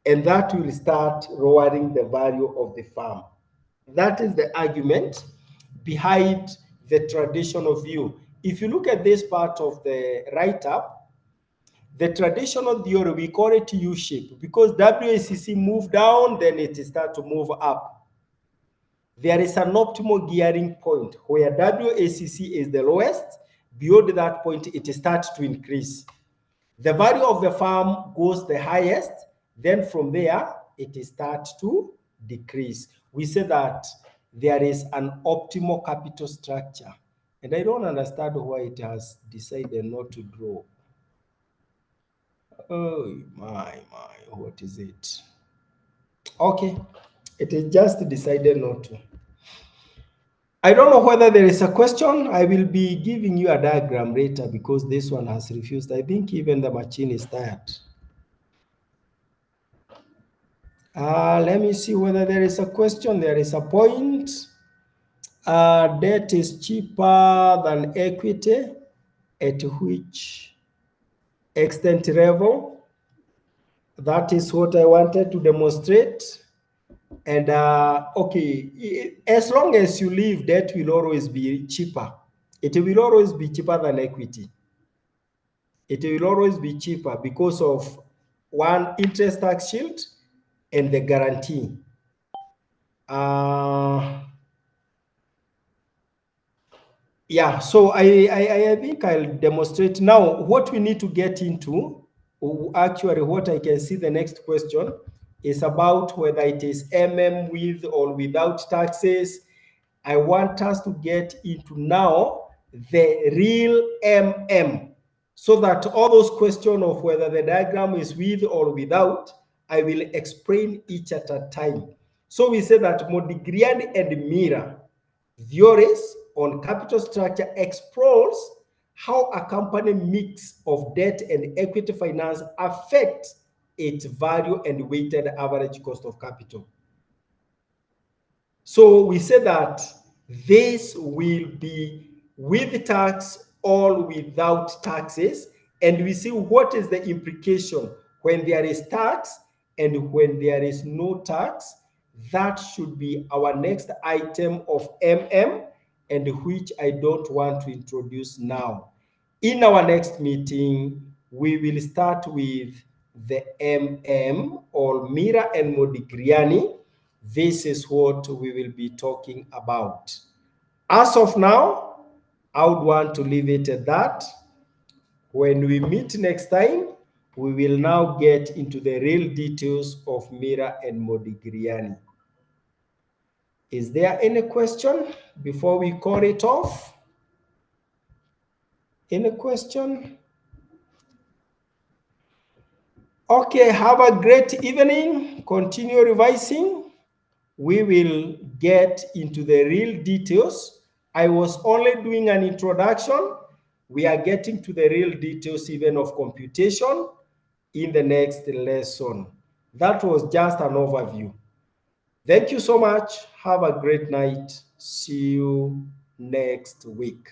and that will start lowering the value of the firm. That is the argument behind the traditional view. If you look at this part of the write-up, the traditional theory, we call it U-shape, because WACC move down, then it starts to move up. There is an optimal gearing point where WACC is the lowest. Beyond that point, it starts to increase. The value of the firm goes the highest. Then from there, it starts to decrease. We say that there is an optimal capital structure. And I don't understand why it has decided not to draw. Oh, my, what is it? Okay, it is just decided not to. I don't know whether there is a question. I will be giving you a diagram later because this one has refused. I think even the machine is tired. Let me see whether there is a question. There is a point. Debt is cheaper than equity. At which extent level? That is what I wanted to demonstrate. And okay, as long as you live, debt will always be cheaper. It will always be cheaper than equity. It will always be cheaper because of one, interest tax shield and the guarantee. Yeah, so I think I'll demonstrate now. What we need to get into, actually what I can see the next question is about whether it is with or without taxes. I want us to get into now the real so that all those questions of whether the diagram is with or without, I will explain each at a time. So we say that Modigliani and Mira theories on capital structure explores how a company mix of debt and equity finance affects its value and weighted average cost of capital. So we say that this will be with tax or without taxes, and we see what is the implication when there is tax and when there is no tax. That should be our next item of MM, and which I don't want to introduce now. In our next meeting, we will start with the MM, or Mira and Modigliani. This is what we will be talking about. As of now, I would want to leave it at that. When we meet next time, we will now get into the real details of Mira and Modigliani. Is there any question before we call it off? Any question? Okay, have a great evening. Continue revising. We will get into the real details. I was only doing an introduction. We are getting to the real details even of computation in the next lesson. That was just an overview. Thank you so much. Have a great night. See you next week.